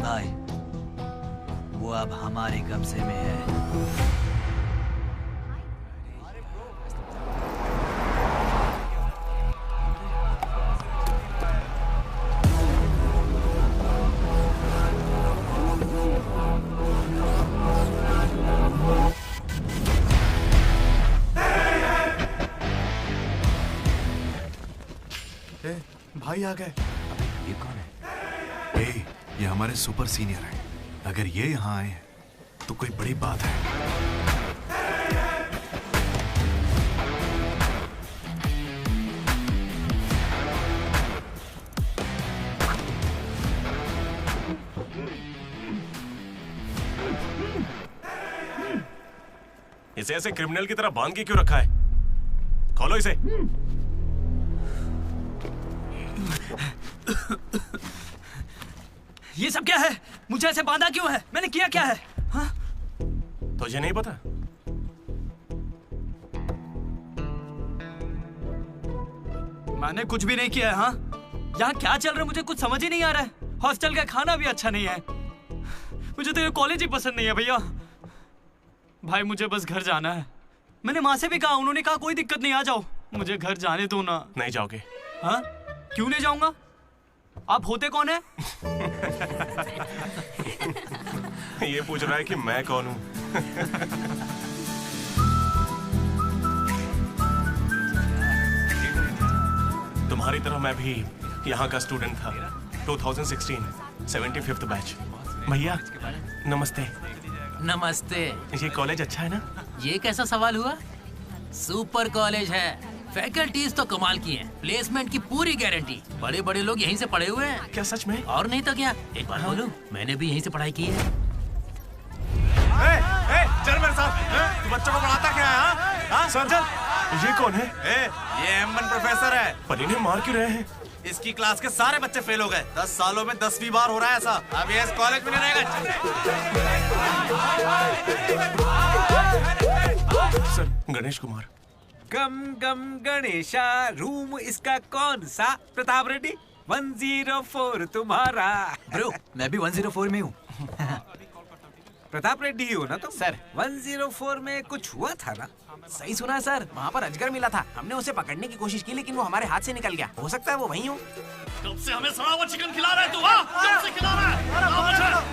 भाई, वो अब हमारे कब्जे में है। भाई आ गए। ये कौन है? ये हमारे सुपर सीनियर हैं। अगर ये यहाँ आए हैं तो कोई बड़ी बात है। इसे ऐसे क्रिमिनल की तरह बांध के क्यों रखा है? खोलो इसे। ये सब क्या है? मुझे ऐसे बांधा क्यों है? मैंने किया क्या है? हाँ? तुझे नहीं पता? मैंने कुछ भी नहीं किया है। हाँ? यहाँ क्या चल रहा है मुझे कुछ समझ ही नहीं आ रहा है। हॉस्टल का खाना भी अच्छा नहीं है। मुझे तो ये कॉलेज ही पसंद नहीं है भैया। भाई मुझे बस घर जाना है। मैंने माँ से भी कहा, उन्होंने कहा कोई दिक्कत नहीं, आ जाओ। मुझे घर जाने दो ना। नहीं जाओगे? हाँ? क्यों नहीं जाऊंगा? आप होते कौन है? ये पूछ रहा है कि मैं कौन हूँ। तुम्हारी तरह मैं भी यहाँ का स्टूडेंट था। 2016 75th बैच। भैया नमस्ते। नमस्ते। ये कॉलेज अच्छा है ना? ये कैसा सवाल हुआ? सुपर कॉलेज है। फैकल्टीज तो कमाल की हैं। प्लेसमेंट की पूरी गारंटी। बड़े बड़े लोग यहीं से पढ़े हुए हैं। क्या सच में? और नहीं तो क्या। एक बात बोलूं, मैंने भी यहीं से पढ़ाई की है। चल मेरे साथ। तू बच्चों को पढ़ाता क्या है? हाँ? चल चल। ये कौन है? ये एमन प्रोफेसर है। पर इन्हें मार क्यों रहे हैं? इसकी क्लास के सारे बच्चे फेल हो गए। 10 सालों में 10वीं बार हो रहा है ऐसा। अब ये इस कॉलेज में नहीं रहेगा। सर गणेश कुमार। गम गम गणेशा। रूम इसका कौन सा? प्रताप रेड्डी 104 तुम्हारा। ब्रो मैं भी 104 में हूँ। प्रताप रेड्डी ही हो ना तुम? सर 104 में कुछ हुआ था ना? सही सुना है सर, वहाँ पर अजगर मिला था। हमने उसे पकड़ने की कोशिश की लेकिन वो हमारे हाथ से निकल गया। हो सकता है वो वहीं हो। कब से हमें सड़ा हुआ चिकन खिला रहा है तू? कब से खिला रहा है?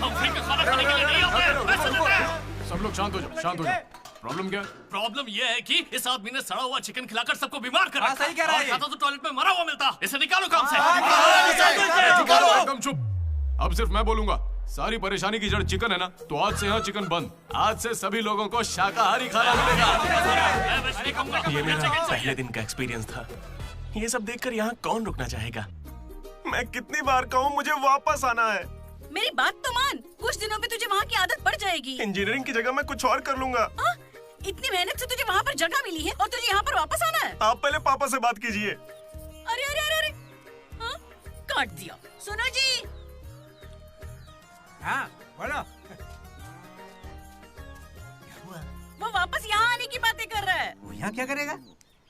हम फ्री का खाना खाने के लिए नहीं आते हैं, पैसे देते हैं। सब लोग शांत हो जाओ, शांत हो जाओ। प्रॉब्लम क्या है? प्रॉब्लम ये है कि इस आदमी ने सड़ा हुआ चिकन खिलाकर सबको बीमार कर रखा। सही कह रहा है। खाता तो टॉयलेट में मरा हुआ मिलता। इसे निकालो काम से। एकदम चुप। अब सिर्फ मैं बोलूंगा। सारी परेशानी की जड़ चिकन है ना, तो आज से यहाँ चिकन बंद। आज से सभी लोगों को शाकाहारी खाना मिलेगा। ये मेरा पहले दिन का एक्सपीरियंस था। ये सब देखकर यहाँ कौन रुकना चाहेगा? मैं कितनी बार कहूँ मुझे वापस आना है। मेरी बात तो मान। कुछ दिनों में तुझे वहाँ की आदत पड़ जाएगी। इंजीनियरिंग की जगह मैं कुछ और कर लूंगा। इतनी मेहनत से तुझे वहाँ पर जगह मिली है और तुझे यहाँ पर वापस आना है। आप पहले पापा से बात कीजिए। अरे अरे अरे अरे। हाँ? काट दिया। सुनो जी। हाँ बोलो। वो वापस यहाँ आने की बातें कर रहा है। वो यहाँ क्या करेगा?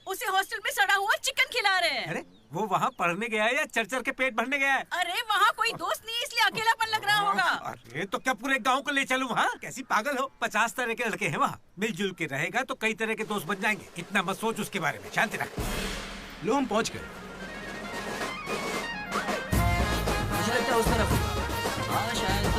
उसे हॉस्टल में सड़ा हुआ चिकन खिला रहे हैं। अरे वो वहाँ पढ़ने गया है या चर के पेट भरने गया है? अरे वहाँ कोई दोस्त नहीं, इसलिए अकेलापन लग रहा होगा। अरे तो क्या पूरे गांव को ले चलूं वहाँ? कैसी पागल हो? 50 तरह के लड़के हैं वहाँ। मिलजुल के रहेगा तो कई तरह के दोस्त बन जाएंगे। इतना मत सोच उसके बारे में, शांति रख। लो हम पहुँच गए। मुझे लगता है उस तरफ हाँ शायद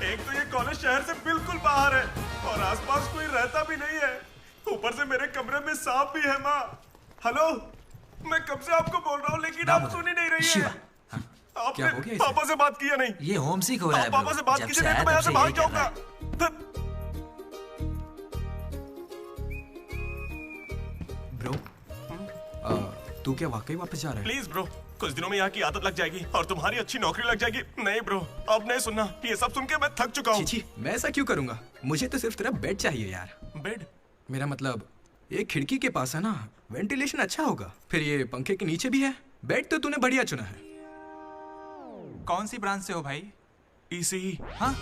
एक तो ये कॉलेज शहर से बिल्कुल बाहर है और आसपास कोई रहता भी नहीं है। ऊपर से मेरे कमरे में सांप भी है। माँ हेलो, मैं कब से आपको बोल रहा हूँ लेकिन आप सुन ही नहीं रही है। आपने पापा से बात किया नहीं? ये होम सिक हो रहा है। पापा से बात कीजिए नहीं तो मैं यहाँ से भाग जाऊंगा। ब्रो तू क्या वाकई वापस जा रहा है? प्लीज ब्रो, कुछ दिनों में यहाँ की आदत लग जाएगी और तुम्हारी अच्छी नौकरी लग जाएगी। नहीं ब्रो, अब नहीं सुनना। ये सब सुन के मैं थक चुका हूँ। छी, मैं ऐसा क्यों करूंगा? मुझे तो सिर्फ तेरा बेड चाहिए यार। बेड? मेरा मतलब ये खिड़की के पास है ना, वेंटिलेशन अच्छा होगा। फिर ये पंखे के नीचे भी है। बेड तो तूने बढ़िया चुना है। कौन सी ब्रांच से हो भाई? ईसी। हाँ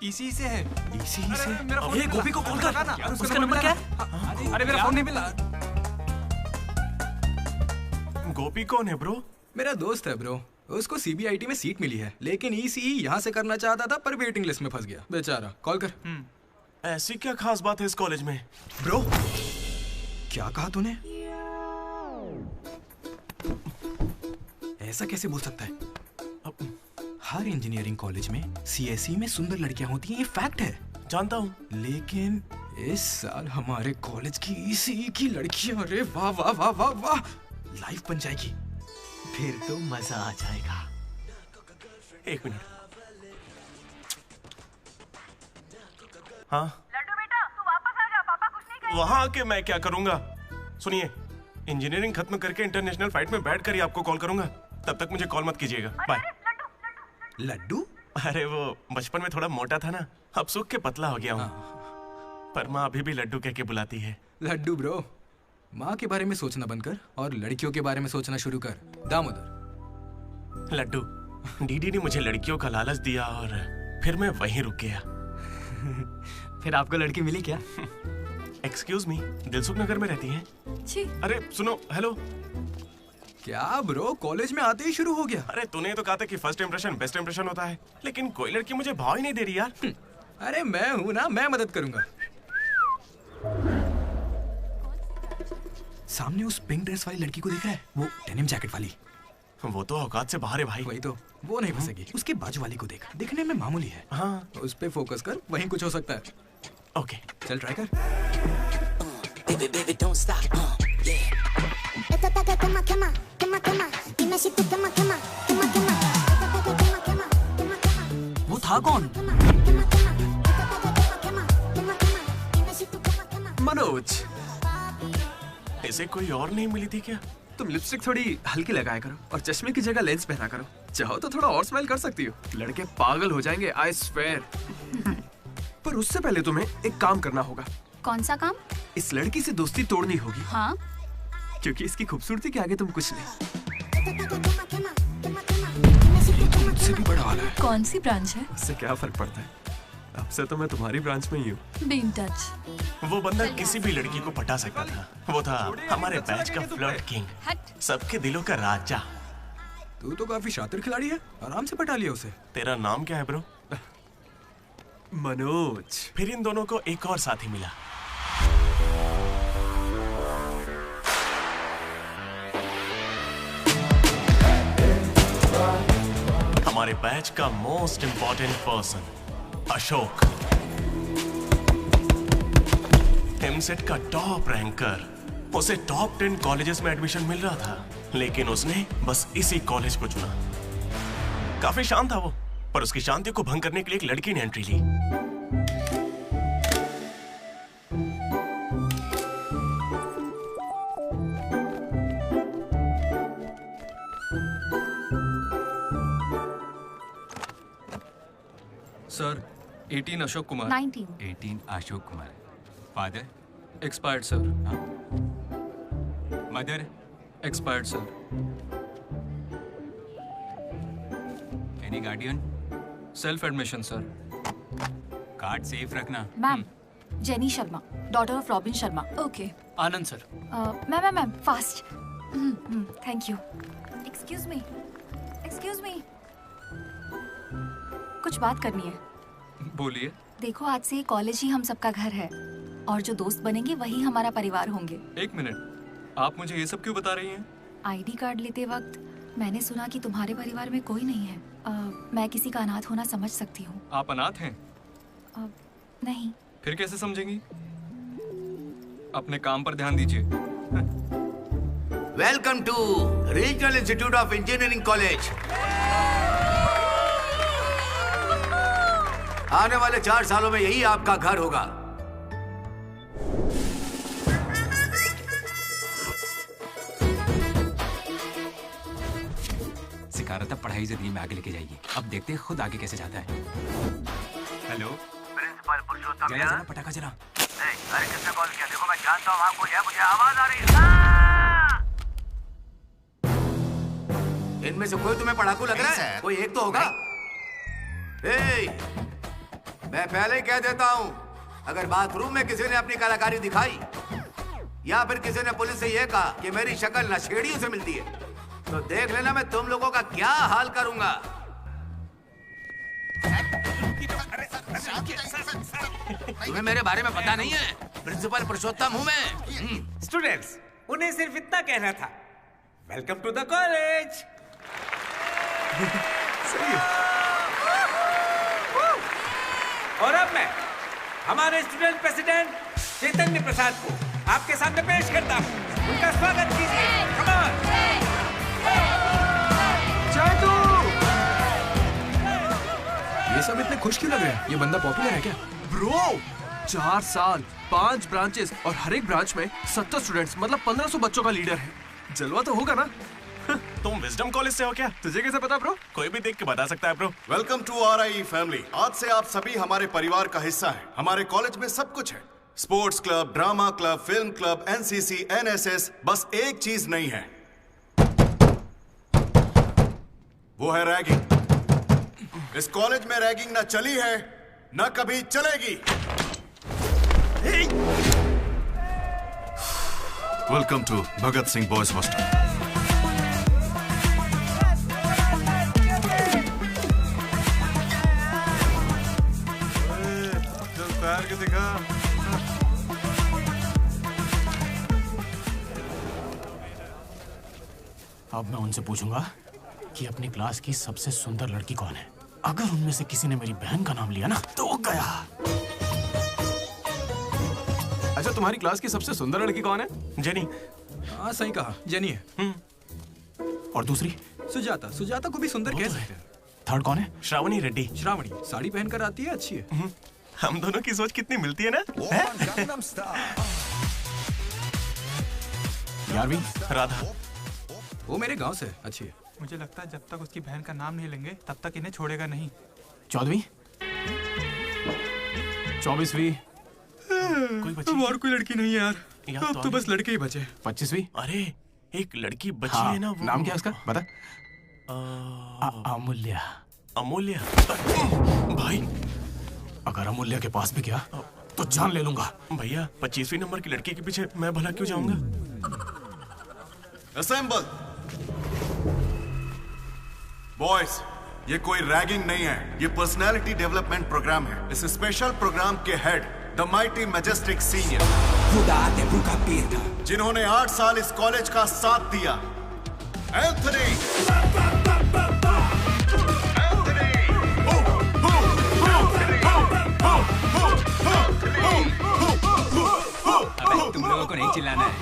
ईसी से है। ईसी से? अरे गोपी को कॉल कर ना। उसका नंबर क्या है? अरे मेरा फोन नहीं मिला। गोपी कौन है ब्रो? मेरा दोस्त है ब्रो। उसको सीबीआईटी में सीट मिली है लेकिन ईसीई यहाँ से करना चाहता था पर वेटिंग लिस्ट में फंस गया बेचारा। कॉल कर। ऐसी क्या खास बात है इस कॉलेज में? ब्रो क्या कहा तूने? ऐसा कैसे बोल सकता है? हर इंजीनियरिंग कॉलेज में सीएसई में सुंदर लड़कियां होती हैं, ये फैक्ट है। जानता हूँ। लेकिन इस साल हमारे कॉलेज की ईसीई की लड़कियां, अरे वाह वाह वाह वाह वाह, लाइफ बन जाएगी। फिर तो मजा आ जाएगा। एक मिनट। हाँ लड्डू बेटा, तू वापस आ जा। पापा कुछ नहीं करेंगे। वहाँ आके मैं क्या करूँगा? सुनिए, इंजीनियरिंग खत्म करके इंटरनेशनल फ्लाइट में बैठ कर ही आपको कॉल करूंगा। तब तक मुझे कॉल मत कीजिएगा। बाय। लड्डू? अरे वो बचपन में थोड़ा मोटा था ना, अब सूख के पतला हो गया हूँ। पर माँ अभी भी लड्डू कह के बुलाती है। लड्डू ब्रो, माँ के बारे में सोचना बंद कर और लड़कियों के बारे में सोचना शुरू कर। दामोदर। लड्डू, डीडी ने मुझे लड़कियों का लालच दिया और फिर मैं वहीं रुक गया। फिर आपको लड़की मिली क्या? एक्सक्यूज मी, दिलसुख नगर में रहती हैं? छी। अरे सुनो, हेलो। क्या ब्रो, कॉलेज में आते ही शुरू हो गया? अरे तूने तो कहा था कि फर्स्ट इंप्रेशन बेस्ट इंप्रेशन होता है, लेकिन कोई लड़की मुझे भाव ही नहीं दे रही यार। अरे मैं हूं ना, मैं मदद करूंगा। सामने उस पिंक ड्रेस वाली लड़की को देख रहा है? वो डेनिम जैकेट वाली। वो तो औकात से बाहर है भाई। वही तो, वो नहीं फंसेगी। उसके बाजू वाली को देख, दिखने में मामूली है। हाँ, उस पे फोकस कर, वहीं कुछ हो सकता है। ओके, चल ट्राई कर। वो था कौन? मनोज। इसे कोई और नहीं मिली थी क्या? तुम लिपस्टिक थोड़ी हल्की लगाया करो और चश्मे की जगह लेंस पहना करो। चाहो तो थोड़ा और स्माइल कर सकती हो, लड़के पागल हो जाएंगे, आई स्वेयर। पर उससे पहले तुम्हें एक काम करना होगा। कौन सा काम? इस लड़की से दोस्ती तोड़नी होगी। हाँ? क्योंकि इसकी खूबसूरती के आगे तुम कुछ नहीं। मुझसे भी बड़ा वाला है। कौन सी ब्रांच है? उससे क्या फर्क पड़ता है, अब से तो मैं तुम्हारी ब्रांच में ही हूँ। Be in touch. वो बंदा किसी भी लड़की को पटा सकता था। वो था हमारे बैच का फ्लर्ट किंग, सबके दिलों का राजा। तू तो काफी शातिर खिलाड़ी है, आराम से पटा लिया उसे। तेरा नाम क्या है ब्रो? मनोज। फिर इन दोनों को एक और साथी मिला। हमारे बैच का most important person Ashok, EAMCET का टॉप रैंकर। उसे टॉप 10 कॉलेजेस में एडमिशन मिल रहा था, लेकिन उसने बस इसी कॉलेज को चुना। काफी शांत था वो, पर उसकी शांति को भंग करने के लिए एक लड़की ने एंट्री ली। Sir, 18 Ashok Kumar. 19। 18 Ashok Kumar. Father? Expired sir. Mother? Expired sir. Any guardian? Self admission sir. Card safe रखना। Ma'am, Jenny Sharma, daughter of Robin Sharma. Okay. Anand sir. Ma'am fast. Thank you. Excuse me, excuse me, कुछ बात करनी है। बोलिए। देखो, आज से कॉलेज ही हम सबका घर है और जो दोस्त बनेंगे वही हमारा परिवार होंगे। एक मिनट, आप मुझे ये सब क्यों बता रही हैं? आईडी कार्ड लेते वक्त मैंने सुना कि तुम्हारे परिवार में कोई नहीं है। मैं किसी का अनाथ होना समझ सकती हूँ। आप अनाथ हैं? नहीं। फिर कैसे समझेंगी? अपने काम पर ध्यान दीजिए। Welcome to regional institute of engineering college. आने वाले 4 सालों में यही आपका घर होगा। सिखा रहा था पढ़ाई जिंदगी में आगे लेके जाएगी। अब देखते हैं खुद आगे कैसे जाता है। हेलो, प्रिंसिपल पुरुषोत्तम। जरा जरा पटाखा जरा। अरे किसने कॉल किया? देखो मैं जानता हूँ आपको, यह मुझे आवाज आ रही है। इनमें से कोई तुम्हें पढ़ाकू लग रहा है? कोई एक तो होगा। मैं पहले ही कह देता हूँ, अगर बाथरूम में किसी ने अपनी कलाकारी दिखाई या फिर किसी ने पुलिस से यह कहा कि मेरी शक्ल नशेड़ियों से मिलती है, तो देख लेना मैं तुम लोगों का क्या हाल करूंगा। तुम्हें मेरे बारे में पता नहीं है? प्रिंसिपल पुरुषोत्तम हूँ मैं। स्टूडेंट्स, उन्हें सिर्फ इतना कहना था, वेलकम टू द कॉलेज। और अब मैं हमारे स्टूडेंट प्रेसिडेंट चैतन्य प्रसाद को आपके सामने पेश करता हूँ। उनका स्वागत कीजिए। Come on. ये सब इतने खुश क्यों लग रहे हैं? ये बंदा पॉपुलर है क्या? ब्रो, 4 साल, 5 ब्रांचेस और हर एक ब्रांच में 70 स्टूडेंट्स, मतलब 1500 बच्चों का लीडर है। जलवा तो होगा ना? तुम विजडम कॉलेज से हो क्या? तुझे कैसे पता ब्रो? कोई भी देख के बता सकता है bro. Welcome to RIE family. आज से आप सभी हमारे परिवार का हिस्सा हैं। हमारे कॉलेज में सब कुछ है, sports club, drama club, film club, NCC, NSS। बस एक चीज नहीं है, वो है रैगिंग। इस कॉलेज में रैगिंग ना चली है, ना कभी चलेगी। Welcome to Bhagat Singh boys hostel. के दिखा। अब मैं उनसे पूछूंगा कि अपनी क्लास की सबसे सुंदर लड़की कौन है। अगर उनमें से किसी ने मेरी बहन का नाम लिया ना तो गया। अच्छा, तुम्हारी क्लास की सबसे सुंदर लड़की कौन है? जेनी। हाँ, सही कहा, जेनी है। और दूसरी? सुजाता। सुजाता को भी सुंदर कह सकते हैं। थर्ड कौन है? श्रावणी रेड्डी। श्रावणी साड़ी पहनकर आती है, अच्छी है। हम दोनों की सोच कितनी मिलती है ना? यारवी। राधा। वो मेरे गांव से, अच्छी है। मुझे लगता है जब तक उसकी बहन का नाम नहीं लेंगे तब तक इन्हें छोड़ेगा नहीं। 14वीं? 24वीं? कोई बची? और कोई लड़की नहीं है यार, अब तो बस लड़के ही बचे। 25वीं? अरे एक लड़की बची हाँ, है ना, वो नाम क्या है उसका बता। अमूल्य। अमूल्य? भाई अगर अमूल्य के पास भी गया तो जान ले लूंगा। भैया 25वीं नंबर की लड़की के पीछे मैं भला क्यों जाऊंगा? असेंबल। बॉयज, ये कोई रैगिंग नहीं है, ये पर्सनालिटी डेवलपमेंट प्रोग्राम है। इस स्पेशल प्रोग्राम के head the mighty majestic senior, जिन्होंने 8 साल इस कॉलेज का साथ दिया, एंथनी। तुम लोगों को नहीं चिल्लाना है।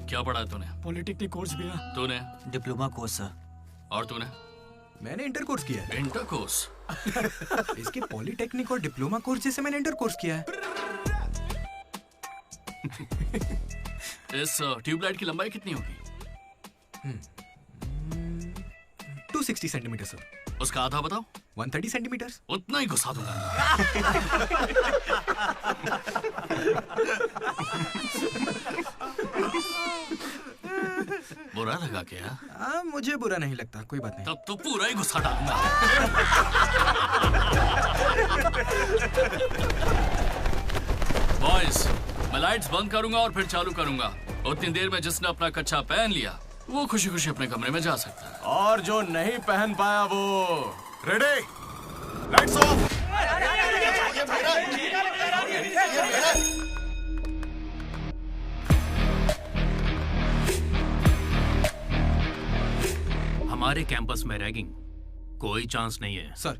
क्या पढ़ा है तूने? पॉलिटेक्निक कोर्स भी है। तूने? Diploma course sir. और तूने? मैंने इंटर कोर्स किया है। Inter course? इसके पॉलिटेक्निक और डिप्लोमा कोर्स जैसे मैंने इंटर कोर्स किया है। इस ट्यूबलाइट की लंबाई कितनी होगी? 260 सेंटीमीटर सर। उसका आधा बताओ। 130 सेंटीमीटर। उतना ही घुसा दूंगा। बुरा लगा क्या? मुझे बुरा नहीं लगता, कोई बात नहीं। तब तो पूरा ही घुसा डालूंगा। बॉयज, मैं लाइट्स बंद करूंगा और फिर चालू करूंगा। उतनी देर में जिसने अपना कच्चा पहन लिया वो खुशी खुशी अपने कमरे में जा सकता है। और जो नहीं पहन पाया वो रेडी, लाइट्स ऑफ। हमारे कैंपस में रैगिंग कोई चांस नहीं है। सर,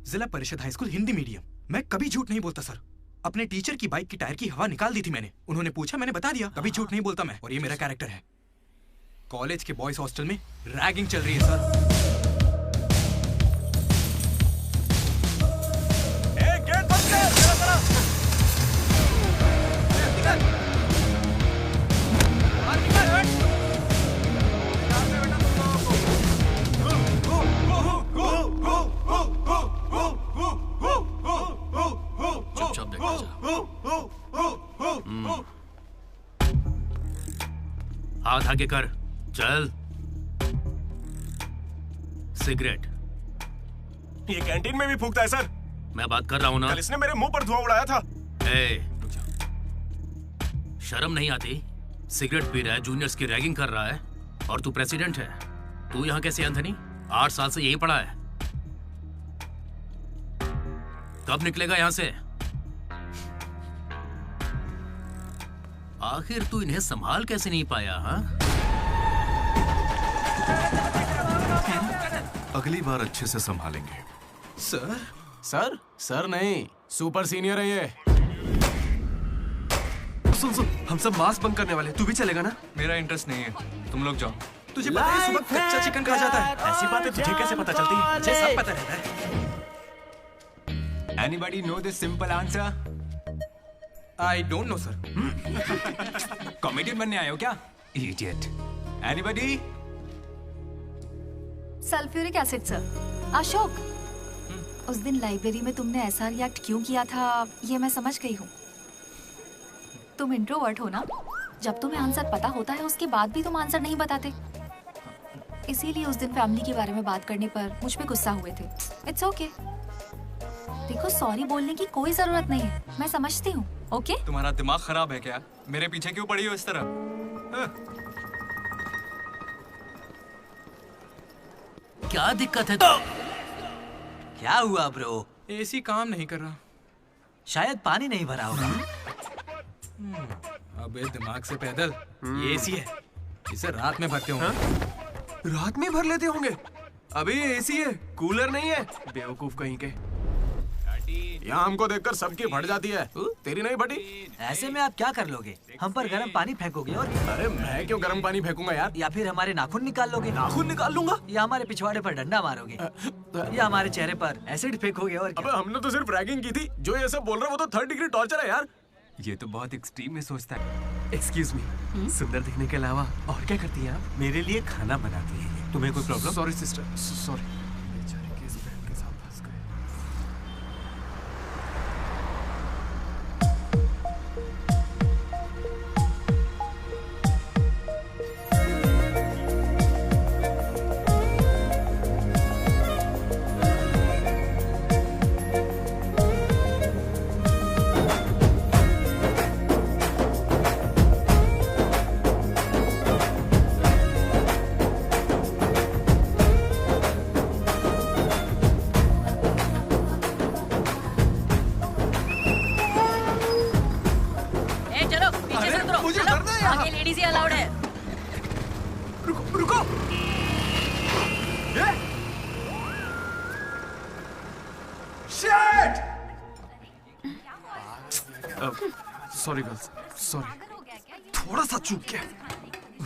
जिला परिषद हाई स्कूल हिंदी मीडियम, मैं कभी झूठ नहीं बोलता सर। अपने टीचर की बाइक की टायर की हवा निकाल दी थी मैंने। उन्होंने पूछा, मैंने बता दिया। कभी झूठ नहीं बोलता मैं, और ये मेरा कैरेक्टर है। कॉलेज के बॉयज हॉस्टल में रैगिंग चल रही है सर। गेट बंद कर, मेरा तरफ। चुपचाप देखा जा। हाथ आगे कर, चल। सिगरेट ये कैंटीन में भी फूकता है सर। मैं बात कर रहा हूँ ना। कल इसने मेरे मुंह पर धुआं उड़ाया था। शर्म नहीं आती? सिगरेट पी रहा है, जूनियर्स की रैगिंग कर रहा है, और तू प्रेसिडेंट है। तू यहाँ कैसे एंथनी? 8 साल से यही पढ़ा है। कब निकलेगा यहाँ से? आखिर तू इन्हें संभाल कैसे नहीं पाया? हाँ, अगली बार अच्छे से संभालेंगे। सर, सर, सर नहीं, सुपर सीनियर है ये। सुन सुन, हम सब मास्क बंद करने वाले, तू भी चलेगा ना? मेरा इंटरेस्ट नहीं है, तुम लोग जाओ। तुझे पता है सुबह कच्चा चिकन खा जाता है? ऐसी बातें तुझे कैसे पता चलती है? मुझे सब पता रहता है। Anybody know the simple answer? I don't know, sir. Comedian बनने आए हो क्या? Idiot. Anybody? Sulphuric acid sir. Ashok, उस दिन लाइब्रेरी में तुमने ऐसा रिएक्ट क्यों किया था ये मैं समझ गई हूँ। तुम इंट्रोवर्ट हो ना? जब तुम्हें आंसर पता होता है उसके बाद भी तुम आंसर नहीं बताते। इसीलिए उस दिन फैमिली के बारे में बात करने पर मुझ पे गुस्सा हुए थे। It's okay. देखो, सॉरी बोलने की कोई जरूरत नहीं है, मैं समझती हूँ। ओके? तुम्हारा दिमाग खराब है क्या? मेरे पीछे क्यों पड़ी हो इस तरह? क्या दिक्कत है? क्या हुआ ब्रो? एसी काम नहीं कर रहा। शायद पानी नहीं भरा होगा। अबे दिमाग से पैदल, ये एसी है, इसे रात में भरते होंगे। रात में भर लेते होंगे? अबे ये एसी है, कूलर नहीं है। बेवकूफ कहीं के। यहाँ हमको देखकर सबकी फट जाती है, तेरी नहीं फटी? ऐसे में आप क्या कर लोगे? हम पर गर्म पानी फेंकोगे और अरे मैं क्यों गर्म पानी फेंकूंगा यार? या फिर हमारे नाखून निकाल लोगे? नाखून निकाल लूंगा? या हमारे पिछवाड़े पर डंडा मारोगे? या हमारे चेहरे पर एसिड फेंकोगे? और अबे हमने तो सिर्फ रैगिंग की थी, जो ये सब बोल रहा है वो तो 3rd डिग्री टॉर्चर है यार। ये तो बहुत एक्सट्रीम में सोचता है। एक्सक्यूज मी, सुंदर दिखने के अलावा और क्या करती है आप? मेरे लिए खाना बनाती है। तुम्हें कोई problem? Sorry sister, sorry. Sorry girls, sorry. थोड़ा सा चूक गया।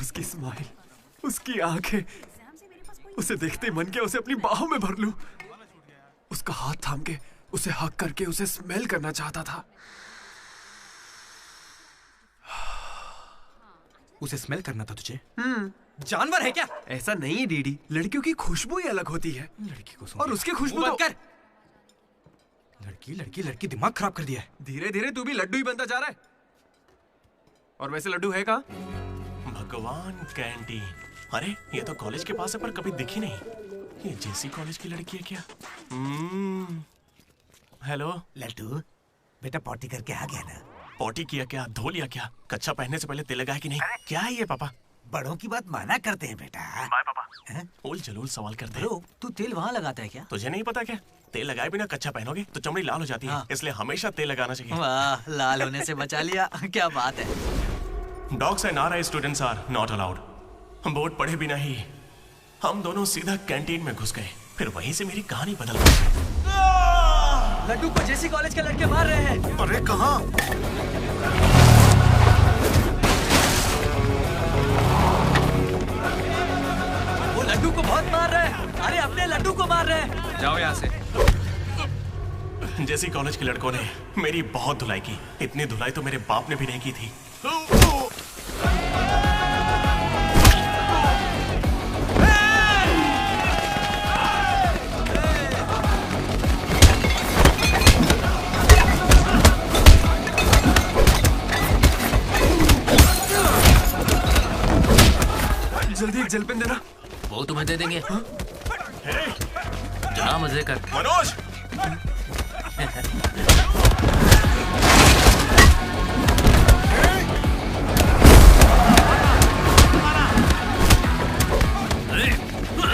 उसकी स्माइल, उसकी आंखें, उसे देखते ही मन किया उसे अपनी बाहों में भर लूं। उसका हाथ थाम के उसे हक करके उसे स्मेल करना चाहता था। उसे स्मेल करना था तुझे? जानवर है क्या? ऐसा नहीं है डीडी, लड़कियों की खुशबू ही अलग होती है। लड़की को और उसकी खुशबू बंद तो... कर। लड़की दिमाग खराब कर दिया है। धीरे धीरे तू भी लड्डू ही बनता जा रहा है। और वैसे लड्डू है कहाँ? भगवान, कैंटीन। अरे ये तो कॉलेज के पास है पर कभी दिखी नहीं। ये जेसी कॉलेज की लड़की है क्या? हेलो लड्डू, बेटा पॉटी करके आ गया ना? पॉटी किया क्या, धो लिया क्या? कच्चा पहनने से पहले तेल लगाया कि नहीं? क्या है ये पापा? बड़ों की बात माना करते हैं बेटा। बाय पापा। उल जलूल सवाल करते हैं। तू तेल वहाँ लगाता है क्या? तुझे नहीं पता क्या? तेल लगाए बिना कच्चा पहनोगे तो चमड़ी लाल हो जाती है, इसलिए हमेशा तेल लगाना चाहिए। वाह, लाल होने से बचा लिया। क्या बात है। Dogs and RI students are not allowed. Board पढ़े बिना ही हम दोनों सीधा कैंटीन में घुस गए, फिर वहीं से मेरी कहानी बदल गई। लड्डू को जेसी कॉलेज के लड़के मार रहे हैं। अरे कहाँ? वो लड्डू को बहुत मार रहे हैं। अरे अपने लड्डू को मार रहे हैं। जाओ यहाँ से। जेसी कॉलेज के लड़कों ने मेरी बहुत धुलाई की। इतनी धुलाई तो मेरे बाप ने भी नहीं की थी। जल्दी एक जेल पेन देना। वो तुम्हें दे देंगे। जा मजे कर। मनोज,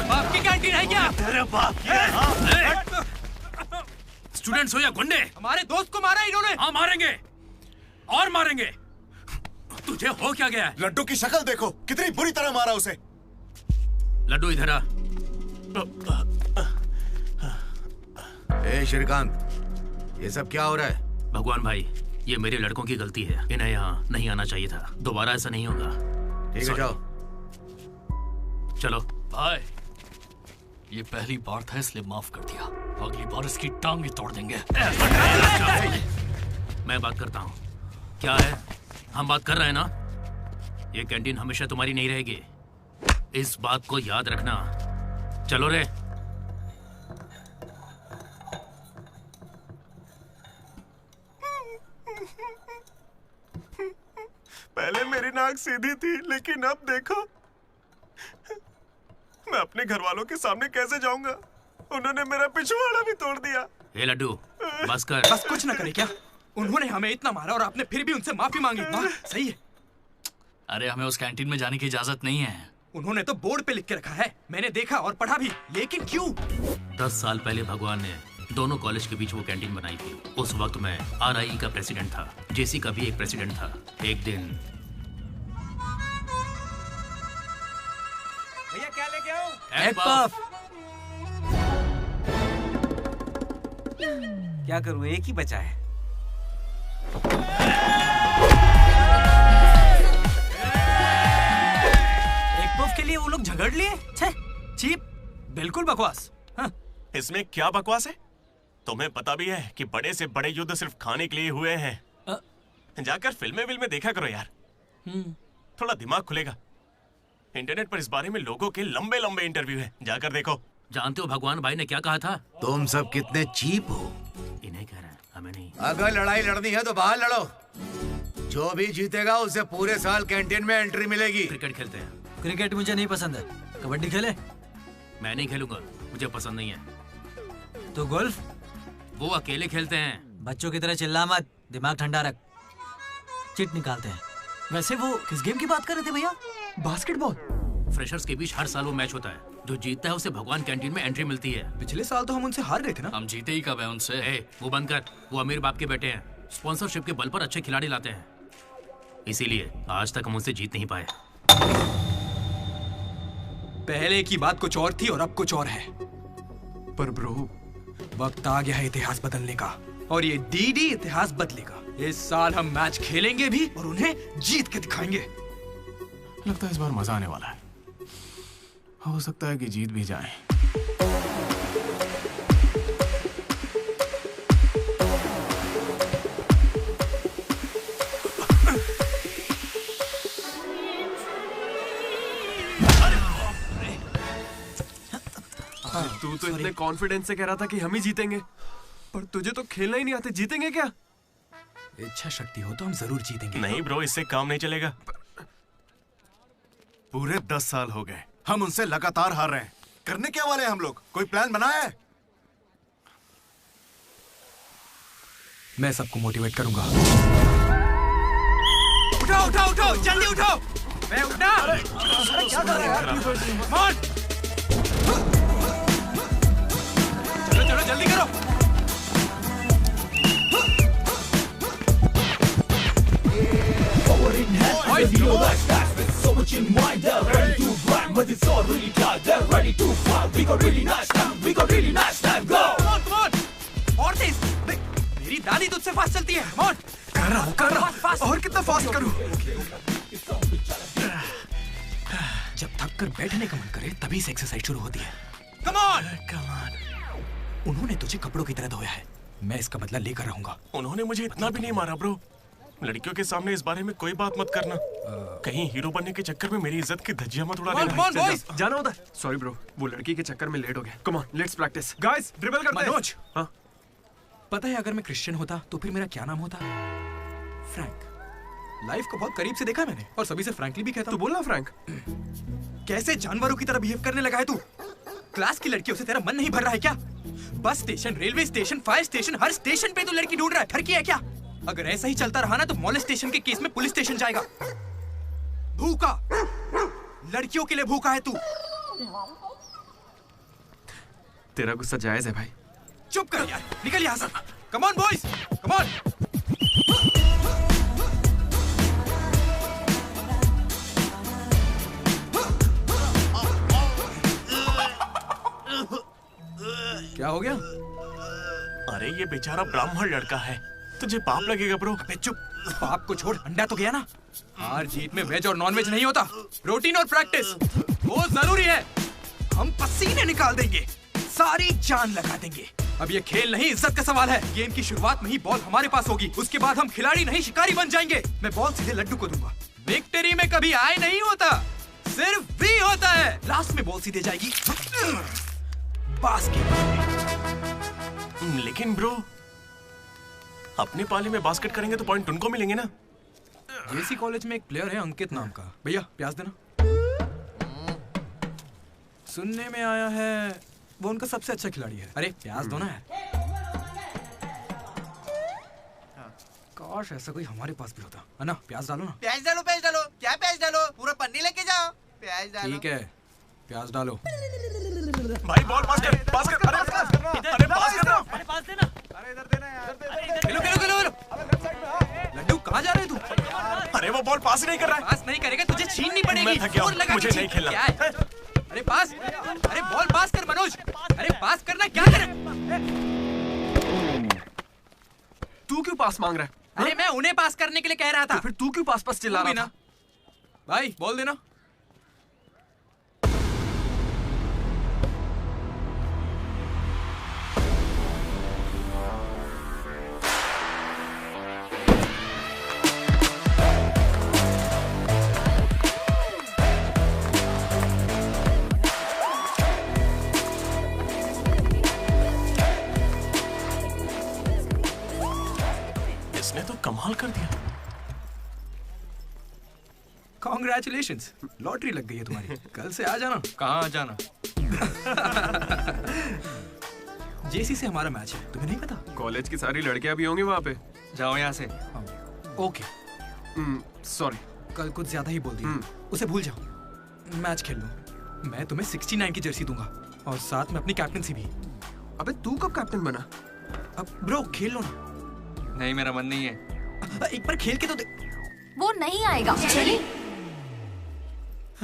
बाप की कैंटीन है क्या? तेरे बाप की है। स्टूडेंट्स हो या गुंडे, हमारे दोस्त को मारा इन्होंने। हाँ मारेंगे और मारेंगे। तुझे हो क्या गया है? लड्डू की शक्ल देखो, कितनी बुरी तरह मारा उसे। लड्डू इधर आ। ए श्रीकांत, ये सब क्या हो रहा है? भगवान भाई, ये मेरे लड़कों की गलती है। इन्हें यहाँ नहीं आना चाहिए था। दोबारा ऐसा नहीं होगा। ठीक है, जाओ। चलो भाई, ये पहली बार था इसलिए माफ कर दिया। अगली बार इसकी टांग ही तोड़ देंगे। मैं बात करता हूँ। क्या है? हम बात कर रहे हैं ना? ये कैंटीन हमेशा तुम्हारी नहीं रहेगी, इस बात को याद रखना। चलो रे। पहले मेरी नाक सीधी थी, लेकिन अब देखो, मैं अपने घर वालों के सामने कैसे जाऊंगा? उन्होंने मेरा पिछवाड़ा भी तोड़ दिया। ए लड्डू, बस कर। बस कुछ ना करे क्या? उन्होंने हमें इतना मारा और आपने फिर भी उनसे माफी मांगी। वाह, सही है। अरे हमें उस कैंटीन में जाने की इजाजत नहीं है। उन्होंने तो बोर्ड पे लिख के रखा है, मैंने देखा और पढ़ा भी, लेकिन क्यों? 10 साल पहले भगवान ने दोनों कॉलेज के बीच वो कैंटीन बनाई थी। उस वक्त मैं आरआई का प्रेसिडेंट था, जेसी का भी एक प्रेसिडेंट था। एक दिन भैया क्या लेके आओ? Egg puff. क्या करूं, एक ही बचा है। एग पफ के लिए वो लोग झगड़ लिए। छे, चीप, बिल्कुल बकवास। हाँ। इसमें क्या बकवास है? तुम्हें पता भी है कि बड़े से बड़े युद्ध सिर्फ खाने के लिए हुए हैं। जाकर फिल्में देखा करो यार, थोड़ा दिमाग खुलेगा। इंटरनेट पर इस बारे में लोगों के लंबे लंबे इंटरव्यू हैं, जाकर देखो। जानते हो भगवान भाई ने क्या कहा था? तुम सब कितने चीप हो। इन्हें कह रहा है, हमें नहीं। अगर लड़ाई लड़नी है तो बाहर लड़ो। जो भी जीतेगा उसे पूरे साल कैंटीन में एंट्री मिलेगी। क्रिकेट खेलते हैं। क्रिकेट मुझे नहीं पसंद है। कबड्डी खेले? मैं नहीं खेलूंगा, मुझे पसंद नहीं है। तो गोल्फ? वो अकेले खेलते हैं। बच्चों की तरह चिल्ला मत, दिमाग ठंडा रख। चिट निकालते हैं। वैसे वो किस गेम की बात कर रहे थे भैया? बास्केटबॉल। फ्रेशर्स के बीच हर साल वो मैच होता है। जो जीतता है उसे भगवान कैंटीन में एंट्री मिलती है। पिछले साल तो हम उनसे हार गए थे ना? हम जीते ही कब है उनसे? वो बंद कर। वो अमीर बाप के बेटे हैं, स्पॉन्सरशिप के बल पर अच्छे खिलाड़ी लाते हैं, इसीलिए आज तक हम उनसे जीत नहीं पाए। पहले की बात कुछ और थी और अब कुछ और है। पर ब्रो, वक्त आ गया है इतिहास बदलने का, और ये डीडी इतिहास बदलेगा। इस साल हम मैच खेलेंगे भी और उन्हें जीत के दिखाएंगे। लगता है इस बार मजा आने वाला है। हो सकता है कि जीत भी जाए। तू तो इतने कॉन्फिडेंस से कह रहा था कि हम ही जीतेंगे, पर तुझे तो खेलना ही नहीं आते। जीतेंगे क्या? इच्छा शक्ति हो तो हम जरूर जीतेंगे। नहीं ब्रो, इससे काम नहीं चलेगा। पूरे 10 साल हो गए हम उनसे लगातार हार रहे हैं। करने क्या वाले हैं हम लोग? कोई प्लान बनाया है? मैं सबको मोटिवेट करूंगा। उठो उठो उठो, जल्दी उठो। मैं उठना। अरे क्या कर रहे हैं? चलो चलो जल्दी करो। मेरी दादी तुझसे फास्ट चलती है। कर रहा हूँ। और कितना फास्ट करूँ? जब थक कर बैठने का मन करे तभी से एक्सरसाइज शुरू होती है। Come on! उन्होंने तुझे कपड़ों की तरह धोया है, मैं इसका बदला लेकर रहूंगा। उन्होंने मुझे इतना भी नहीं मारा ब्रो। लड़कियों के सामने इस बारे में कोई बात मत करना। कहीं हीरो बनने के चक्कर में मेरी इज्जत की धज्जियां मत उड़ा देना। जाना उधर। सॉरी ब्रो, वो लड़की के चक्कर में लेट हो गया। Come on, let's practice. Guys, dribble करते हैं। मनोज, हाँ? पता है अगर मैं क्रिश्चियन होता तो फिर मेरा क्या नाम होता? फ्रैंक। लाइफ को बहुत करीब से देखा मैंने और सभी से फ्रैंकली भी कहता हूँ। तो बोलना फ्रैंक। कैसे जानवरों की तरह बिहेव करने लगा है तू? क्लास की लड़कियों से तेरा मन नहीं भर रहा है क्या? Bus station, railway station, fire station, हर स्टेशन पे तू लड़की ढूंढ रहा है। ठरकी है क्या? अगर ऐसा ही चलता रहा ना तो मोलेस्टेशन के केस में पुलिस स्टेशन जाएगा। भूखा, लड़कियों के लिए भूखा है तू। तेरा गुस्सा जायज है भाई। चुप कर यार, निकल यहाँ से। Come on boys, come on. क्या हो गया? अरे ये बेचारा ब्राह्मण लड़का है, तुझे पाप लगेगा ब्रो। अबे चुप, पाप को छोड़, अंडा तो गया ना। हार जीत में वेज और नॉन वेज नहीं होता, प्रोटीन और प्रैक्टिस वो जरूरी है। हम पसीने निकाल देंगे, सारी जान लगा देंगे। अब ये खेल नहीं, इज्जत का सवाल है। गेम की शुरुआत में ही बॉल हमारे पास होगी, उसके बाद हम खिलाड़ी नहीं शिकारी बन जाएंगे। मैं बॉल सीधे लड्डू को दूंगा। विक्ट्री में कभी आए नहीं होता, सिर्फ भी होता है। लास्ट में बॉल सीधे जाएगी बास्केट। लेकिन ब्रो, अपने पाले में बास्केट करेंगे तो पॉइंट उनको मिलेंगे ना। जेसी कॉलेज में एक प्लेयर है अंकित नाम का। भैया प्याज देना। सुनने में आया है वो उनका सबसे अच्छा खिलाड़ी है। अरे प्याज दो ना यार। काश ऐसा कोई हमारे पास भी होता है ना। प्याज डालो ना। प्याज डालो, प्याज डालो। क्या प्याज डालो? पूरा पन्नी लेके जाओ। प्याज डालो। ठीक है, प्याज डालो। भाई बॉल पास कर, पास कर। अरे पास कर, अरे पास कर। अरे पास देना। अरे इधर देना यार। खेलो खेलो खेलो। लड्डू कहाँ जा रहे तू? अरे वो बॉल पास ही नहीं कर रहा है। पास नहीं करेगा तुझे छीननी पड़ेगी। मैं थक गया हूं, मुझे नहीं खेलना। क्या है? अरे पास, अरे बॉल पास कर मनोज। अरे पास करना, क्या करे? तू क्यों पास मांग रहा है? अरे मैं उन्हें पास करने के लिए कह रहा था। तो फिर तू क्यों पास पास चिल्ला रहा था? भाई बॉल देना। इसने तो कमाल कर दिया। कॉन्ग्रेचुलेशंस, लॉटरी लग गई है तुम्हारी। कल से आ जाना। कहाँ आ जाना? जेसी से हमारा मैच है, तुम्हें नहीं पता? कॉलेज की सारी लड़कियां भी होंगी वहाँ पे। जाओ यहाँ से। ओके, सॉरी, कल कुछ ज्यादा ही बोल दिया। उसे भूल जाओ, मैच खेल लो। मैं तुम्हें 69 की जर्सी दूंगा और साथ में अपनी कैप्टनसी भी। अबे तू कब कैप्टन बना? अब ब्रो खेल लो ना। नहीं, मेरा मन नहीं है। एक बार खेल के तो वो नहीं आएगा। चलिए।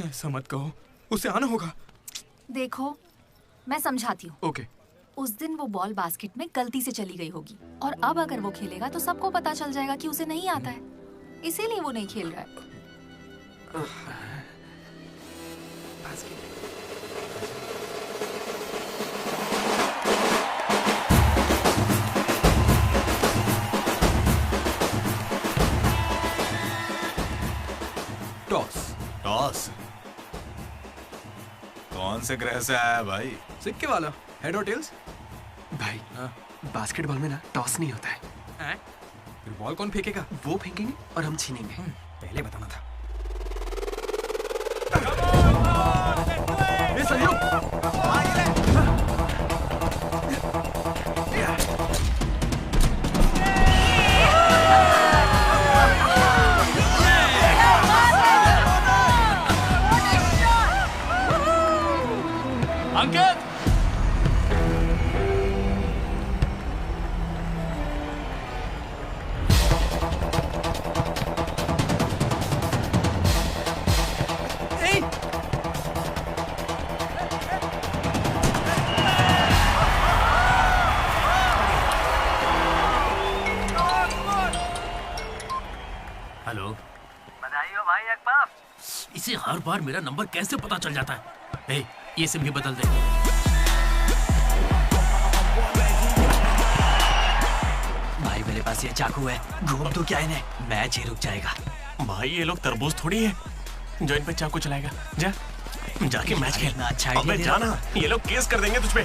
ऐसा मत कहो, उसे आना होगा। देखो मैं समझाती हूँ। ओके। उस दिन वो बॉल बास्केट में गलती से चली गई होगी और अब अगर वो खेलेगा तो सबको पता चल जाएगा कि उसे नहीं आता है, इसीलिए वो नहीं खेल रहा है। टॉस। टॉस? कौन कौन से ग्रह से आया है भाई? सिक्के वाला, हेड और टेल्स? भाई बास्केटबॉल में ना टॉस नहीं होता है। फिर बॉल कौन फेंकेगा? वो फेंकेंगे और हम छीनेंगे। पहले बताना था। ये सहयोग। अंकित! हेलो, बधाई हो भाई अकबर। इसे हर बार मेरा नंबर कैसे पता चल जाता है? ए, ये सिम भी बदल दे। भाई मेरे पास ये चाकू है, घूम तो क्या इन्हें, मैच ही रुक जाएगा। भाई ये लोग तरबूज थोड़ी है जो इन पे चाकू चलाएगा। जा जाके मैच खेलना। अच्छा अबे जाना, ये लोग केस कर देंगे तुझ पे।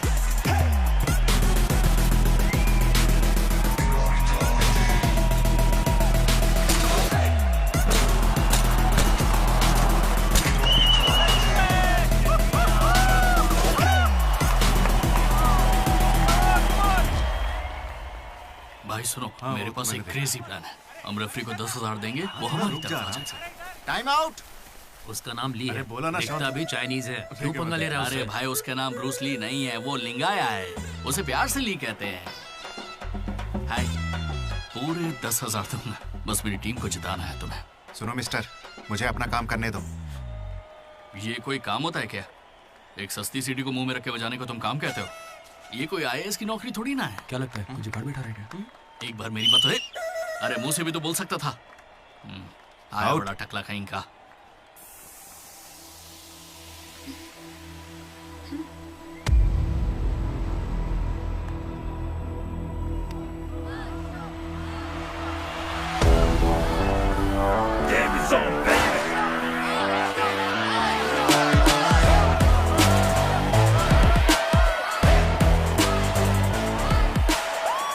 भाई सुनो, मेरे पास एक क्रेजी प्लान है। हम रेफरी को 10,000 देंगे, वो हमारी तरफ आ जाए। Time out. उसका नाम ली है, बोला ना, दिखता भी चाइनीज है। क्यों पंगा ले रहा है? अरे भाई उसका नाम ब्रूस ली नहीं है, वो लिंगाया है। उसे प्यार से ली कहते हैं। हाय, पूरे 10,000 दूंगा, बस मेरी टीम को जिताना है तुम्हें। सुनो मिस्टर, मुझे अपना काम करने दो। ये कोई काम होता है क्या? एक सस्ती सीडी को मुंह में रख के बजाने को तुम काम कहते हो? ये कोई आईएएस की नौकरी थोड़ी ना है। क्या लगता है मुझे घर बैठा रहेगा? एक बार मेरी बात है। अरे मुंह से भी तो बोल सकता था। आया बड़ा टकला कहीं का।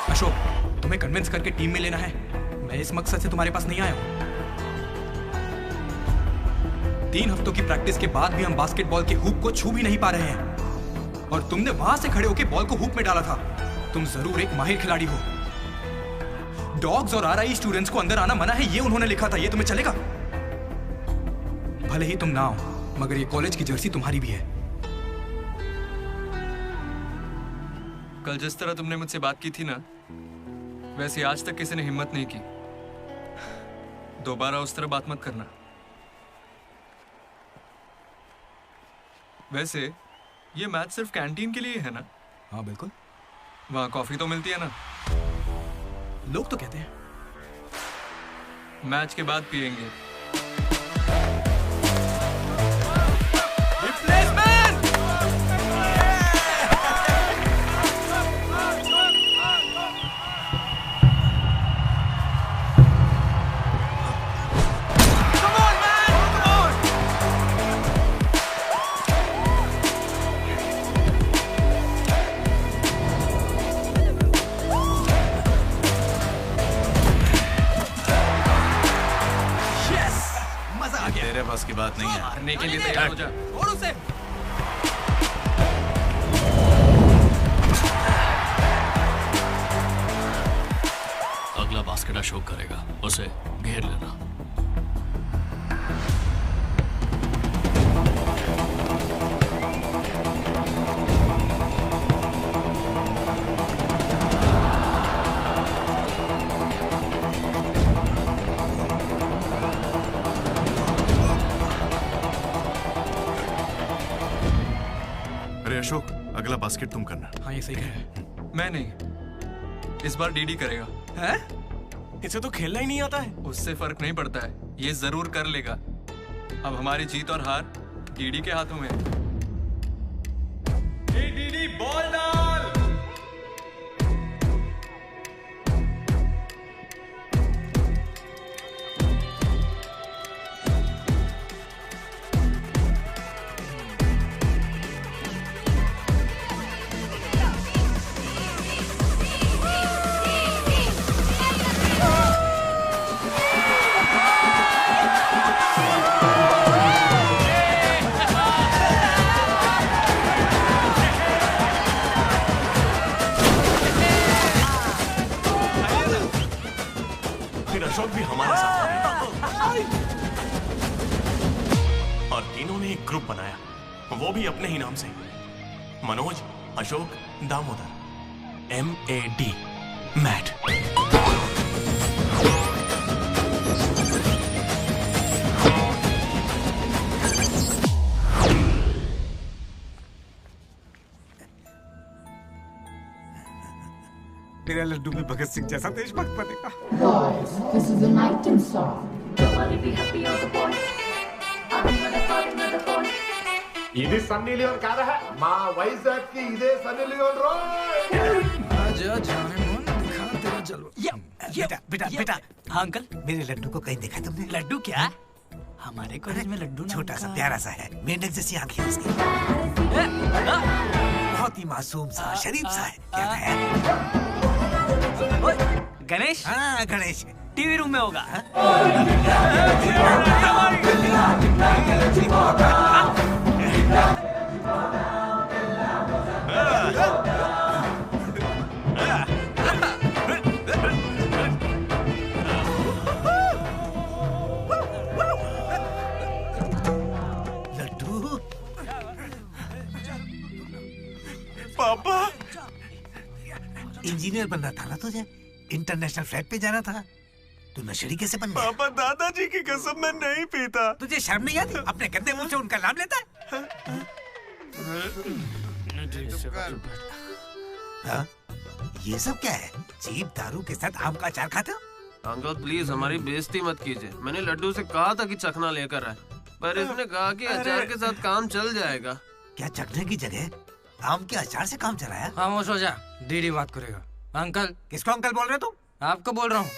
अशोक, तुम्हें कन्विंस करके टीम में लेना है। मैं इस मकसद से तुम्हारे पास नहीं आया हूं। 3 हफ्तों की प्रैक्टिस के बाद भी हम बास्केटबॉल के हुप को छू भी नहीं पा रहे हैं, और तुमने वहां से खड़े होकर बॉल को हुप में डाला था। तुम जरूर एक माहिर खिलाड़ी हो। डॉग्स और आरआई स्टूडेंट्स को अंदर आना मना है, ये उन्होंने लिखा था। ये तुम्हें चलेगा? भले ही तुम ना हो, मगर ये कॉलेज की जर्सी तुम्हारी भी है। कल जिस तरह तुमने मुझसे बात की थी ना, वैसे आज तक किसी ने हिम्मत नहीं की। दोबारा उस तरह बात मत करना। वैसे ये मैच सिर्फ कैंटीन के लिए है ना? हाँ बिल्कुल। वहाँ कॉफी तो मिलती है ना? लोग तो कहते हैं। मैच के बाद पियेंगे। तेरे बस की बात नहीं है। मारने के लिए तैयार हो जा। छोड़ उसे। अगला बास्केट अशोक करेगा, उसे घेर लेना। अशोक, अगला बास्केट तुम करना। हाँ ये सही कह रहा है। मैं नहीं, इस बार डीडी करेगा। हैं? इसे तो खेलना ही नहीं आता है। उससे फर्क नहीं पड़ता है, ये जरूर कर लेगा। अब हमारी जीत और हार डीडी के हाथों में है। डीडी बॉल डाल। अशोक भी हमारे साथ आए। और तीनों ने एक ग्रुप बनाया, वो भी अपने ही नाम से, मनोज, अशोक, दामोदर, MAD, मैट। मेरा लड्डू भी भगत सिंह जैसा देशभक्त बनेगा। Boys, this is an item song. Nobody be happy on the boys. ఇది సన్నీ లియోన్ కాదా మా వైజాగ్ కి ఇదే సన్నీ లియోన్ రోయ్ आजा जाने मन दिखा तेरा जलवा। बेटा बेटा बेटा। हाँ अंकल, मेरे लड्डू को कहीं देखा तुमने? लड्डू क्या? हमारे कॉलेज में लड्डू छोटा सा प्यारा सा है, मेंढक जैसी आंखें उसकी, बहुत ही मासूम सा शरीफ सा है। क्या है? गणेश? हाँ गणेश टीवी रूम में होगा। लड्डू पापा, इंजीनियर बनना था ना तुझे, इंटरनेशनल फ्लाइट पे जाना था, तू नशेड़ी कैसे बन गया? पापा दादाजी की कसम मैं नहीं पीता। तुझे शर्म नहीं आती? अपने गंदे मुंह से उनका नाम लेता है? हाँ? ये सब क्या है? चीप दारू के साथ आम का अचार खाते हो? अंकल प्लीज हमारी बेइज्जती मत कीजिए। मैंने लड्डू से कहा था कि चखना लेकर आए, पर इसने कहा कि अचार के साथ काम चल जाएगा। क्या चखने की जगह आम के अचार से काम चलाया? खामोश हो जा, डीडी बात करेगा। अंकल। किसको अंकल बोल रहे हो तुम? आपको बोल रहा हूँ।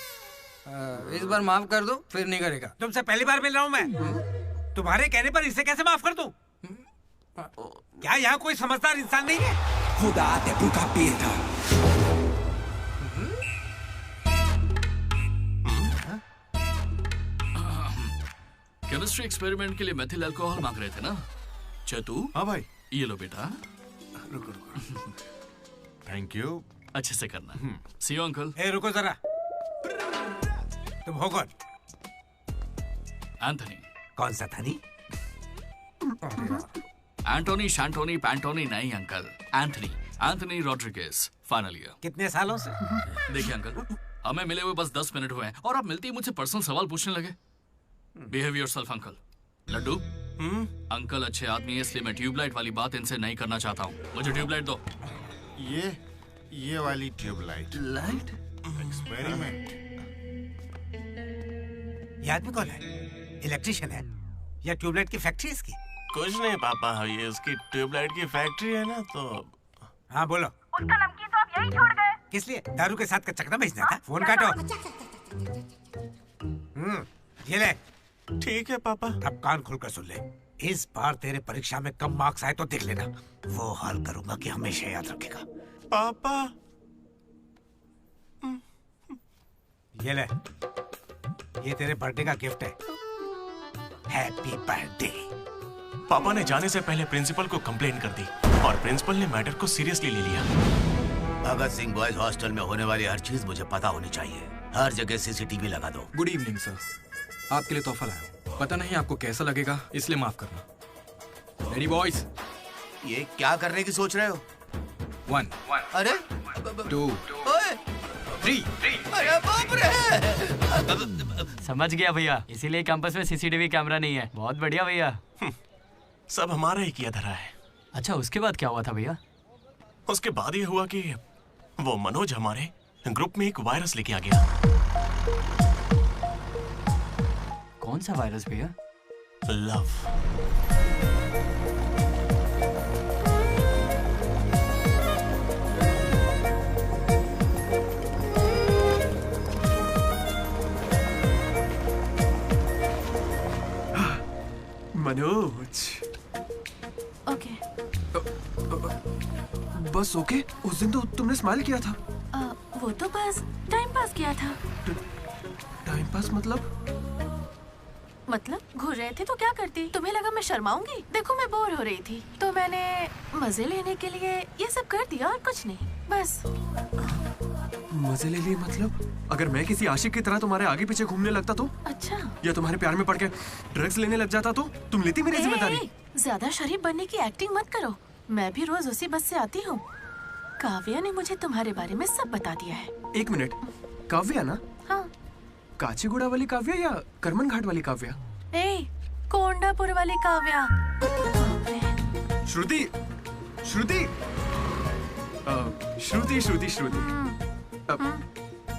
इस बार माफ कर दो, फिर नहीं करेगा। तुमसे पहली बार मिल रहा हूँ मैं। तुम्हारे कहने पर इसे कैसे माफ कर दूं? क्या यहाँ कोई समझदार इंसान नहीं है? खुदा ते भूखा पेट। केमिस्ट्री एक्सपेरिमेंट के लिए मेथिल अल्कोहल मांग रहे थे ना चतु? हाँ भाई। ये लो बेटा। रुको रुको। Thank you. अच्छे से करना। सी यू अंकल। ए रुको जरा। तुम हो कौन? एंथनी। कौन सा थनी? एंटोनी शैंटोनी पैंटोनी नहीं uncle, Anthony, Anthony Rodriguez, final year. कितने सालों से? देखिए अंकल, हमें मिले हुए बस 10 मिनट हुए हैं और आप मिलते ही मुझसे पर्सनल सवाल पूछने लगे। Behave yourself uncle. Laddu, uncle अच्छे आदमी है इसलिए मैं ट्यूबलाइट वाली बात इनसे नहीं करना चाहता हूँ। मुझे ट्यूबलाइट दो। ये वाली ट्यूबलाइट। लाइट? एक्सपेरिमेंट। ये आदमी कौन है? इलेक्ट्रिशियन है या ट्यूबलाइट की फैक्ट्री इसकी? कुछ नहीं पापा, ये उसकी ट्यूबलाइट की फैक्ट्री है ना तो। हाँ बोलो। उसका नमकीन तो आप यही छोड़ गए। किस लिए? दारू के साथ का चकना भेजना था? फोन काटो। ये ले। ठीक है पापा। अब कान खोलकर सुन ले। इस बार तेरे परीक्षा में कम मार्क्स आए तो देख लेना, वो हाल करूंगा कि हमेशा याद रखेगा। पापा। ये ले, ये तेरे बर्थडे का गिफ्ट है। Happy birthday. पापा ने जाने से पहले प्रिंसिपल को कंप्लेंट कर दी और प्रिंसिपल ने मैटर को सीरियसली ले लिया। भगत सिंह बॉयज हॉस्टल में होने वाली हर चीज मुझे पता होनी चाहिए। हर जगह CCTV लगा दो। गुड इवनिंग सर, आपके लिए तोहफा लाया हूं। पता नहीं आपको कैसा लगेगा, इसलिए माफ करना। Ready boys? ये क्या करने की सोच रहे हो? 1 अरे 2 3। अरे बाप रे! समझ गया भैया, इसीलिए कैंपस में CCTV कैमरा नहीं है। बहुत बढ़िया भैया। सब हमारा ही किया धरा है। अच्छा, उसके बाद क्या हुआ था भैया? उसके बाद ये हुआ कि वो मनोज हमारे ग्रुप में एक वायरस लेके आ गया। कौन सा वायरस भैया? लव। मनोज। ओके। बस ओके? उस दिन तो तुमने स्माइल किया था। वो तो बस टाइम पास किया था। टाइम पास मतलब घूर रहे थे तो क्या करती? तुम्हें लगा मैं शर्माऊंगी? देखो मैं बोर हो रही थी तो मैंने मजे लेने के लिए ये सब कर दिया और कुछ नहीं, बस। मजे ले लिए मतलब? अगर मैं किसी आशिक की तरह तुम्हारे आगे पीछे घूमने लगता तो? अच्छा। या तुम्हारे प्यार में पड़ के ड्रग्स लेने लग जाता तो? तुम लेती मेरी जिम्मेदारी? ज्यादा शरीफ बनने की एक्टिंग मत करो। मैं भी रोज उसी बस से आती हूँ। काव्या ने मुझे तुम्हारे बारे में सब बता दिया है। एक मिनट, काव्या ना? हाँ। काचीगुड़ा वाली काव्या या करमन घाट वाली काव्या? कोंडापुर वाली काव्या। श्रुति, श्रुति, श्रुति, श्रुति, श्रुति।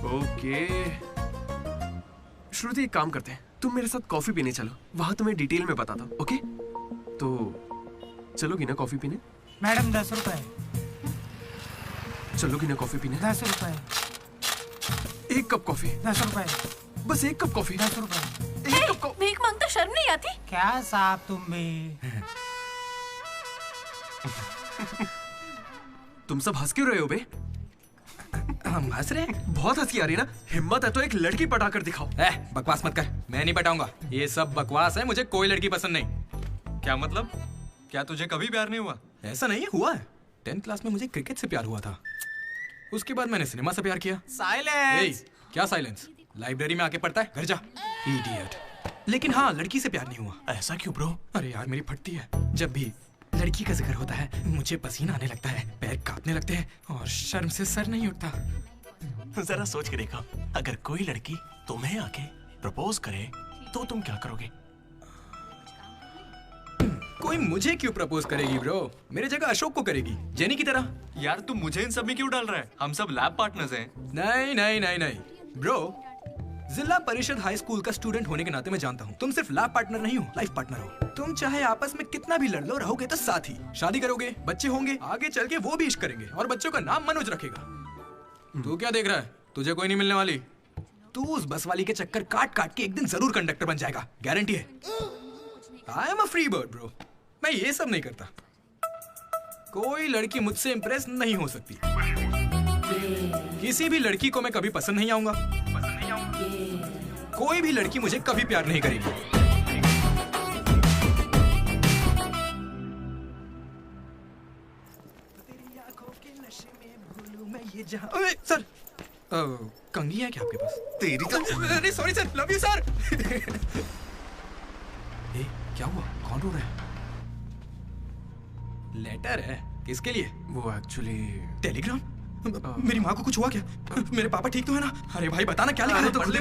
ओके श्रुति, एक काम करते हैं, तुम मेरे साथ कॉफी पीने चलो, वहां तुम्हें डिटेल में बताता हूँ। ओके तो चलोगी ना कॉफी पीने? मैडम 10 रुपए। चलोगी ना कॉफी पीने? 10 रुपए। 1 कप कॉफी। 10 रुपए। बस 1 कप कॉफी। 10 रुपए। भीख मांगता शर्म नहीं आती? क्या साहब तुम भी? तुम सब हंस क्यों रहे हो बे? हम हंस रहे हैं? बहुत हंसी आ रही ना। हिम्मत है तो एक लड़की पटा कर दिखाओ। बकवास मत कर, मैं नहीं पटाऊंगा। ये सब बकवास है, मुझे कोई लड़की पसंद नहीं। क्या मतलब? क्या तुझे कभी प्यार नहीं हुआ? ऐसा नहीं हुआ है। 10th क्लास में मुझे क्रिकेट से प्यार हुआ था। उसके बाद मैंने सिनेमा से प्यार किया। साइलेंस। क्या साइलेंस? लाइब्रेरी में आके पढ़ता है, घर जा। इडियट। लेकिन हाँ, लड़की से प्यार नहीं हुआ। ऐसा क्यों ब्रो? अरे यार मेरी फटती है। जब भी लड़की का जिक्र होता है मुझे पसीना आने लगता है, पैर कांपने लगते हैं और शर्म से सर नहीं उठता। जरा सोच के देखो, अगर कोई लड़की तुम्हें आके प्रपोज करे तो तुम क्या करोगे? कोई मुझे क्यों प्रपोज करेगी ब्रो? मेरे जगह अशोक को करेगी, जेनी की तरह। यार तू मुझे इन सब में क्यों डाल रहा है? हम सब लैब पार्टनर्स हैं। नहीं नहीं नहीं नहीं ब्रो, जिला परिषद हाई स्कूल का स्टूडेंट होने के नाते मैं जानता हूँ तुम सिर्फ लैब पार्टनर नहीं हो, लाइफ पार्टनर हो। तुम चाहे आपस में कितना भी लड़ लो, रहोगे तो साथ ही। शादी करोगे, बच्चे होंगे, आगे चल के वो भी इश्क करेंगे और बच्चों का नाम मनोज रखेगा। तू क्या देख रहा है? तुझे कोई नहीं मिलने वाली। तू उस बस वाली के चक्कर काट काट के एक दिन जरूर कंडक्टर बन जाएगा, गारंटी है। I am a free bird bro, मैं ये सब नहीं करता। कोई लड़की मुझसे इंप्रेस नहीं हो सकती। किसी भी लड़की को मैं कभी पसंद नहीं आऊंगा। कोई भी लड़की मुझे कभी प्यार नहीं करेगी। सर, कंघी है क्या आपके पास? तेरी तो... अरे sorry sir, love you sir. क्या हुआ? कौन रो रहा है? लेटर है? किसके लिए? वो एक्चुअली टेलीग्राम। मेरी माँ को कुछ हुआ क्या? मेरे पापा ठीक तो है ना? अरे भाई बताना क्या लिखा है? तो पढ़ ले।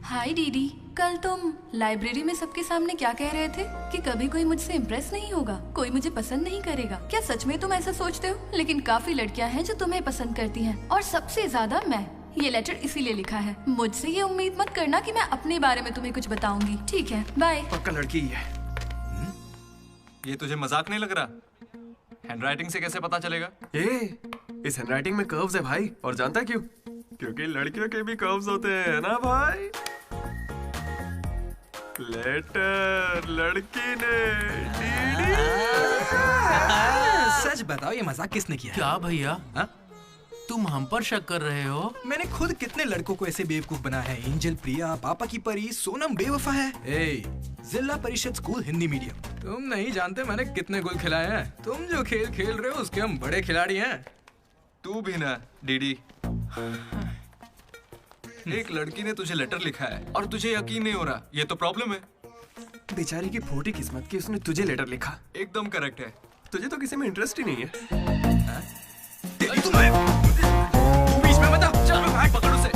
हाय दीदी, कल तुम लाइब्रेरी में सबके सामने क्या कह रहे थे कि कभी कोई मुझसे इम्प्रेस नहीं होगा, कोई मुझे पसंद नहीं करेगा। क्या सच में तुम ऐसा सोचते हो? लेकिन काफी लड़कियां हैं जो तुम्हें पसंद करती हैं और सबसे ज्यादा मैं। ये लेटर इसीलिए लिखा है। मुझसे ये उम्मीद मत करना कि मैं अपने बारे में तुम्हें कुछ बताऊंगी। ठीक है, बाय। पक्का लड़की ही है। ये तुझे मजाक नहीं लग रहा? हैंडराइटिंग से कैसे पता चलेगा? इस हैंडराइटिंग में कर्व्स है भाई, और जानता है क्यों? क्योंकि लड़कियों के भी कर्व्स होते हैं ना भाई। लेटर लड़की ने। सच बताओ, ये मजाक किसने किया? क्या भैया? तुम हम पर शक कर रहे हो? मैंने खुद कितने लड़कों को ऐसे बेवकूफ बना है। एंजल, प्रिया, पापा की परी, सोनम बेवफा है। जिला परिषद स्कूल हिंदी मीडियम। तुम नहीं जानते मैंने कितने गोल खिलाए हैं। तुम जो खेल खेल रहे हो उसके हम बड़े खिलाड़ी हैं। तू भी ना डीडी। एक लड़की ने तुझे लेटर लिखा है और तुझे यकीन नहीं हो रहा, ये तो प्रॉब्लम है। बेचारी की फूटी किस्मत की उसने तुझे लेटर लिखा। एकदम करेक्ट है। तुझे तो किसी में इंटरेस्ट ही नहीं है। बीच में मत आ। चल भाई, पकड़ उसे।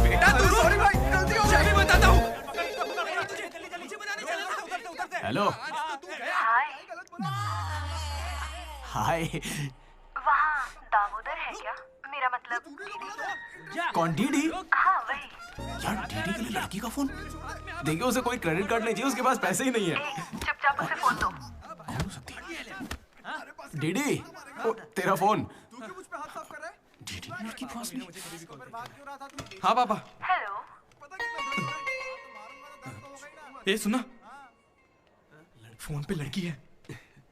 बेटा तू रुक। सॉरी भाई, गलती हो गई। मैं बताता हूँ। हेलो। हाय। वहाँ दामोदर है क्या? मेरा मतलब कौन? डीडी? हाँ वही। यार डीडी के लिए लड़की का फोन? देखिए उसे कोई क्रेडिट कार्ड नहीं चाहिए, उसके पास पैसे ही नहीं है। चुपचाप उसे फोन दो। डीडी, तेरा फोन। डीडी ने लड़की पास नहीं। हाँ पापा। हेलो। ये सुना, फोन पे लड़की है।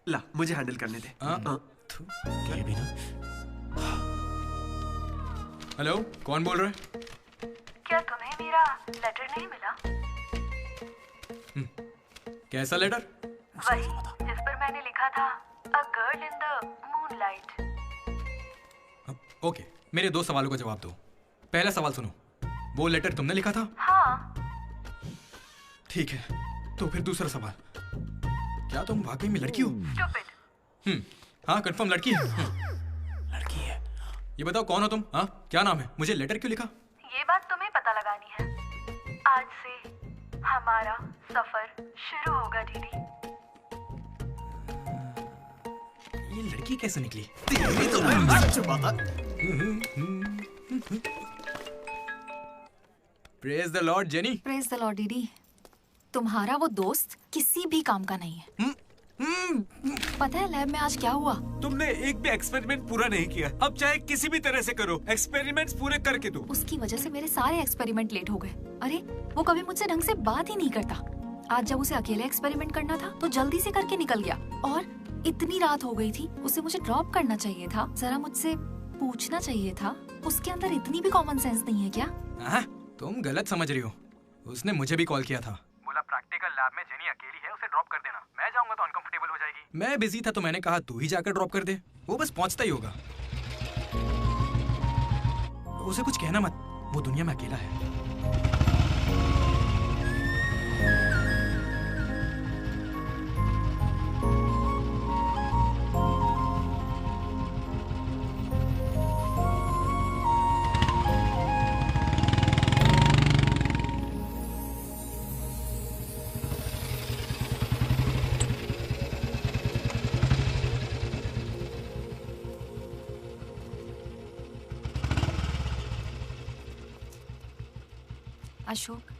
ला, मुझे हैंडल करने दे। क्या भी ना। हेलो, कौन बोल रहा है? क्या तुम्हें मेरा लेटर नहीं मिला? कैसा लेटर? वही जिस पर मैंने लिखा था a girl in the moonlight. Okay, मेरे 2 सवालों का जवाब दो। पहला सवाल सुनो, वो लेटर तुमने लिखा था? हाँ। ठीक है, तो फिर दूसरा सवाल, क्या तुम वाकई में लड़की हो? हाँ, कंफर्म लड़की है। लड़की है। ये बताओ कौन हो तुम? हाँ, क्या नाम है? मुझे लेटर क्यों लिखा? ये बात तुम्हें पता लगानी है। आज से हमारा सफर शुरू होगा दीदी। ये लड़की कैसे निकली? तो मैं मर चुका था। Praise the Lord jenny. Praise the Lord दीदी। तुम्हारा वो दोस्त किसी भी काम का नहीं है। पता है लैब में आज क्या हुआ? तुमने एक भी एक्सपेरिमेंट पूरा नहीं किया। अब चाहे किसी भी तरह से करो, एक्सपेरिमेंट्स पूरे करके दो। उसकी वजह से मेरे सारे एक्सपेरिमेंट लेट हो गए। अरे वो कभी मुझसे ढंग से बात ही नहीं करता। आज जब उसे अकेले एक्सपेरिमेंट करना था तो जल्दी से करके निकल गया। और इतनी रात हो गई थी, उसे मुझे ड्रॉप करना चाहिए था। जरा मुझसे पूछना चाहिए था। उसके अंदर इतनी भी कॉमन सेंस नहीं है क्या? तुम गलत समझ रही हो। उसने मुझे भी कॉल किया था। बोला प्रैक्टिकल लैब में जेनी अकेली है, उसे ड्रॉप कर देना। मैं जाऊंगा तो अनकंफर्टेबल हो जाएगी। मैं बिजी था तो मैंने कहा तू ही जाकर ड्रॉप कर दे, वो बस पहुंचता ही होगा। उसे कुछ कहना मत, वो दुनिया में अकेला है। Ashok,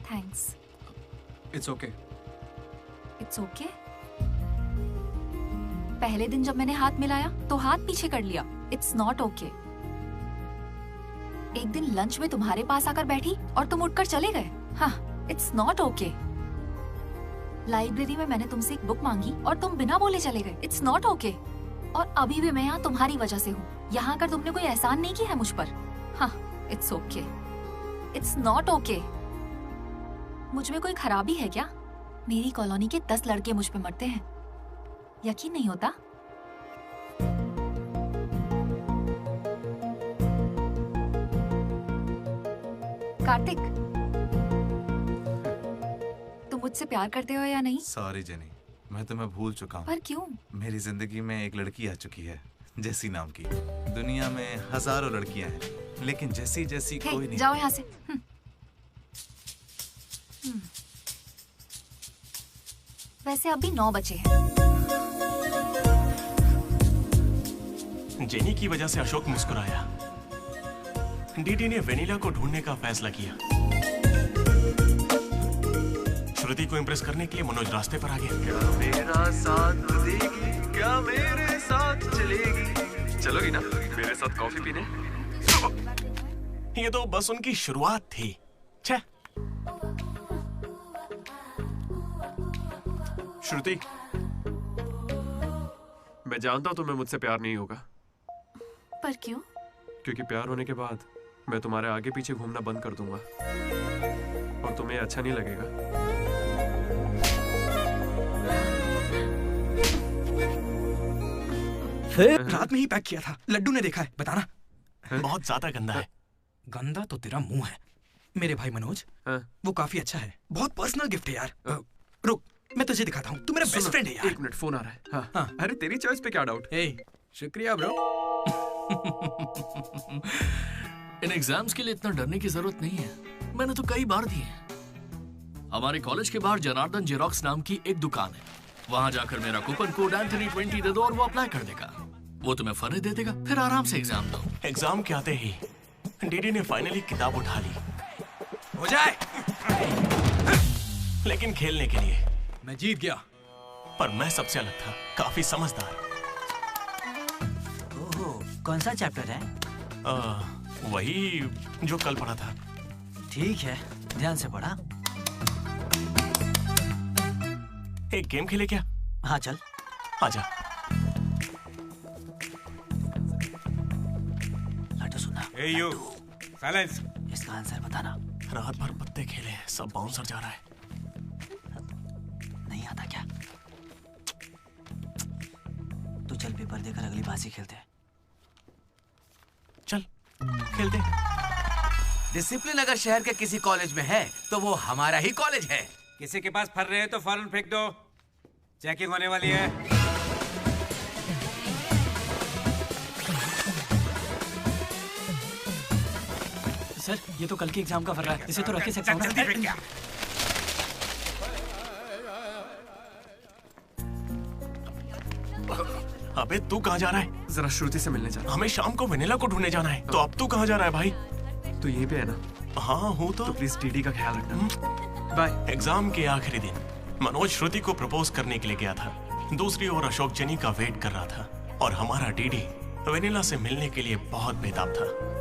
thanks. It's okay. It's okay? पहले दिन जब मैंने हाथ मिलाया तो हाथ पीछे कर लिया। It's not okay. एक दिन लंच में तुम्हारे पास आकर बैठी और तुम उठकर चले गए। हाँ, इट्स नॉट ओके। लाइब्रेरी में मैंने तुमसे एक बुक मांगी और तुम बिना बोले चले गए। It's not okay. और अभी भी मैं यहाँ तुम्हारी वजह से हूँ। यहाँ आकर तुमने कोई एहसान नहीं किया है मुझ पर। हाँ, it's okay. It's not okay. मुझ में कोई खराबी है क्या? मेरी कॉलोनी के 10 लड़के मुझ पे मरते हैं, यकीन नहीं होता? कार्तिक, तुम मुझसे प्यार करते हो या नहीं? सॉरी जेनी, मैं तुम्हें भूल चुका हूँ। पर क्यों? मेरी जिंदगी में एक लड़की आ चुकी है, जेसी नाम की। दुनिया में हजारों लड़कियां हैं, लेकिन जैसी जैसी कोई नहीं। जाओ यहाँ से। वैसे अभी 9 बजे हैं। जेनी की वजह से अशोक मुस्कुराया। डीडी ने वेनिला को ढूंढने का फैसला किया। श्रुति को इम्प्रेस करने के लिए मनोज रास्ते पर आ गया। क्या मेरा साथ देगी, क्या मेरे साथ चलेगी? चलोगी ना मेरे साथ कॉफी पीने? ये तो बस उनकी शुरुआत थी। छे। श्रुति, मैं जानता हूं तुम्हें मुझसे प्यार नहीं होगा। पर क्यों? क्योंकि प्यार होने के बाद मैं तुम्हारे आगे पीछे घूमना बंद कर दूंगा और तुम्हें अच्छा नहीं लगेगा। रात में ही पैक किया था, लड्डू ने देखा है, बताना। बहुत ज्यादा गंदा है। गंदा तो तेरा मुंह है। मेरे भाई मनोज, वो काफी अच्छा है। बहुत पर्सनल गिफ्ट है यार। रुक, मैं तुझे दिखाता हूँ। तू मेरा बेस्ट फ्रेंड है यार। 1 मिनट, फोन आ रहा है। हाँ। अरे तेरी चॉइस पे क्या डाउट? शुक्रिया ब्रो। इन एग्जाम्स के लिए इतना डरने की जरूरत नहीं है, मैंने तो कई बार दिए हैं। हमारे कॉलेज के बाहर जनार्दन जेरोक्स नाम की एक दुकान है, वहां जाकर मेरा कूपन कोड एंथनी 20 दे दो और वो अप्लाई कर देगा। वो तुम्हें फर्ज दे देगा, फिर आराम से एग्जाम दो। एग्जाम के आते ही डीडी ने फाइनली किताब उठा ली। हो जाए, लेकिन खेलने के लिए। मैं जीत गया। पर मैं सबसे अलग था, काफी समझदार। ओह, कौन सा चैप्टर है? वही जो कल पढ़ा था। ठीक है, ध्यान से पढ़ा। एक गेम खेले क्या? हाँ चल। आजा। लड्डू सुना। Hey you, silence. इसका आंसर बताना। रात भर पत्ते खेले, सब बाउंसर जा रहा है। नहीं आता क्या? तो चल पेपर देकर अगली बाजी खेलते हैं। चल खेलते हैं। डिसिप्लिन अगर शहर के किसी कॉलेज में है तो वो हमारा ही कॉलेज है। किसी के पास फर रहे हैं तो फौरन फेंक दो, चेकिंग होने वाली है। सर ये तो कल के एग्जाम का फर रहा है, इसे तो रखे सकता हूँ जल्दी फेंक क्या? अबे तू कहाँ जा रहा है? जरा श्रुति से मिलने जा रहा हमें शाम को वेनिला को ढूंढने जाना है। तो अब तू कहाँ जा रहा है भाई? तो यहीं पे है ना? हाँ हूँ तो प्लीज डीडी का ख्याल रखना। बाय। एग्जाम के आखिरी दिन मनोज श्रुति को प्रपोज करने के लिए गया था। दूसरी ओर अशोक जनी का वेट कर रहा था और हमारा डीडी वेनिला से मिलने के लिए बहुत बेताब था।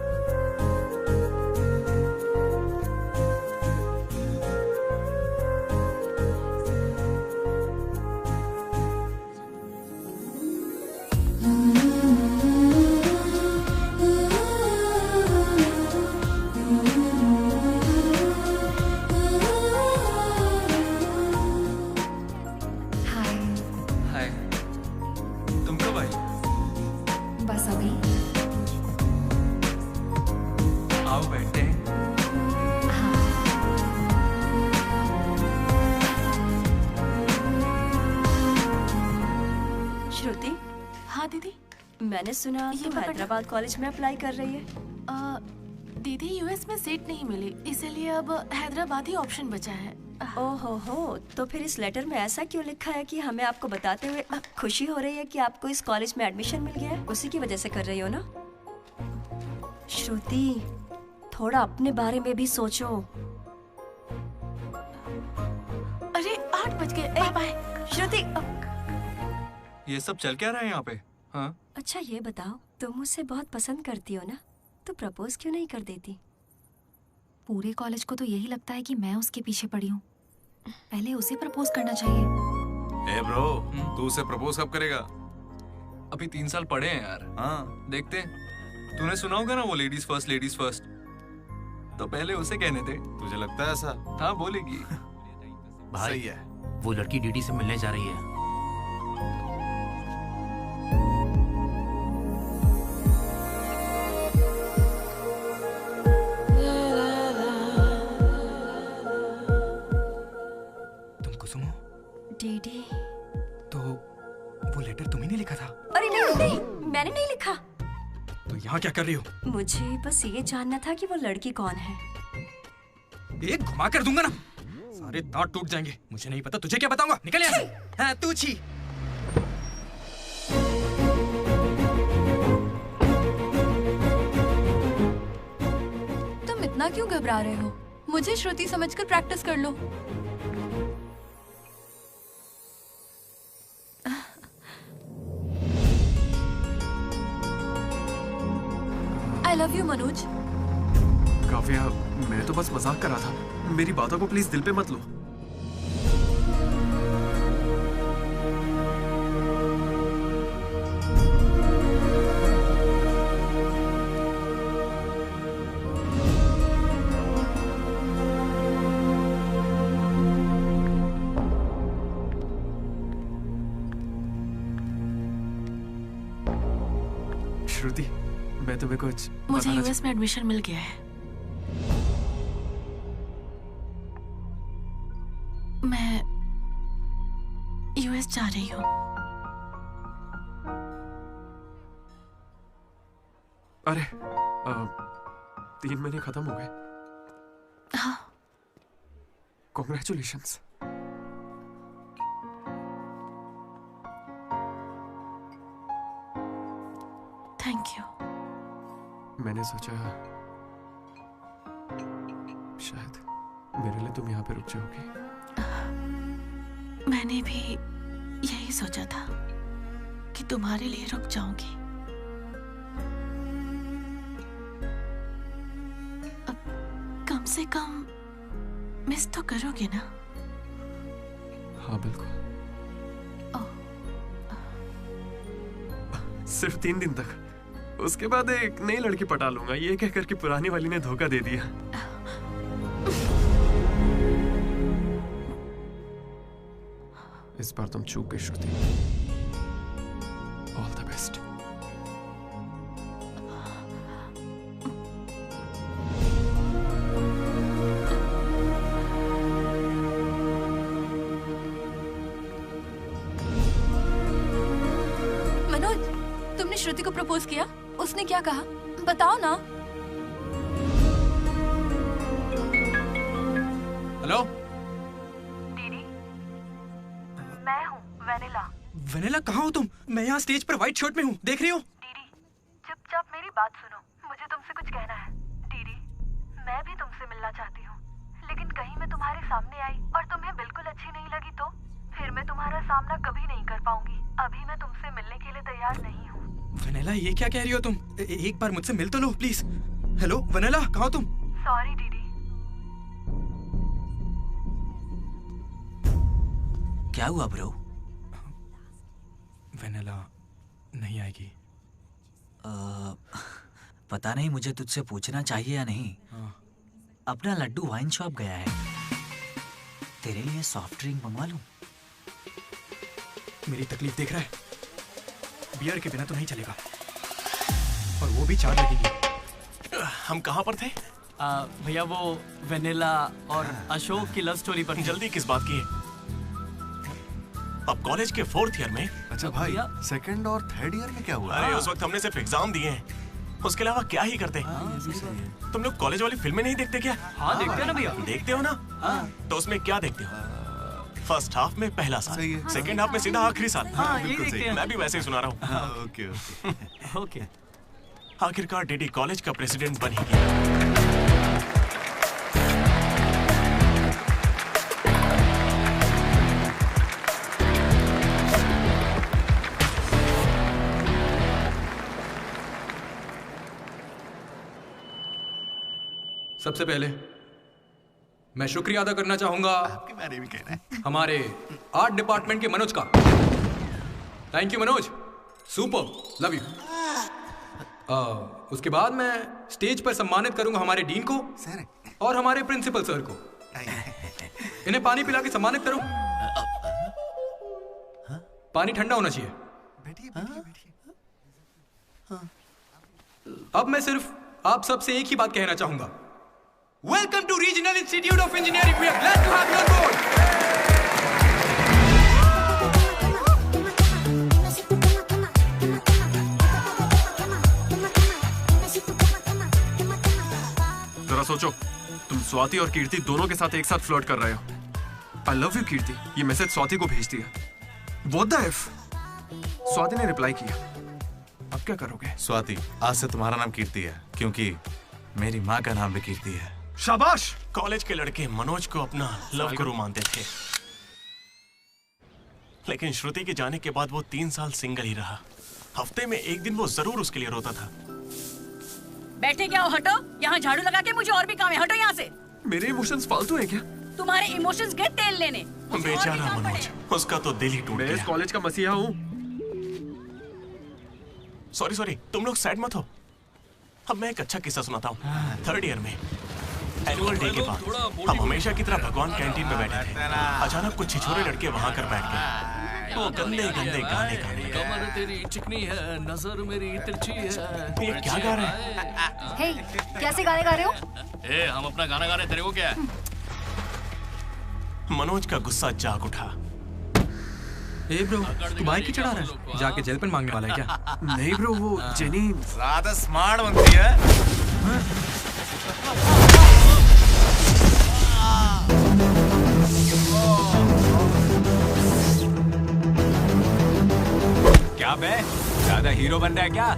मैंने सुना तुम हैदराबाद कॉलेज में अप्लाई कर रही है। दीदी यूएस में सीट नहीं मिली, इसीलिए अब हैदराबाद ही ऑप्शन बचा है। ओहो हो, तो फिर इस लेटर में ऐसा क्यों लिखा है कि हमें आपको बताते हुए खुशी हो रही है कि आपको इस कॉलेज में एडमिशन मिल गया है? उसी की वजह से कर रही हो ना? श्रुति, थोड़ा अपने बारे में भी सोचो। अरे 8 बज गए। बाय श्रुति। ये सब चल क्या रहा है यहाँ पे? हाँ? अच्छा ये बताओ, तुम मुझसे बहुत पसंद करती हो ना, तो प्रपोज क्यों नहीं कर देती? पूरे कॉलेज को तो यही लगता है कि मैं उसके पीछे पड़ी हूँ। पहले उसे प्रपोज करना चाहिए। ए ब्रो, तू उसे प्रपोज कब करेगा? अभी 3 साल पड़े हैं यार। हाँ देखते हैं। तूने सुना होगा ना वो लेडीज फर्स्ट, तो पहले उसे कहने दे। तुझे लगता है ऐसा? हाँ बोलेगी। भाई सही है। वो लड़की डीडी से मिलने जा रही है। डीडी, तो वो लेटर तुम्ही ने लिखा था? अरे नहीं नहीं, मैंने नहीं लिखा। तो यहाँ क्या कर रही हो? मुझे बस ये जानना था कि वो लड़की कौन है। एक घुमा कर दूंगा ना, सारे दांत टूट जाएंगे। मुझे नहीं पता, तुझे क्या बताऊंगा? निकल यहाँ से। हाँ तू छी। तुम इतना क्यों घबरा रहे हो? मुझे श्रुति समझकर प्रैक्टिस कर लो। I love you, Manoj. Kavya, मैं तो बस मजाक कर रहा था। मेरी बातों को प्लीज दिल पे मत लो। श्रुति, मैं तुम्हें कुछ मुझे यूएस में एडमिशन मिल गया है। मैं यूएस जा रही हूँ। अरे 3 महीने खत्म हो गए। हाँ। कॉन्ग्रेचुलेशंस। Thank you. मैंने सोचा शायद मेरे लिए तुम यहाँ पे रुक जाओगी। मैंने भी यही सोचा था कि तुम्हारे लिए रुक जाऊंगी। अब कम से कम मिस तो करोगे ना? हाँ बिल्कुल। सिर्फ 3 दिन तक, उसके बाद एक नई लड़की पटा लूंगा, ये कहकर कि पुरानी वाली ने धोखा दे दिया। इस बार तुम चूक गई श्रुति। All the best. तुमने श्रुति को प्रपोज किया? उसने क्या कहा? बताओ ना। हेलो दीदी, मैं हूँ वेनिला। वेनिला, कहाँ हो तुम? मैं यहाँ स्टेज पर व्हाइट शर्ट में हूँ, देख रही हो? दीदी, चुपचाप मेरी बात सुनो, मुझे तुमसे कुछ कहना है। दीदी, मैं भी तुमसे मिलना चाहती हूँ, लेकिन कहीं मैं तुम्हारे सामने आई और तुम्हें बिल्कुल अच्छी नहीं लगी तो फिर मैं तुम्हारा सामना कभी नहीं कर पाऊंगी। अभी मैं तुमसे मिलने के लिए तैयार नहीं हूँ। वेनिला, ये क्या कह रही हो तुम? एक बार मुझसे मिल तो लो प्लीज। हेलो वेनिला, कहाँ हो तुम? सॉरी दीदी। क्या हुआ ब्रो? वेनिला नहीं आएगी। पता नहीं, मुझे तुझसे पूछना चाहिए या नहीं। अपना लड्डू वाइन शॉप गया है, तेरे लिए सॉफ्ट ड्रिंक मंगवा लूं? मेरी तकलीफ देख रहा है? बियर के बिना तो नहीं चलेगा, और वो भी 4 लगेगी। हम कहाँ पर थे? भैया वो वेनिला और अशोक की लव स्टोरी पर। जल्दी किस बात की है? अब कॉलेज के 4th ईयर में। अच्छा भाई, 2nd और 3rd ईयर में क्या हुआ? अरे उस वक्त हमने सिर्फ एग्जाम दिए हैं, उसके अलावा क्या ही करते। तुम लोग कॉलेज वाली फिल्में नहीं देखते क्या? हाँ देखते हैं ना भैया। देखते हो ना? तो उसमें क्या देखते हो? फर्स्ट हाफ में पहला साल, सेकंड हाफ में सीधा आखिरी साल। बिल्कुल सही। मैं भी वैसे ही सुना रहा हूँ। ओके। आखिरकार डीडी कॉलेज का प्रेसिडेंट बन ही गया। सबसे पहले मैं शुक्रिया अदा करना चाहूंगा आपके बारे में कहना है हमारे आर्ट डिपार्टमेंट के मनोज का। Thank you Manoj, super, love you. उसके बाद मैं स्टेज पर सम्मानित करूंगा हमारे डीन को और हमारे प्रिंसिपल सर को। इन्हें पानी पिला के सम्मानित करो। पानी ठंडा होना चाहिए। अब मैं सिर्फ आप सबसे एक ही बात कहना चाहूंगा। Welcome to Regional Institute of Engineering. We are glad to have you on board. जरा सोचो, तुम स्वाति और कीर्ति दोनों के साथ एक साथ फ्लर्ट कर रहे हो। I love you कीर्ति, ये मैसेज स्वाति को भेज दिया। What the F? स्वाति ने रिप्लाई किया। अब क्या करोगे? स्वाति, आज से तुम्हारा नाम कीर्ति है, क्योंकि मेरी माँ का नाम भी कीर्ति है। शाबाश! कॉलेज के लड़के मनोज को अपना लव गुरु मानते थे, लेकिन श्रुति के जाने के बाद वो 3 साल सिंगल ही रहा। हफ्ते में एक दिन वो जरूर उसके लिए रोता था। बैठे क्या हो? हटो, यहाँ झाड़ू लगा के मुझे और भी काम है। हटो यहाँ से। मेरे इमोशंस फालतू हैं क्या? तुम्हारे इमोशंस गए तेल लेने। बेचारा मनोज, उसका तो दिल ही टूट गया। मैं इस कॉलेज का मसीहा हूँ। सॉरी, तुम लोग सैड मत हो। अब मैं एक अच्छा किस्सा सुनाता हूँ। 3rd ईयर में एनुअल डे के बाद हम हमेशा की तरह भगवान कैंटीन में बैठे थे। अचानक कुछ छिछोरे लड़के वहां कर बैठ गए। वो गंदे गाने गाने लगे। कमर तेरी चिकनी है, नजर मेरी तिरछी है। ये क्या गा रहे हैं? हे, कैसे गाने गा रहे हो? ए, हम अपना गाना गा रहे, तेरे को क्या है? मनोज का गुस्सा जाग उठा। ए ब्रो, तू बाइक ही चढ़ा रहा है? जाके जेल पेन मांगने वाला है क्या? नहीं ब्रो, वो जेनी ज्यादा स्मार्ट बनती है। क्या बे, ज्यादा हीरो बन रहा है क्या?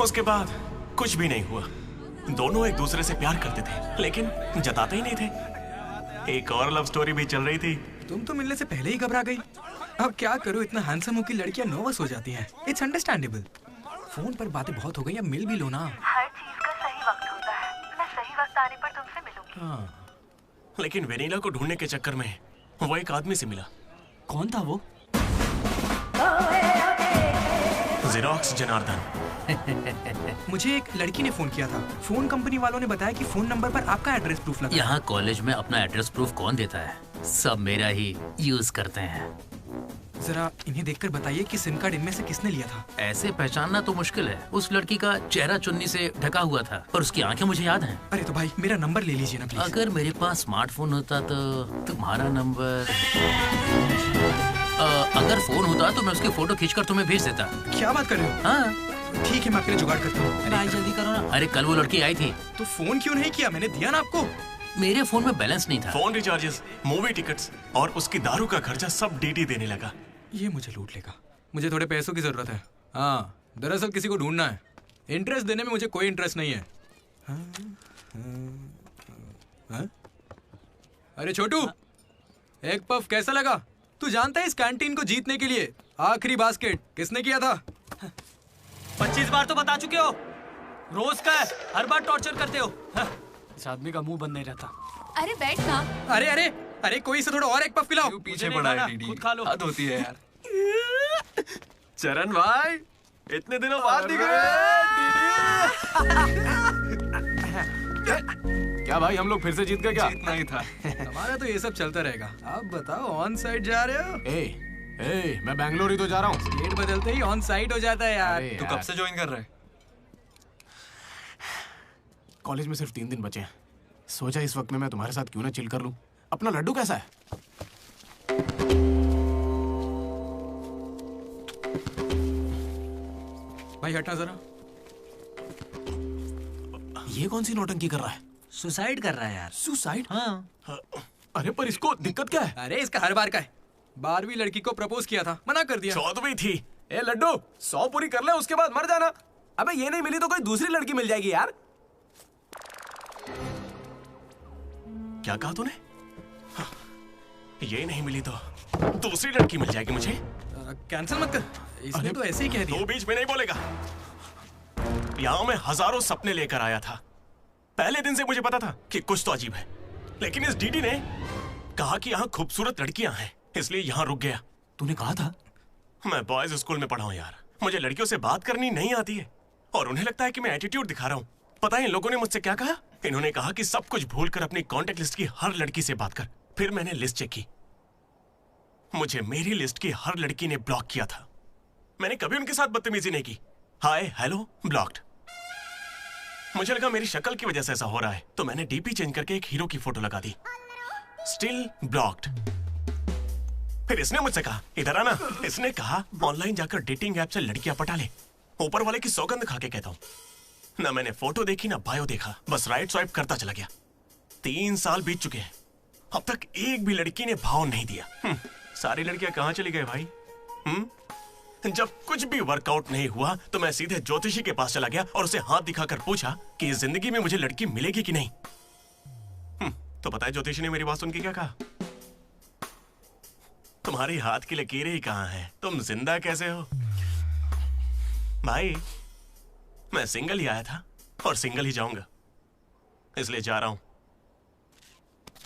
उसके बाद कुछ भी नहीं हुआ। दोनों एक दूसरे से प्यार करते थे, लेकिन जताते ही नहीं थे। एक और लव स्टोरी भी चल रही थी। तुम तो मिलने से पहले ही घबरा गई। अब क्या करूं, इतना हैंडसम हो कि लड़कियां नर्वस हो जाती हैं। It's understandable. फोन पर बातें बहुत हो गई, अब मिल भी लो ना। हर चीज का सही वक्त होता है। मैं सही वक्त आने पर तुमसे मिलूंगी। लेकिन वेनिला को ढूंढने के चक्कर में वो एक आदमी से मिला। कौन था वो? जेरोक्स जनार्दन। मुझे एक लड़की ने फोन किया था। फोन कंपनी वालों ने बताया कि फोन नंबर पर आपका एड्रेस प्रूफ लगा। यहाँ कॉलेज में अपना एड्रेस प्रूफ कौन देता है? सब मेरा ही यूज करते हैं। जरा इन्हें देखकर बताइए कि सिम कार्ड इनमें से किसने लिया था। ऐसे पहचानना तो मुश्किल है। उस लड़की का चेहरा चुन्नी से ढका हुआ था और उसकी आंखें मुझे याद हैं। अरे तो भाई मेरा नंबर ले लीजिए ना प्लीज। अगर मेरे पास स्मार्टफोन होता तो तुम्हारा नंबर अगर फोन होता तो मैं उसकी फोटो खींचकर तुम्हें भेज देता। क्या बात कर रहे हो? हाँ ठीक है, मैं आपके लिए जुगाड़ करता हूँ। भाई जल्दी करो ना। अरे कल वो लड़की आई थी तो फोन क्यों नहीं किया? मैंने दिया ना आपको। मेरे फोन में बैलेंस नहीं था। फोन रिचार्जेस, मूवी टिकट्स और उसकी दारू का खर्चा सब डीडी देने लगा। ये मुझे लूट लेगा। मुझे थोड़े पैसों की जरूरत है। हाँ, दरअसल किसी को ढूंढना है। इंटरेस्ट देने में मुझे कोई इंटरेस्ट नहीं है। हाँ? अरे छोटू, एक पफ कैसा लगा? तू जानता है इस कैंटीन को जीतने के लिए आखिरी बास्केट किसने किया था? 25 बार तो बता चुके हो। रोज का है, हर बार टॉर्चर करते हो। इस आदमी का मुंह बंद नहीं रहता। अरे बैठ ना। अरे अरे अरे, कोई से थोड़ा और एक पफ पिलाओ। पीछे पड़ा है डीडी। खुद खा लो। हद होती है यार। चरण भाई, इतने दिनों बाद दिख रहे क्या भाई, हम लोग फिर से जीत गए क्या? जीतना ही था। हमारा तो ये सब चलता रहेगा। आप बताओ, ऑन साइड जा रहे हो? ए, मैं बैंगलोर ही तो जा रहा हूँ। स्टेट बदलते ही ऑन साइड हो जाता है यार। तू कब से ज्वाइन कर रहा है? कॉलेज में सिर्फ 3 दिन बचे हैं। सोचा इस वक्त में मैं तुम्हारे साथ क्यों ना चिल कर लूं। अपना लड्डू कैसा है? भाई हटना जरा। ये कौन सी नौटंकी कर रहा है? सुसाइड कर रहा है यार। सुसाइड? हाँ। अरे पर इसको दिक्कत क्या है? अरे इसका हर बार का है। 12वीं लड़की को प्रपोज किया था, मना कर दिया। 14वीं थी। ए लड्डू, 100 पूरी कर ले, उसके बाद मर जाना। अबे ये नहीं मिली तो कोई दूसरी लड़की मिल जाएगी यार। क्या कहा तूने? ये नहीं मिली तो दूसरी लड़की मिल जाएगी मुझे। कैंसिल मत कर। इसने तो ऐसे ही कह दिया। तू बीच में नहीं बोलेगा। यहाँ मैं हजारों सपने लेकर आया था। पहले दिन से मुझे पता था कि कुछ तो अजीब है, लेकिन इस डीडी ने कहा कि यहाँ खूबसूरत लड़कियां हैं, इसलिए यहाँ रुक गया। तूने कहा था? मैं बॉयज स्कूल में पढ़ा हूँ यार। मुझे लड़कियों से बात करनी नहीं आती है और उन्हें लगता है कि मैं एटीट्यूड दिखा रहा हूँ। पता है इन लोगों ने मुझसे क्या कहा? इन्होंने कहा कि सब कुछ भूलकर अपनी कॉन्टेक्ट लिस्ट की हर लड़की से बात कर। फिर मैंने लिस्ट चेक की। मुझे मेरी लिस्ट की हर लड़की ने ब्लॉक किया था। मैंने कभी उनके साथ बदतमीजी नहीं की। Hi hello blocked. मुझे लगा मेरी शक्ल की वजह से ऐसा हो रहा है, तो मैंने डीपी चेंज करके एक हीरो की फोटो लगा दी। Still blocked. फिर इसने मुझसे कहा इधर आना। इसने कहा ऑनलाइन जाकर डेटिंग ऐप से लड़कियां पटा ले। ऊपर वाले की सौगंध खा के कहता हूं। ना मैंने फोटो देखी ना बायो देखा, बस राइट स्वाइप करता चला गया। 3 साल बीत चुके हैं, अब तक एक भी लड़की ने भाव नहीं दिया। सारी लड़कियां कहां चली गई भाई? जब कुछ भी वर्कआउट नहीं हुआ तो मैं सीधे ज्योतिषी के पास चला गया और उसे हाथ दिखाकर पूछा कि इस जिंदगी में मुझे लड़की मिलेगी कि नहीं। तो पता है ज्योतिषी ने मेरी बात सुन के क्या कहा? तुम्हारी हाथ की लकीरें ही कहां हैं, तुम जिंदा कैसे हो? भाई मैं सिंगल ही आया था और सिंगल ही जाऊंगा, इसलिए जा रहा हूं।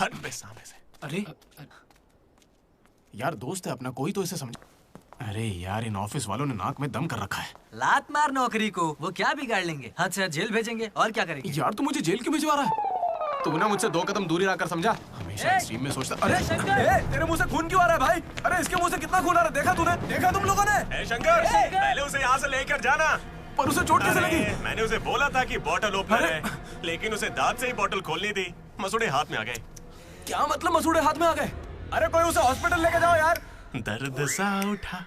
हट बे सामने से। अरे यार दोस्त है अपना, कोई तो इसे समझ। अरे यार इन ऑफिस वालों ने नाक में दम कर रखा है। लात मार नौकरी को, वो क्या बिगाड़ लेंगे? हाथ से जेल भेजेंगे और क्या करेंगे? यार तू मुझे जेल क्यों भिजवा रहा है? तू ना मुझसे 2 कदम दूरी रखकर समझा। हमेशा स्ट्रीम में सोचता। अरे तेरे मुंह से खून क्यों आ रहा है भाई? अरे इसके मुंह से कितना खून आ रहा है, देखा तूने? देखा तुम लोगों ने? शंकर, पहले उसे यहाँ से लेकर जाना। पर उसे चोट कैसे लगी? मैंने उसे बोला था कि बॉटल ओपनर है, लेकिन उसे दांत से ही बॉटल खोलनी थी। मसूड़े हाथ में आ गए। क्या मतलब मसूड़े हाथ में आ गए? अरे कोई उसे हॉस्पिटल लेके जाओ यार। दर्द सा उठा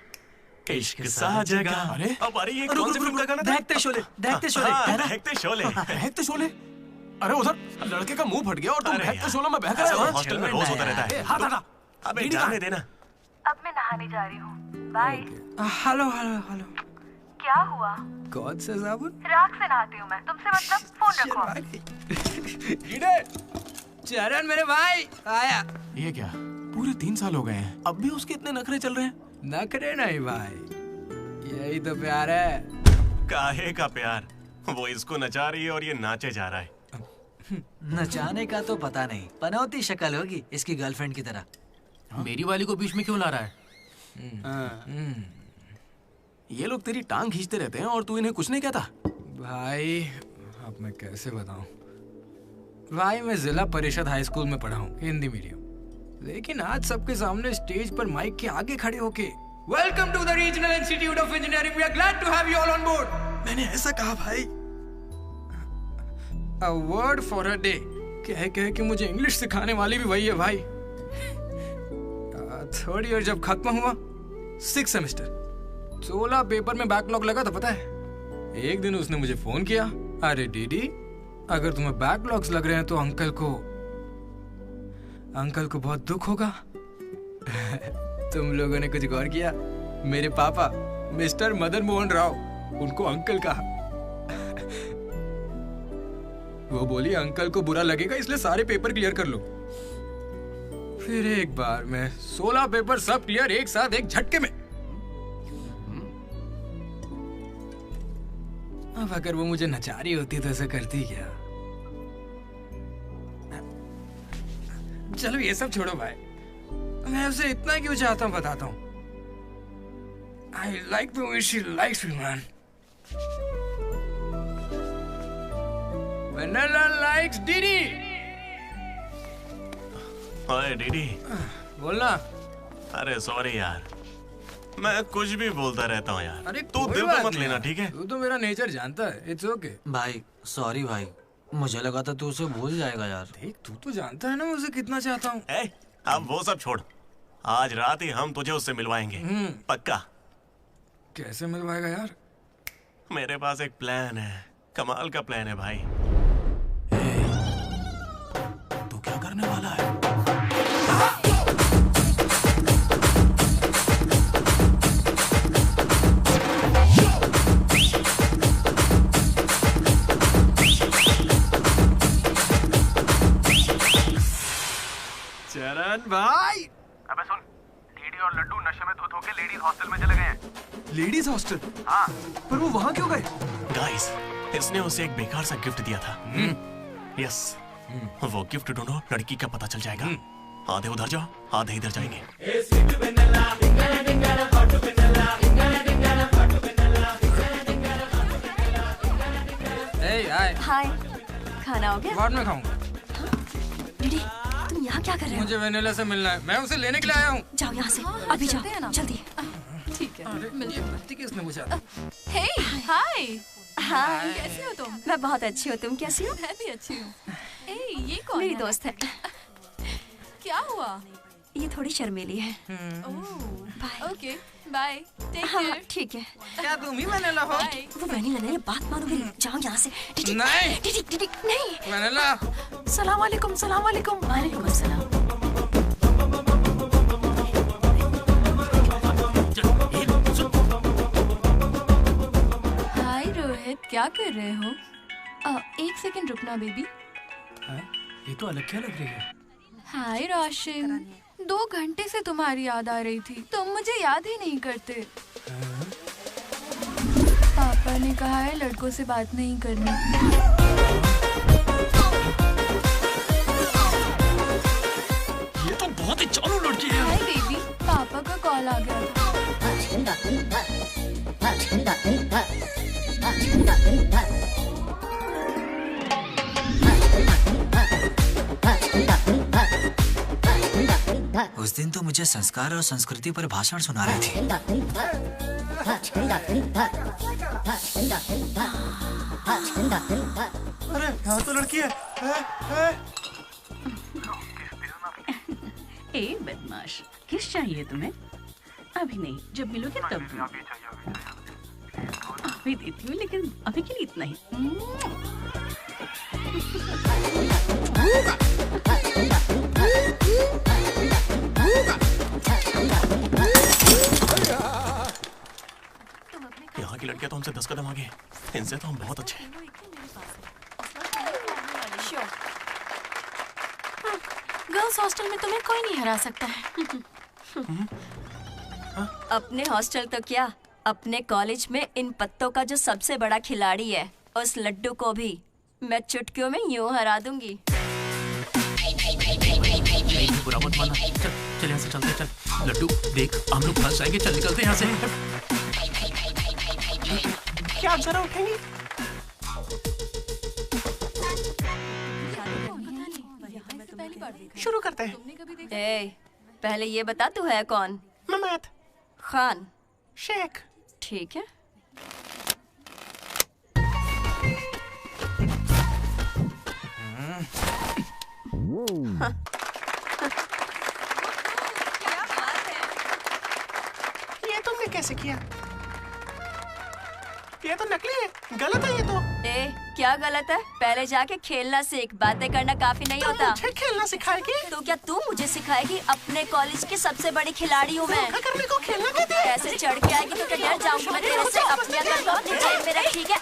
इश्क सा जगा। अरे अब अरे ये कौन सी फिल्म का गाना था? दहकते शोले, दहकते शोले, है ना? दहकते शोले। दहकते शोले। अरे उधर लड़के का मुंह फट गया और तुम दहकते शोले में बहक रहे हो। हॉस्टल में रोज होता रहता है। हाथ हटा। अबे जाने देना। अब मैं नहाने जा रही हूँ, बाय। Hello hello hello. क्या हुआ? कौन सा साबुन? राख से नहाती हूँ मैं, तुमसे मतलब फोन रखो। चरण मेरे भाई आया। ये क्या पूरे 3 साल हो गए हैं, अब भी उसके इतने नखरे चल रहे हैं? नखरे नहीं भाई, यही तो प्यार है। काहे का प्यार? वो इसको नचा रही है और ये नाचे जा रहा है। नचाने का तो पता नहीं, पनौती शक्ल होगी इसकी गर्लफ्रेंड की तरह। मेरी वाली को बीच में क्यों ला रहा है? ये लोग तेरी टांग खींचते रहते हैं और तू इन्हें कुछ नहीं कहता। भाई अब मैं कैसे बताऊं भाई, मैं जिला परिषद हाई स्कूल में पढ़ा हूँ, हिंदी मीडियम। लेकिन आज सबके सामने स्टेज पर माइक के आगे खड़े होके welcome to the regional institute of engineering, we are glad to have you all on board. मैंने ऐसा कहा भाई, a word for a day कह के मुझे इंग्लिश सिखाने वाली भी वही है भाई। 3rd ईयर जब खत्म हुआ, 6th सेमेस्टर, 16 पेपर में बैकलॉग लगा था पता है। एक दिन उसने मुझे फोन किया, अरे डीडी अगर तुम्हें बैकलॉग्स लग रहे हैं तो अंकल को बहुत दुख होगा। तुम लोगों ने कुछ गौर किया? मेरे पापा मिस्टर मदन मोहन राव, उनको अंकल कहा। वो बोली अंकल को बुरा लगेगा इसलिए सारे पेपर क्लियर कर लो। फिर एक बार में 16 पेपर सब क्लियर एक साथ एक झटके में। अब अगर वो मुझे नचा रही होती तो ऐसा करती क्या? चलो ये सब छोड़ो भाई, मैं उसे इतना क्यों चाहता हूँ बताता हूँ। I like the way she likes me, man. Vanilla likes Didi. ओए डीडी, बोलना। अरे सॉरी यार, मैं कुछ भी बोलता रहता हूँ यार। अरे तू कोई दिल बात पे मत नहीं लेना, यार। ठीक है? तू तो मेरा नेचर जानता है, इट्स ओके। भाई सॉरी भाई, मुझे लगा था तू उसे भूल जाएगा यार। देख तू तो जानता है ना मैं उसे कितना चाहता हूँ। अब वो सब छोड़, आज रात ही हम तुझे उससे मिलवाएंगे, पक्का। कैसे मिलवाएगा यार? मेरे पास एक प्लान है, कमाल का प्लान है भाई। तू क्या करने वाला है? चरण भाई, अबे सुन, डीडी और लड्डू नशे में धुत होके लेडीज हॉस्टल में चले गए हैं। Ladies hostel? हाँ। पर वो वहां क्यों गए? गाइस, इसने उसे एक बेकार सा गिफ्ट दिया था। यस, वो गिफ्ट ढूंढो, लड़की का पता चल जाएगा। आधे उधर जाओ, आधे इधर जाएंगे। हाय, खाना हो गया? बाद में खाऊंगा। दीदी तुम यहाँ क्या कर रहे हो? मुझे वेनिला से मिलना है, मैं उसे लेने के लिए आया हूँ। जाओ यहाँ से, अभी जाओ, जल्दी। ठीक है, ये बत्ती किसने बुझा दी? हे हाय। हाय, कैसी हो तुम? मैं बहुत अच्छी हूँ, तुम कैसी हो? मैं भी अच्छी हूँ। ए, ये कौन मेरी है? दोस्त है। क्या हुआ? ये थोड़ी शर्मीली है। Okay, bye. टेक हाँ, केयर। ठीक है। क्या तुम ही वेनिला हो? वो वेनिला नहीं, बात मानो मेरी, जाओ यहाँ से। नहीं। नहीं। वेनिला। सलाम वालेकुम, सलाम वालेकुम। वालेकुम अस्सलाम। हाय रोहित, क्या कर रहे हो? एक सेकंड रुकना बेबी। ये तो अलग क्या लग रही है? हाय रोशन, 2 घंटे से तुम्हारी याद आ रही थी, तुम मुझे याद ही नहीं करते। पापा ने कहा है लड़कों से बात नहीं करनी। ये तो बहुत ही चालू लड़की है। हाय बेबी, पापा का कॉल आ गया था। उस दिन तो मुझे संस्कार और संस्कृति पर भाषण सुना रहे थे। अरे यहाँ तो लड़की है। ए बदमाश, किस चाहिए तुम्हें? अभी नहीं, जब मिलोगे तब दूँ। अभी देती हूँ, लेकिन अभी के लिए इतना ही। यहाँ की लड़कियां तो हमसे 10 कदम आगे, इनसे तो हम बहुत अच्छे हैं। हॉस्टल में तुम्हें कोई नहीं हरा सकता है। अपने हॉस्टल तो क्या, अपने कॉलेज में इन पत्तों का जो सबसे बड़ा खिलाड़ी है, उस लड्डू को भी मैं चुटकियों में यूं हरा दूंगी। बुरा मत माना। चल चल यहाँ से चलते हैं, चल। लड्डू देख, हम लोग फंस जाएंगे, चल निकलते हैं यहाँ से। क्या आप जरा उठेंगी? शुरू करते हैं। पहले ये बता तू है कौन? ममैद खान शेख। ठीक है। ये तुमने कैसे किया? ये तो नकली है, गलत है ये तो। क्या गलत है? पहले जाके खेलना सीख, बातें करना काफी नहीं होता। मुझे खेलना सिखाएगी? तो क्या तू मुझे सिखाएगी? अपने कॉलेज की सबसे बड़ी खिलाड़ी हूँ मैं। अगर मेरे को खेलना कहते हैं। ऐसे चढ़ के आएगी तो क्या डर जाऊंगी मैं तेरे से? अपनी अकल को अपनी जेब में रख, ठीक है?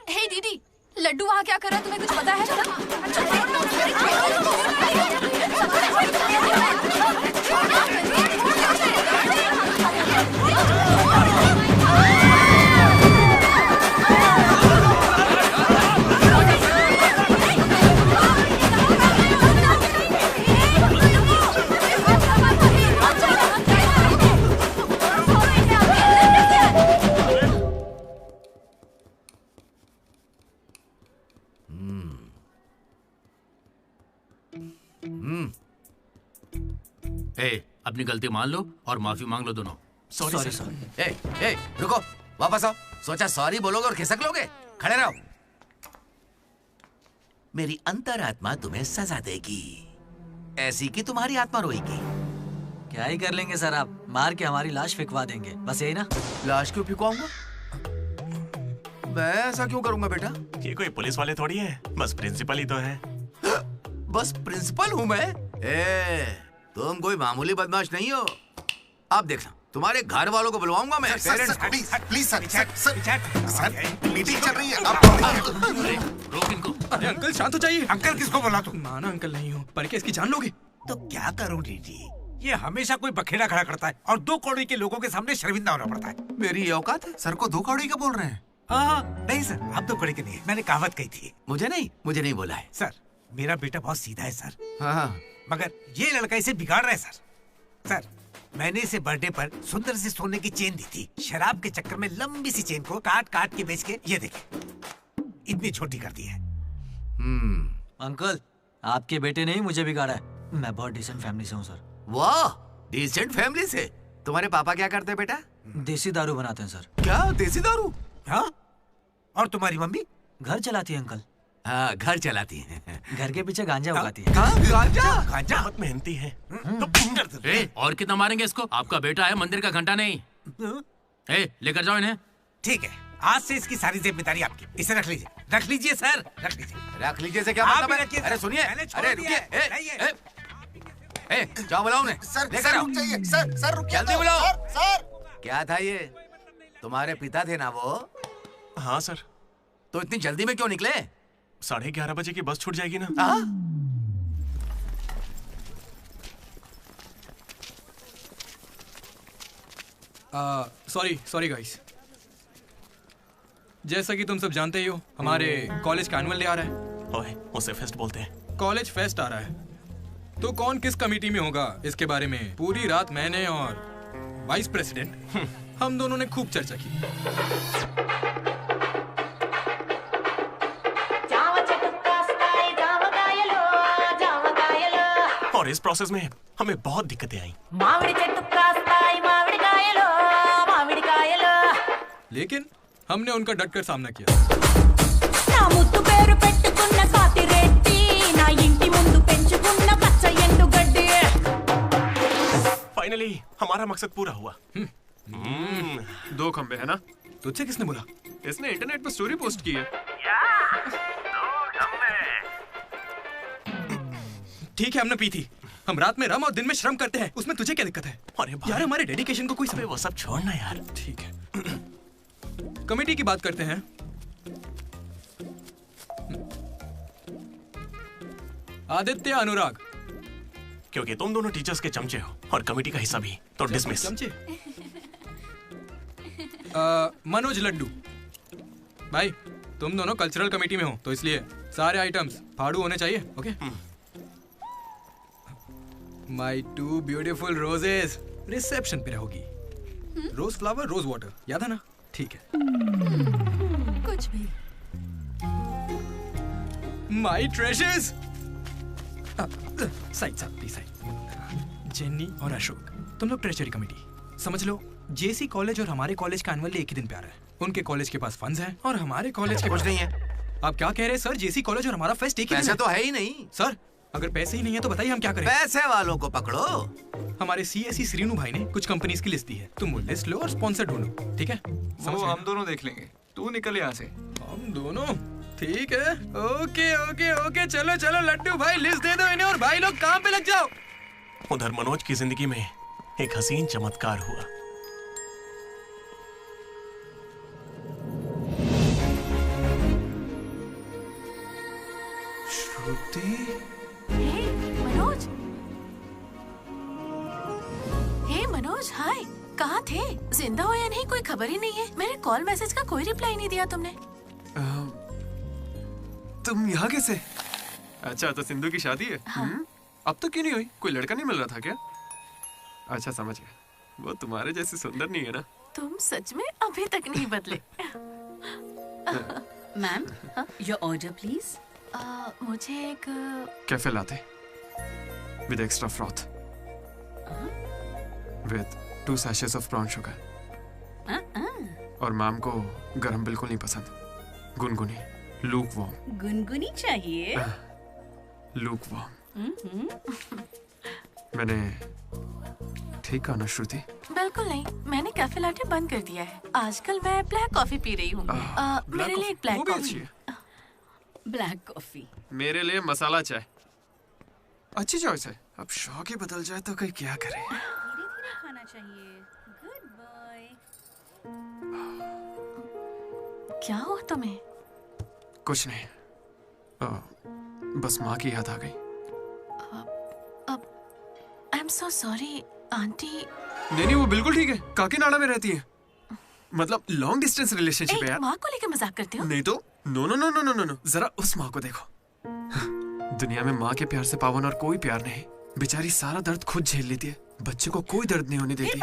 हे दीदी, लड्डू वहाँ क्या कर रहा है, तुम्हें कुछ पता है? अपनी गलती मान लो और माफी मांग लो दोनों। Sorry sir. ए रुको, वापस आओ। सोचा सॉरी बोलोगे और खिसक लोगे? खड़े रहो। मेरी अंतरात्मा तुम्हें सजा देगी, ऐसी कि तुम्हारी आत्मा रोएगी। क्या ही कर लेंगे सर आप, मार के हमारी लाश फिकवा देंगे, बस यही ना। लाश क्यों फिकवाऊंगा? मैं ऐसा क्यों करूंगा बेटा? ये कोई पुलिस वाले थोड़ी है, बस प्रिंसिपल ही तो है। बस प्रिंसिपल हूँ मैं? तुम कोई मामूली बदमाश नहीं हो। अब देखना, तुम्हारे घर वालों को बुलवाऊंगा मैं। प्लीज सर, मीटिंग चल रही है। रोक इनको। अरे अंकल शांत हो जाइए। अंकल किसको बोला तू? माना अंकल नहीं हो, पर क्या इसकी जान लोगे? तो क्या करूं डीडी, ये हमेशा कोई बखेड़ा खड़ा करता है और 2 कौड़ी के लोगों के सामने शर्मिंदा होना पड़ता है। मेरी औकात है? सर को 2 कौड़ी का बोल रहे हैं? नहीं सर, आप 2 कौड़ी के नहीं है, मैंने कहावत कही थी। मुझे नहीं बोला है सर। मेरा बेटा बहुत सीधा है सर। हाँ। मगर ये लड़का इसे बिगाड़ रहा है सर। सर, मैंने इसे बर्थडे पर सुंदर सी सोने की चेन दी थी। शराब के चक्कर में लंबी सी चेन को काट के बेच के ये देखे इतनी छोटी कर दी है। अंकल, आपके बेटे ने ही मुझे बिगाड़ा है। मैं बहुत डिसेंट फैमिली से हूँ सर। वाह, डिसेंट फैमिली से? तुम्हारे पापा क्या करते हैं बेटा? देसी दारू बनाते हैं सर। क्या देसी दारू? हाँ। और तुम्हारी मम्मी? घर चलाती है अंकल। हाँ, घर चलाती है। घर के पीछे गांजा उगाती है। गांजा बहुत मेहनती है। और कितना मारेंगे इसको? आपका बेटा है, मंदिर का घंटा नहीं। लेकर जाओ इन्हें। ठीक है, आज से इसकी सारी जिम्मेदारी आपकी। इसे रख लीजिए सर, रख लीजिए से क्या मतलब है? अरे सुनिए, अरे रुकिए, जाओ बुलाओ उन्हें। सर रुक जाइए, सर रुकिए। जल्दी बुलाओ। सर क्या था ये? तुम्हारे पिता थे ना वो? हाँ सर। तो इतनी जल्दी में क्यों निकले? 11:30 बजे की बस छूट जाएगी ना। Sorry guys. जैसा कि तुम सब जानते ही हो, हमारे कॉलेज का एनुअल डे आ रहा है। ओए, उसे फेस्ट बोलते हैं। कॉलेज फेस्ट आ रहा है, तो कौन किस कमेटी में होगा इसके बारे में पूरी रात मैंने और वाइस प्रेसिडेंट हम दोनों ने खूब चर्चा की। और इस प्रोसेस में हमें बहुत दिक्कतें आई। लेकिन हमने उनका डटकर सामना किया। फाइनली हमारा मकसद पूरा हुआ। 2 खंबे है ना? तुझसे किसने बोला? इसने इंटरनेट पर स्टोरी पोस्ट की है। ठीक है, हमने पी थी। हम रात में रम और दिन में श्रम करते हैं, उसमें तुझे क्या दिक्कत है? अरे यार, हमारे डेडिकेशन को कोई वो सब छोड़ना यार। ठीक है। कमेटी की बात करते हैं। आदित्य, अनुराग। क्योंकि तुम दोनों टीचर्स के चमचे हो और कमेटी का हिस्सा भी, तो डिसमिस। चमचे। मनोज, लड्डू। भाई तुम दोनों कल्चरल कमेटी में हो, तो इसलिए सारे आइटम्स फाड़ू होने चाहिए। Okay. My 2 beautiful roses reception पे रहोगी। रोज फ्लावर, रोज वाटर, याद है ना? ठीक है। कुछ भी। My treasures. Side please side. Jenny और अशोक, तुम लोग ट्रेजरी कमेटी। समझ लो जेसी कॉलेज और हमारे कॉलेज का एनुअल एक ही दिन पे आ रहा है। उनके कॉलेज के पास फंड्स हैं और हमारे कॉलेज के कुछ पास नहीं है। आप क्या कह रहे हैं सर? जेसी कॉलेज और हमारा फेस्ट एक ही दिन पैसे तो है ही नहीं सर। अगर पैसे ही नहीं है तो बताइए हम क्या करें? पैसे वालों को पकड़ो। हमारे सीएससी श्रीनु भाई ने कुछ कंपनीज की लिस्ट दी है, तुम वो लिस्ट लो और स्पॉन्सर ढूंढो, ठीक है? वो हम दोनों देख लेंगे, तू निकल यहाँ से। हम दोनों? ठीक है। ओके ओके ओके, चलो चलो लड्डू भाई, लिस्ट दे दो इन्हें और भाई लोग काम पे लग जाओ। उधर मनोज की जिंदगी में एक हसीन चमत्कार हुआ। मनोज। हे मनोज, हाय। कहाँ थे? जिंदा हो या नहीं कोई खबर ही नहीं है। मेरे कॉल मैसेज का कोई रिप्लाई नहीं दिया तुमने। तुम यहाँ कैसे? अच्छा, तो सिंधु की शादी है? हाँ। अब तो क्यों नहीं हुई? कोई लड़का नहीं मिल रहा था क्या? अच्छा, समझ गया। वो तुम्हारे जैसे सुंदर नहीं है ना? तुम सच में अभी तक नहीं बदले। Ma'am, your order please. मुझे एक cafe latte with extra froth with 2 sachets of brown sugar. और मैम को गरम बिल्कुल नहीं पसंद, गुनगुनी, लूक वार्म। गुनगुनी चाहिए। Lukewarm. मैंने ठीक कहा ना श्रुति? बिल्कुल नहीं, मैंने कैफे लाटे बंद कर दिया है। आजकल मैं ब्लैक कॉफी पी रही हूँ। मेरे लिए एक ब्लैक कॉफी। Black coffee. मेरे लिए मसाला चाय। अच्छी चॉइस है। अब शौक ही बदल जाए तो कोई क्या करे। धीरे-धीरे खाना चाहिए। Good boy. क्या हुआ तुम्हें? कुछ नहीं, बस माँ की याद आ गई। I am so sorry aunty. नहीं, वो बिल्कुल ठीक है। काकीनाडा में रहती है। मतलब लॉन्ग डिस्टेंस रिलेशनशिप है यार। माँ को लेकर मजाक करते हो? नहीं तो नो। जरा उस माँ को देखो। दुनिया में माँ के प्यार से पावन और कोई प्यार नहीं। बेचारी सारा दर्द खुद झेल लेती है, बच्चे को कोई दर्द नहीं होने देती।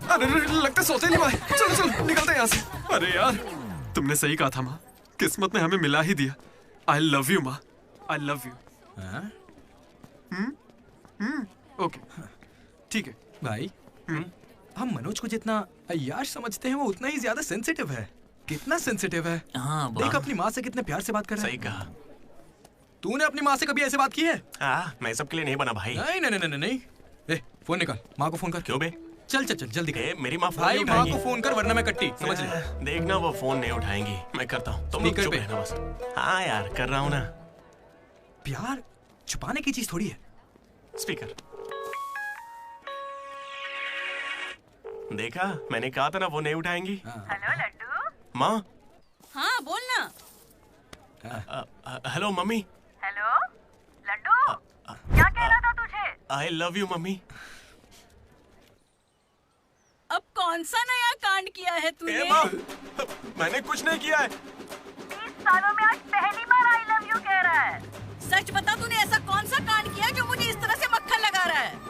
अरे लगता सौतेली माँ। चलो निकलते हैं यहाँ से। अरे यार, तुमने सही कहा था माँ, किस्मत ने हमें मिला ही दिया। आई लव यू माँ, आई लव यू। ओके, ठीक है भाई। हम मनोज को जितना अय्याश समझते हैं वो उतना ही ज्यादा सेंसिटिव है। कितना सेंसिटिव है। हाँ, देख अपनी माँ से कितने प्यार से बात कर रहा है। सही कहा। तूने अपनी माँ से कभी ऐसे बात की है? मैं सबके लिए नहीं बना भाई। नहीं। ए, फोन निकाल, माँ को फोन कर। क्यों बे? चल जल्दी कर। मेरी माँ फोन भाई नहीं माँ उठाएंगी। को फोन कर वरना मैं कट्टी, समझ ले। देखना वो फोन नहीं उठाएंगी, मैं करता हूँ। तुम लोग चुप रहना बस। हाँ यार, कर रहा हूँ ना। प्यार छुपाने की चीज थोड़ी है। स्पीकर। देखा, मैंने कहा था ना वो नहीं उठाएंगी। हेलो लड्डू। माँ। हाँ बोलना। Hello mummy. हेलो लड्डू, क्या कहना था तुझे? I love you mummy. अब कौन सा नया कांड किया है तूने? माँ, मैंने कुछ नहीं किया है। 20 सालों में आज पहली बार आई लव यू कह रहा है। सच बता, तूने ऐसा कौन सा कांड किया जो मुझे इस तरह से मक्खन लगा रहा है?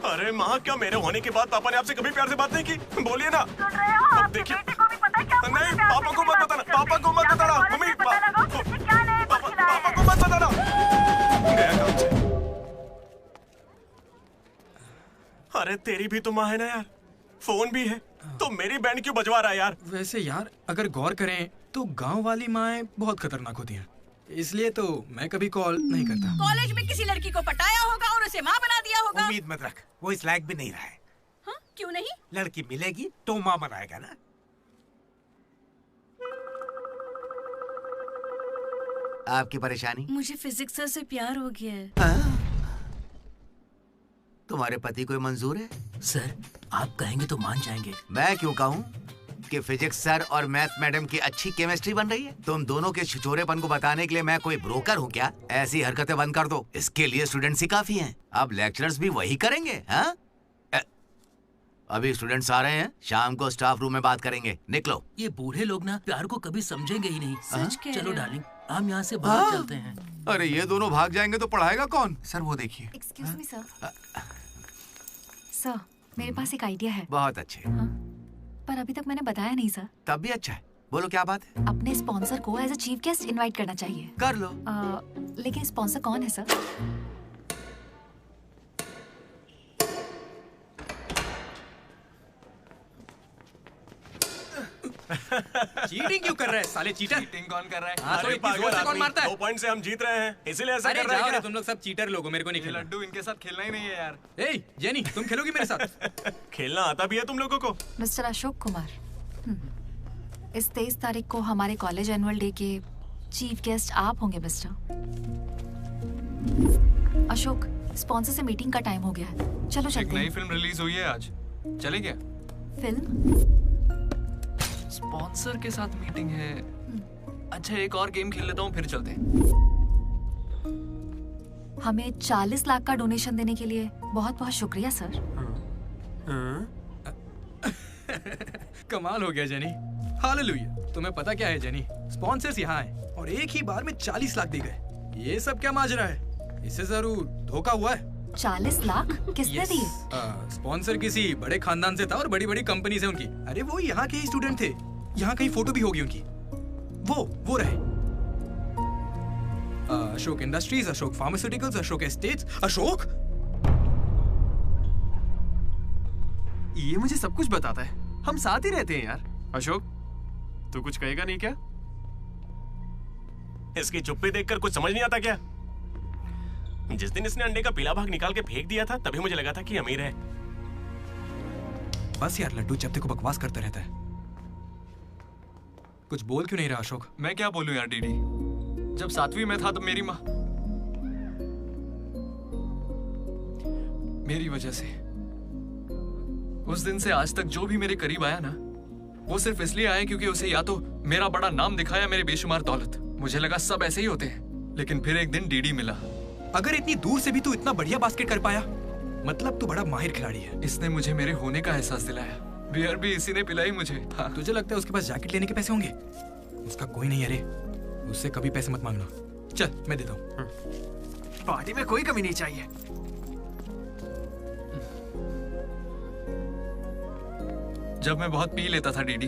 अरे माँ, क्या मेरे होने के बाद पापा ने आपसे कभी प्यार से बात नहीं की? बोलिए ना। सुन रहे हो? आपके बेटे को भी पता है क्या? नहीं, पापा को मत बताना, पापा को मत बताना। मम्मी, पापा को मत बताना। अरे तेरी भी तो माँ है ना यार, फोन भी है, तो मेरी बैंड क्यों बजवा रहा है यार? वैसे यार अगर गौर करें तो गांव वाली माएं बहुत खतरनाक होती हैं, इसलिए तो मैं कभी कॉल नहीं करता। कॉलेज में किसी लड़की को पटाया होगा और उसे माँ बना दिया होगा। उम्मीद मत रख, वो इस लायक भी नहीं रहा है। हाँ, क्यों नहीं? लड़की मिलेगी तो माँ बनाएगा ना। आपकी परेशानी? मुझे फिजिक्स सर से प्यार हो गया है। तुम्हारे पति को मंजूर है? सर आप कहेंगे तो मान जाएंगे। मैं क्यों कहूँ कि फिजिक्स सर और मैथ मैडम की अच्छी केमिस्ट्री बन रही है। तुम दोनों के छिछोरेपन को बताने के लिए मैं कोई ब्रोकर हूँ क्या? ऐसी हरकतें बंद कर दो, इसके लिए स्टूडेंट्स ही काफी हैं। अब लेक्चरर्स भी वही करेंगे। हाँ, अभी स्टूडेंट्स आ रहे हैं, शाम को स्टाफ रूम में बात करेंगे। निकलो। ये बूढ़े लोग ना प्यार को कभी समझेंगे ही नहीं। सच कह चलो रहे हो। डार्लिंग हम यहाँ से बाहर चलते हैं। अरे ये दोनों भाग जाएंगे तो पढ़ाएगा कौन? सर वो देखिए। Excuse me sir. सर मेरे पास एक आइडिया है। बहुत अच्छे। पर अभी तक मैंने बताया नहीं सर। तब भी अच्छा है, बोलो क्या बात है? अपने स्पॉन्सर को as a chief guest invite करना चाहिए। कर लो। लेकिन स्पॉन्सर कौन है सर? चीटिंग क्यों कर रहा है साले चीटर? चीटिंग कौन कर रहा है? हाँ, तो इतनी जोर से कौन मारता है? 2 पॉइंट से हम जीत रहे हैं, इसीलिए ऐसा अरे कर रहा जाओ है रे, क्या? तुम लोग सब चीटर लोगो, मेरे को नहीं खेलना। लड्डू इनके साथ खेलना ही नहीं है यार। ए जेनी, तुम खेलोगी मेरे साथ? खेलना आता भी है तुम लोगों को? मिस्टर अशोक कुमार, इस 23 तारीख को हमारे कॉलेज एनुअल डे के चीफ गेस्ट आप होंगे मिस्टर अशोक। स्पॉन्सर से मीटिंग का टाइम हो गया है, चलो एक चलते नई हैं। फिल्म रिलीज हुई है आज, चले क्या? फिल्म? स्पॉन्सर के साथ मीटिंग है। अच्छा एक और गेम खेल लेता हूँ फिर चलते हैं। हमें 40 लाख का डोनेशन देने के लिए बहुत बहुत शुक्रिया सर। कमाल हो गया जेनी। हालेलुया। तुम्हें पता क्या है जेनी, स्पॉन्सर्स यहाँ हैं और एक ही बार में 40 लाख दे गए। ये सब क्या माजरा है? इससे जरूर धोखा हुआ है। 40 लाख किसने दिए? स्पॉन्सर किसी बड़े खानदान से था और बड़ी बड़ी कंपनी से उनकी। अरे वो यहाँ के ही स्टूडेंट थे, यहाँ कहीं फोटो भी होगी उनकी। वो रहे Ashok industries, Ashok pharmaceuticals, Ashok estates. Ashok ये मुझे सब कुछ बताता है, हम साथ ही रहते हैं यार। अशोक तू कुछ कहेगा नहीं क्या? इसकी चुप्पी देखकर कुछ समझ नहीं आता क्या? जिस दिन इसने अंडे का पीला भाग निकाल के फेंक दिया था तभी मुझे लगा था कि अमीर है। बस यार लड्डू, जब देखो बकवास करता रहता है। कुछ बोल क्यों नहीं रहा अशोक? मैं क्या बोलूं यार डीडी, जब 7वीं में था तो मेरी माँ मेरी वजह से उस दिन से आज तक जो भी मेरे करीब आया ना, वो सिर्फ इसलिए आया क्योंकि उसे या तो मेरा बड़ा नाम दिखाया, मेरे बेशुमार दौलत। मुझे लगा सब ऐसे ही होते हैं, लेकिन फिर एक दिन डीडी मिला। अगर इतनी दूर से भी तू इतना बढ़िया बास्केट कर पाया, मतलब तू बड़ा माहिर खिलाड़ी है। इसने मुझे मेरे होने का एहसास दिलाया। बियर भी इसी ने पिलाई मुझे। हाँ। तुझे लगता है उसके पास जैकेट लेने के पैसे होंगे? उसका कोई नहीं। अरे उससे कभी पैसे मत मांगना। चल मैं देता हूँ। पार्टी में कोई कमी नहीं चाहिए। जब मैं बहुत पी लेता था डीडी,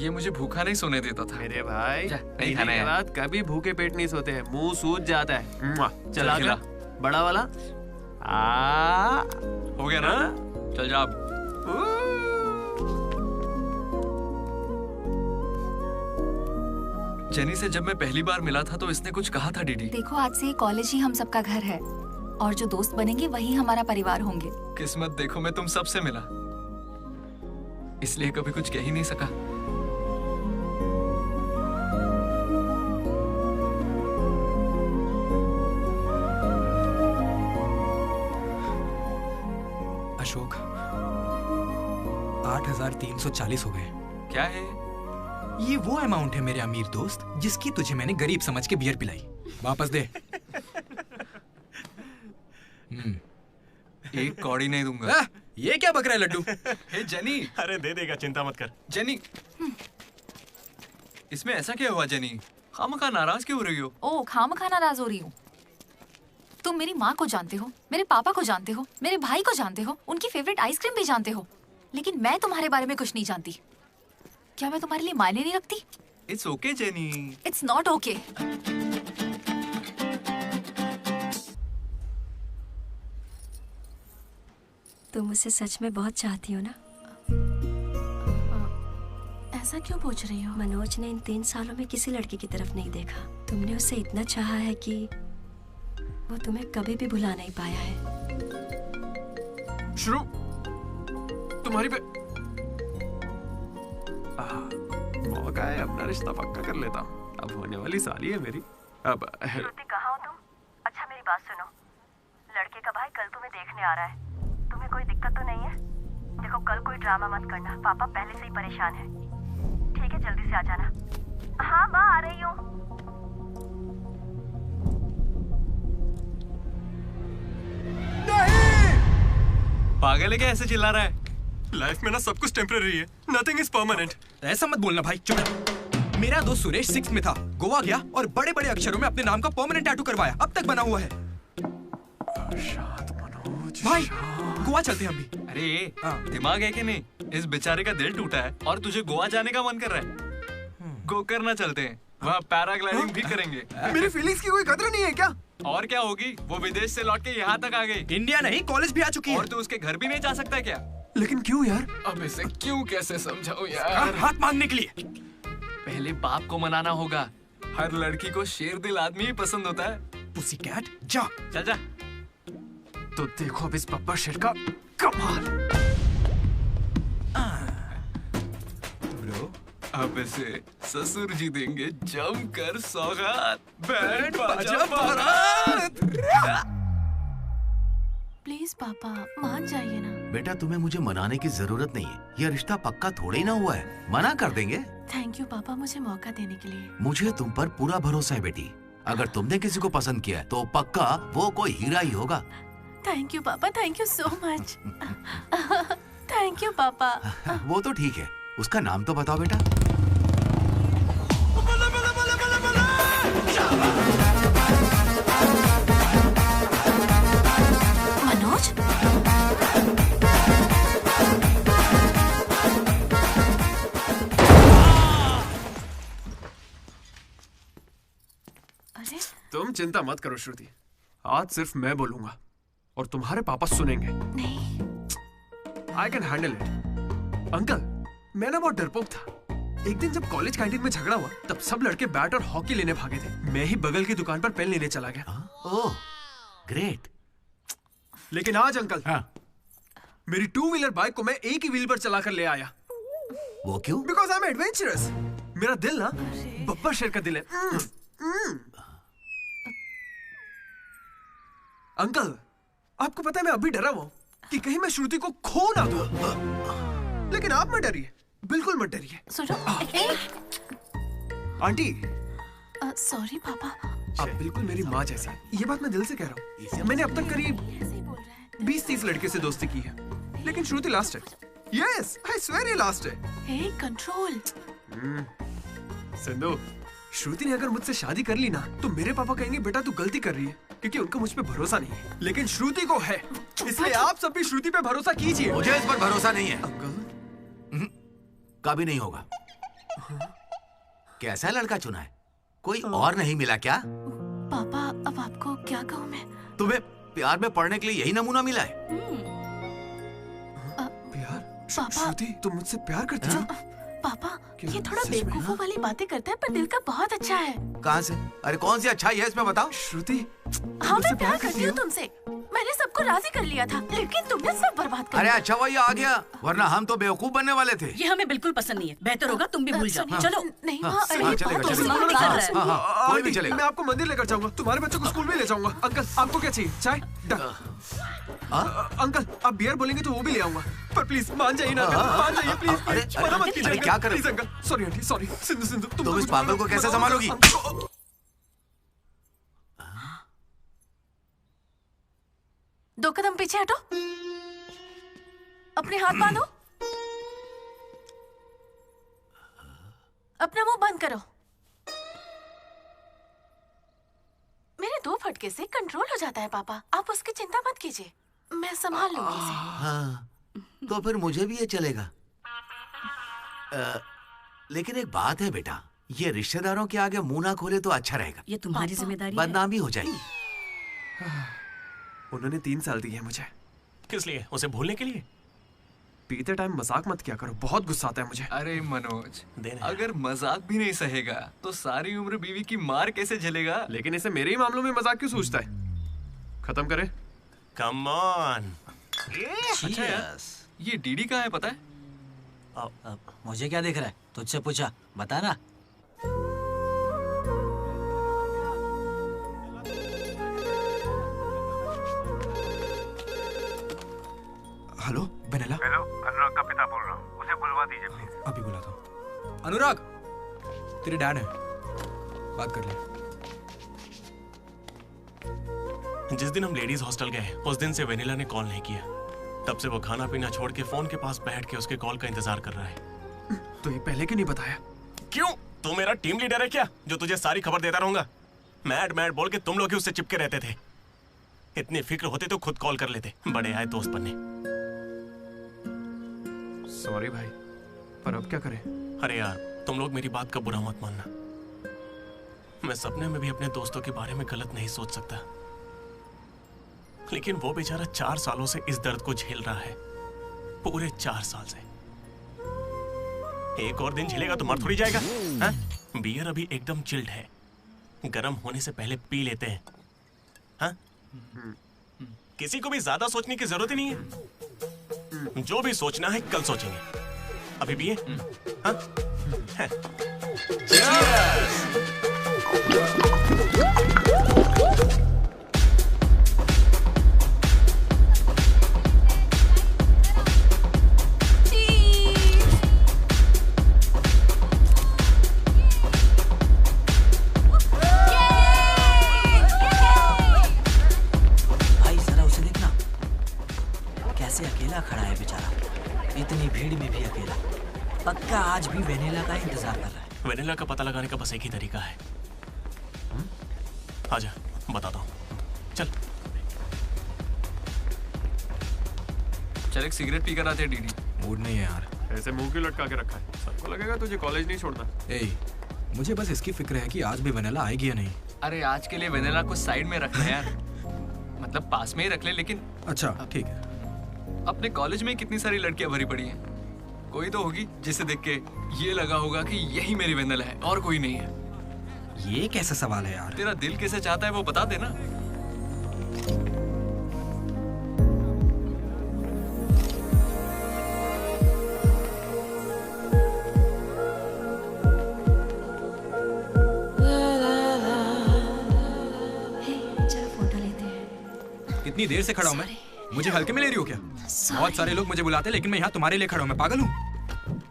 ये मुझे भूखा नहीं सोने देता था। मेरे भाई नहीं खाना है। बाद कभी भूखे पेट नहीं सोते हैं, मुंह सूज जाता है। चला खिला। बड़ा वाला हो गया ना? चल जा अब। जेनी से जब मैं पहली बार मिला था तो इसने कुछ कहा था डीडी। देखो आज से कॉलेज ही हम सबका घर है और जो दोस्त बनेंगे वही हमारा परिवार होंगे। किस्मत देखो, मैं तुम सबसे मिला, इसलिए कभी कुछ कह ही नहीं सका। अशोक 8,340 हो गए। क्या है ये? वो अमाउंट है मेरे अमीर दोस्त जिसकी तुझे मैंने गरीब समझ के बियर पिलाई। वापस दे। एक कौड़ी नहीं दूंगा। ये क्या बक रहा है लड्डू? हे जेनी। अरे दे देगा, चिंता मत कर। जेनी, इसमें ऐसा क्या हुआ जेनी? खामखा नाराज क्यों हो रही हो? ओ खामखा नाराज हो रही हूँ? तुम मेरी माँ को जानते हो, मेरे पापा को जानते हो, मेरे भाई को जानते हो, उनकी फेवरेट आइसक्रीम भी जानते हो, लेकिन मैं तुम्हारे बारे में कुछ नहीं जानती। क्या मैं तुम्हारे लिए मायने नहीं रखती? It's okay jenny. It's not okay. तुम मुझसे सच में बहुत चाहती हो ना? ऐसा क्यों पूछ रही हो? मनोज ने इन 3 सालों में किसी लड़की की तरफ नहीं देखा। तुमने उसे इतना चाहा है कि वो तुम्हें कभी भी भुला नहीं पाया है। शुरू तुम्हारी पे मौका है, अपना रिश्ता पक्का कर लेता हूँ। अब होने वाली साली है मेरी। अब श्रुति कहाँ हो तुम? अच्छा मेरी बात सुनो, लड़के का नहीं आ रहा है। तुम्हें कोई दिक्कत तो नहीं है? देखो कल कोई ड्रामा मत करना, पापा पहले से ही परेशान है। ठीक है, जल्दी से आ जाना। हाँ माँ, आ रही हूँ। पागल है क्या ऐसे चिल्ला रहा है? लाइफ में ना सब कुछ टेम्परेरी है, नथिंग इज परमानेंट। ऐसा मत बोलना भाई, चुप रह। मेरा दोस्त सुरेश 6th में था, गोवा गया और बड़े बड़े अक्षरों में अपने नाम का परमानेंट टैटू करवाया, अब तक बना हुआ है। भाई गोवा चलते हैं हम भी। अरे दिमाग है कि नहीं? इस बेचारे का दिल टूटा है और तुझे गोवा जाने का मन कर रहा है। गो करना चलते हैं, वहाँ पैराग्लाइडिंग भी करेंगे। मेरी फीलिंग्स की कोई कदर नहीं है क्या? और क्या होगी, वो विदेश से लौट के यहाँ तक आ गई। इंडिया नहीं, कॉलेज भी आ चुकी है। और तू उसके घर भी नहीं जा सकता है क्या? लेकिन क्यों यार? अब इसे क्यों कैसे समझाऊं यार? हाथ मांगने के लिए। पहले बाप को मनाना होगा। हर लड़की को शेर दिल आदमी ही पसंद होता है। पुसीकैट जा। चल जा। तो देखो अब इस बब्बर शेर का कमाल। ब्रो, अब इसे ससुर जी देंगे जमकर सौगात। बैंड बाजा बारात। प्लीज पापा मान जाइए ना। बेटा तुम्हें मुझे मनाने की जरूरत नहीं है, यह रिश्ता पक्का थोड़े ही ना हुआ है, मना कर देंगे। थैंक यू पापा मुझे मौका देने के लिए। मुझे तुम पर पूरा भरोसा है बेटी, अगर तुमने किसी को पसंद किया तो पक्का वो कोई हीरा ही होगा। थैंक यू पापा, thank you so much. Thank you पापा। वो तो ठीक है, उसका नाम तो बताओ बेटा। मनोज? अरे तुम चिंता मत करो श्रुति, आज सिर्फ मैं बोलूंगा और तुम्हारे पापा सुनेंगे। नहीं। I can handle it. Uncle, मैं ना बहुत डरपोक था। एक दिन जब कॉलेज कैंटीन में झगड़ा हुआ तब सब लड़के बैट और हॉकी लेने भागे थे, मैं ही बगल की दुकान पर पेन लेने चला गया। Oh great. लेकिन आज अंकल, मेरी 2 व्हीलर बाइक को मैं एक ही व्हील पर चलाकर ले आया। वो क्यों? Because I am adventurous. मेरा दिल ना बब्बर शेर का दिल है। अंकल, आपको पता है मैं अभी डरा हुआ हूं कि कहीं मैं श्रुति को खो ना दूं। लेकिन आप मत डरिए, बिल्कुल मत डरिए। सुनो। आंटी। सॉरी पापा। आप बिल्कुल मेरी माँ जैसी हैं। ये बात मैं दिल से कह रहा हूँ। मैंने अब तक करीब 20-30 लड़के से दोस्ती की है, लेकिन श्रुति लास्ट है। यस, आई स्वेयर ये लास्ट है। हे कंट्रोल। सिंधु, श्रुति ने अगर मुझसे शादी कर ली ना तो मेरे पापा कहेंगे बेटा तू गलती कर रही है, क्योंकि उनको मुझ पे भरोसा नहीं है। लेकिन श्रुति को है, इसलिए आप सब भी श्रुति पे भरोसा कीजिए। मुझे इस पर भरोसा नहीं है अंकल, कभी नहीं होगा। कैसा लड़का चुना है? कोई और नहीं मिला क्या? पापा अब आपको क्या कहूँ मैं? तुम्हें प्यार में पढ़ने के लिए यही नमूना मिला है? प्यार? श्रुति तुम मुझसे प्यार करती हो? पापा ये थोड़ा बेवकूफों वाली बातें करता है पर दिल का बहुत अच्छा है। कहाँ से? अरे कौन सी अच्छाई है इसमें बताओ। श्रुति हाँ मैं प्यार करती हूँ तुमसे, मैंने सबको राजी कर लिया था, लेकिन तुमने सब बर्बाद कर अरे दिया। अच्छा हुआ ये आ गया, वरना हम तो बेवकूफ बनने वाले थे। ये हमें बिल्कुल पसंद नहीं है, बेहतर होगा तुम भी भूल जाओ। चलो। नहीं हाँ, माँ, हाँ, अरे चलेगा, बहुत चलेगा। दिक्कत हाँ, रहा है। हाँ, हाँ, कोई भी चलेगा। मैं आपको मंदिर लेकर जाऊंगा, तुम्हारे बच्चों को स्कूल में ले जाऊंगा। अंकल आपको क्या चाहिए? चाय? अंकल आप बियर बोलेंगे तो वो भी ले आऊंगा, पर प्लीज मान जाइए ना, मान जाइए प्लीज। अरे, मना मत कीजिए। क्या करें? Please uncle, sorry aunty, sorry. Sindhu Sindhu तुम इस पागल को कैसे संभालोगी? दो कदम पीछे हटो, अपने हाथ बांधो, अपना मुंह बंद करो। मेरे 2 फटके से कंट्रोल हो जाता है पापा, आप उसकी चिंता मत कीजिए, मैं संभाल लूंगी इसे। हाँ, तो फिर मुझे भी ये चलेगा। लेकिन एक बात है बेटा, ये रिश्तेदारों के आगे मुंह ना खोले तो अच्छा रहेगा। ये तुम्हारी जिम्मेदारी है। बदनामी हो जाएगी। उन्होंने 3 साल दिए मुझे। किस लिए? उसे भूलने के लिए? पीते टाइम मजाक मत किया करो, बहुत गुस्सा आता है मुझे। अरे मनोज, अगर मजाक भी नहीं सहेगा तो सारी उम्र बीवी की मार कैसे झेलेगा? लेकिन इसे मेरे ही मामलों में मजाक क्यों सोचता है? खत्म करे। Come on. अच्छा यार, ये डीडी कहाँ है पता है? मुझे क्या दिख रहा है? तुझसे पूछा, बता ना। Hello vanilla. हेलो, अनुराग का पिता बोल रहा हूँ, उसे बुलवा दीजिए प्लीज। अभी बुलाता हूँ। अनुराग, तेरे डैड है, बात कर ले। जिस दिन हम लेडीज हॉस्टल गए उस दिन से वेनिला ने कॉल नहीं किया। तब से वो खाना पीना छोड़ के फोन के पास बैठ के उसके कॉल का इंतजार कर रहा है। तो ये पहले क्यों नहीं बताया? क्यों? तू मेरा टीम लीडर है क्या जो तुझे सारी खबर देता रहूंगा? मैड मैड बोल के तुम लोग ही उससे चिपके रहते थे। इतनी फिक्र होती तो खुद कॉल कर लेते, बड़े आए दोस्त बनने। सॉरी भाई, पर अब क्या करें? अरे यार, तुम लोग मेरी बात का बुरा मत मानना। मैं सपने में भी अपने दोस्तों के बारे में गलत नहीं सोच सकता, लेकिन वो बेचारा 4 सालों से इस दर्द को झेल रहा है। पूरे 4 साल से। एक और दिन झेलेगा तो मर थोड़ी जाएगा। हा? बियर अभी एकदम चिल्ड है, गर्म होने से पहले पी लेते हैं। हा? किसी को भी ज्यादा सोचने की जरूरत ही नहीं है। जो भी सोचना है कल सोचेंगे। अभी पिए? हाँ? अकेला खड़ा है बेचारा, इतनी भीड़ में भी अकेला। पक्का आज भी वेनिला का इंतजार कर रहा है। वेनिला का पता लगाने का बस एक ही तरीका है। आजा, बताता हूँ। चल चल एक सिगरेट पी कर आते हैं। डीडी मूड नहीं है यार। ऐसे मुंह क्यों लटका के रखा है? सबको लगेगा तुझे कॉलेज नहीं छोड़ता। ए, मुझे बस इसकी फिक्र है कि आज भी वेनिला आएगी या नहीं। अरे आज के लिए वेनिला को साइड में रख ले यार, मतलब पास में ही रख ले। लेकिन अच्छा ठीक है। अपने कॉलेज में कितनी सारी लड़कियां भरी पड़ी हैं, कोई तो होगी जिसे देख के ये लगा होगा कि यही मेरी वेनिला है और कोई नहीं है। ये कैसा सवाल है यार? तेरा दिल कैसे चाहता है वो बता देना। कितनी देर से खड़ा हूँ मैं? मुझे हल्के में ले रही हो क्या? बहुत सारे लोग मुझे बुलाते हैं, लेकिन मैं यहाँ तुम्हारे लिए खड़ा हूँ। मैं पागल हूँ?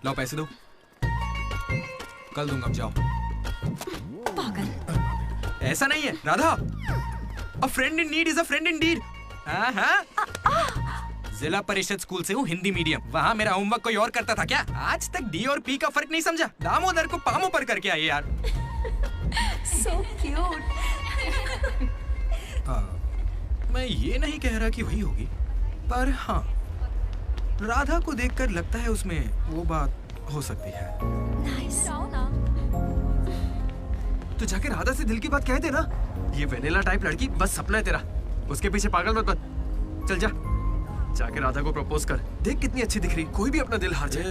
लाओ पैसे दो, कल दूंगा। अब जाओ। पागल। ऐसा नहीं है Radha, a friend in need is a friend in deed. जिला परिषद स्कूल से हूँ, हिंदी मीडियम। वहाँ मेरा होमवर्क कोई और करता था क्या? आज तक डी और पी का फर्क नहीं समझा। दामोदर को पामों पर करके आई यार। So cute. मैं ये नहीं कह रहा कि वही होगी, पर हाँ, राधा को देखकर लगता है उसमें वो बात हो सकती है। तो जाके राधा से दिल की बात कह दे ना। ये वेनिला टाइप लड़की बस सपना है तेरा, उसके पीछे पागल मत बन। चल जा, जाके राधा को प्रपोज कर। देख कितनी अच्छी दिख रही, कोई भी अपना दिल हार जाए।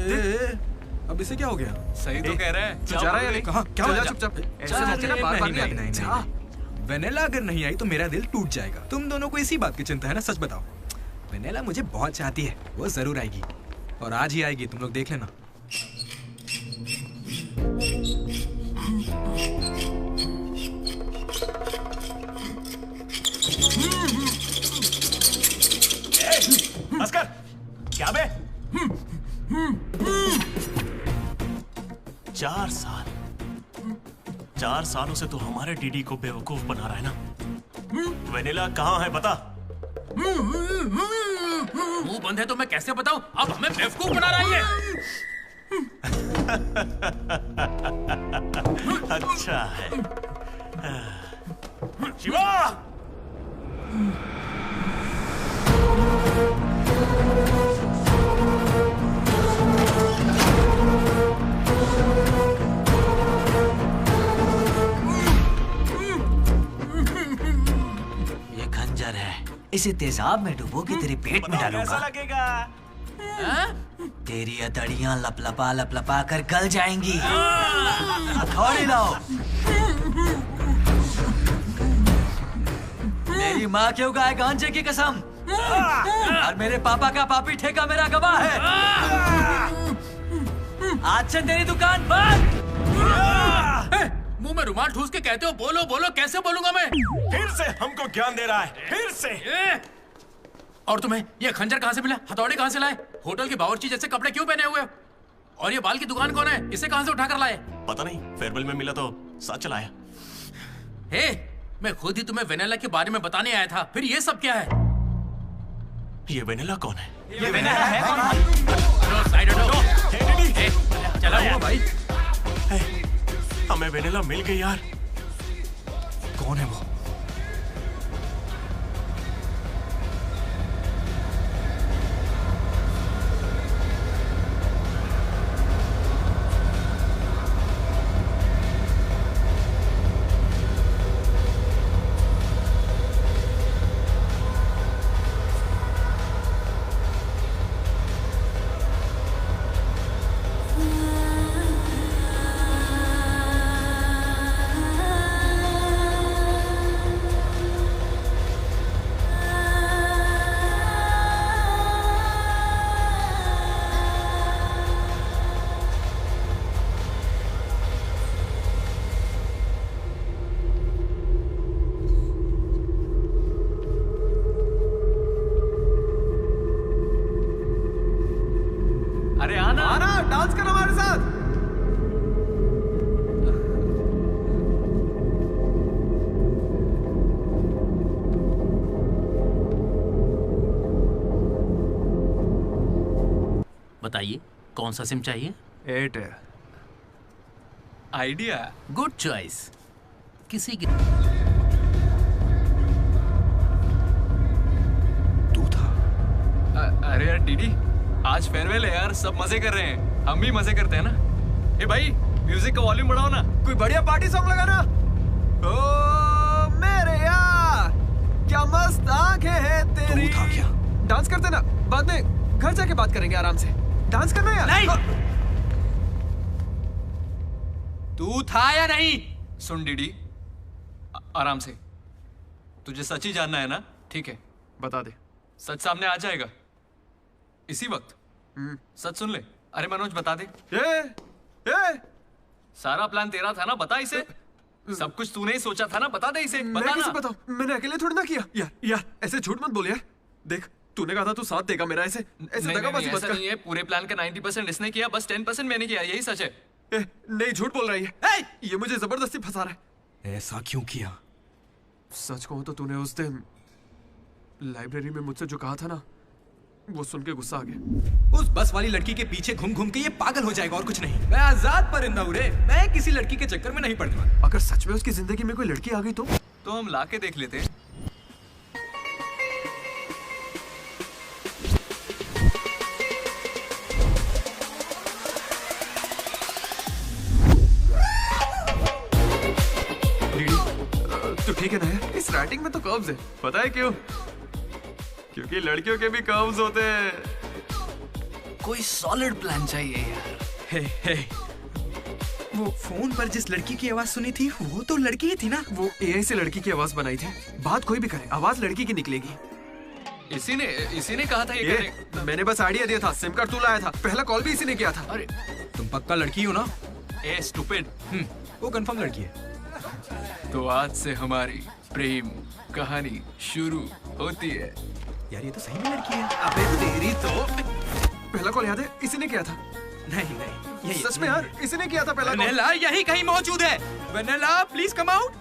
अब इसे क्या हो गया? सही तो कह रहा है। तू जा रहा है या नहीं? कहाँ? क्या हो गया? चुपचाप ऐसे मौके ना बार-बार नहीं आते। वेनिला अगर नहीं आई तो मेरा दिल टूट जाएगा। तुम दोनों को इसी बात की चिंता है ना? सच बताओ। वेनिला मुझे बहुत चाहती है, वो जरूर आएगी, और आज ही आएगी, तुम लोग देख लेना। अस्कर, क्या बे? 4 सालों से तो हमारे डीडी को बेवकूफ बना रहा है ना। वेनिला कहाँ है बता। मुंह बंद है तो मैं कैसे बताऊं? अब हमें बेवकूफ बना रहा है। अच्छा है। शिवा! इसे तेजाब में डुबो के तेरे पेट में डालूंगा। कैसा लगेगा? तेरी अतड़ियां लपलपा लपलपा कर गल जाएंगी। हथौड़ी लाओ। मेरी माँ क्यों गाय गांजे की कसम, और मेरे पापा का पापी ठेका मेरा गवाह है। आज से तेरी दुकान बंद। मुंह में रुमाल ठूस के कहते हो बोलो बोलो, कैसे बोलूंगा मैं? फिर से हमको ज्ञान दे रहा है, फिर से। और तुम्हें ये खंजर कहाँ से मिला? हथौड़े कहाँ से लाए? होटल के बावर्ची जैसे कपड़े क्यों पहने हुए हो? और ये बाल की दुकान कौन है? इसे कहाँ से उठा कर लाए? पता नहीं, फेयरवेल में मिला तो साथ चलाया। हे, मैं खुद ही तुम्हें वेनिला के बारे में बताने आया था, फिर ये सब क्या है? ये वेनिला कौन है? ये वेनिला है कौन? साइड हटो। चला हुआ भाई। हमें वेनिला मिल गई यार। कौन है वो? बताइए कौन सा सिम चाहिए? एयरटेल। आइडिया। Good choice. किसी की अरे यार डीडी, आज फेयरवेल है यार, सब मजे कर रहे हैं, हम भी मजे करते हैं ना। ए भाई, म्यूजिक का वॉल्यूम बढ़ाओ ना, कोई बढ़िया पार्टी सॉन्ग लगाना। ओ मेरे यार, क्या मस्त आंखें हैं तेरी। था क्या? डांस करते ना, बाद में घर जाके बात करेंगे आराम से। डांस करना यार। नहीं। तू था या नहीं? सुन डीडी, आराम से। तुझे सच ही जानना है ना? ठीक है, बता दे। सच सामने आ जाएगा इसी वक्त। सच सुन ले। अरे मनोज बता दे। सारा प्लान तेरा था ना, बता इसे। सब कुछ तूने ही सोचा था ना, बता दे इसे। बता मैं कैसे ना। बताऊं? मैंने अकेले थोड़ी ना किया। यार ऐसे झूठ मत बोल यार। देख, तूने कहा था तू साथ देगा मेरा, ऐसे दगाबाजी मत ऐसा कर। नहीं है, पूरे प्लान का 90% इसने किया, बस 10% मैंने किया, यही सच है। नहीं, झूठ बोल रही है। ये मुझे जबरदस्ती फंसा रहा है। ऐसा क्यों किया? सच कहूं तो तूने उस दिन लाइब्रेरी में मुझसे जो कहा था ना, वो सुन के गुस्सा आ गया। उस बस वाली लड़की के पीछे घूम घूम के ये पागल हो जाएगा और कुछ नहीं। मैं आजाद परिंदा हूं रे, मैं किसी लड़की के चक्कर में नहीं पड़ता। अगर सच में उसकी जिंदगी में कोई लड़की आ गई तो हम ला के देख लेते। तो ठीक है ना यार, इस राइटिंग में तो कर्व्स है। पता है क्यों? क्योंकि लड़कियों के भी कर्व्स होते हैं। कोई सॉलिड प्लान चाहिए यार। हे, वो फोन पर जिस लड़की की आवाज सुनी थी, वो तो लड़की ही थी ना। वो एआई से लड़की की आवाज बनाई थी। बात कोई भी करे, आवाज लड़की की निकलेगी। इसी ने कहा था ये करने। मैंने बस आइडिया दिया था, सिम कार्ड तू लाया था, पहला कॉल भी इसी ने किया था। अरे तुम पक्का लड़की हो ना? ए स्टूपिड। वो कंफर्म लड़की है। तो आज से हमारी प्रेम कहानी शुरू होती है। यार ये तो सही में लड़की है। अबे तेरी तो। पहला कॉल याद है? इसी ने किया था। नहीं, यही सच में यार, इसी ने किया था पहला कॉल। वेनिला यही कहीं मौजूद है। Vanilla please come out.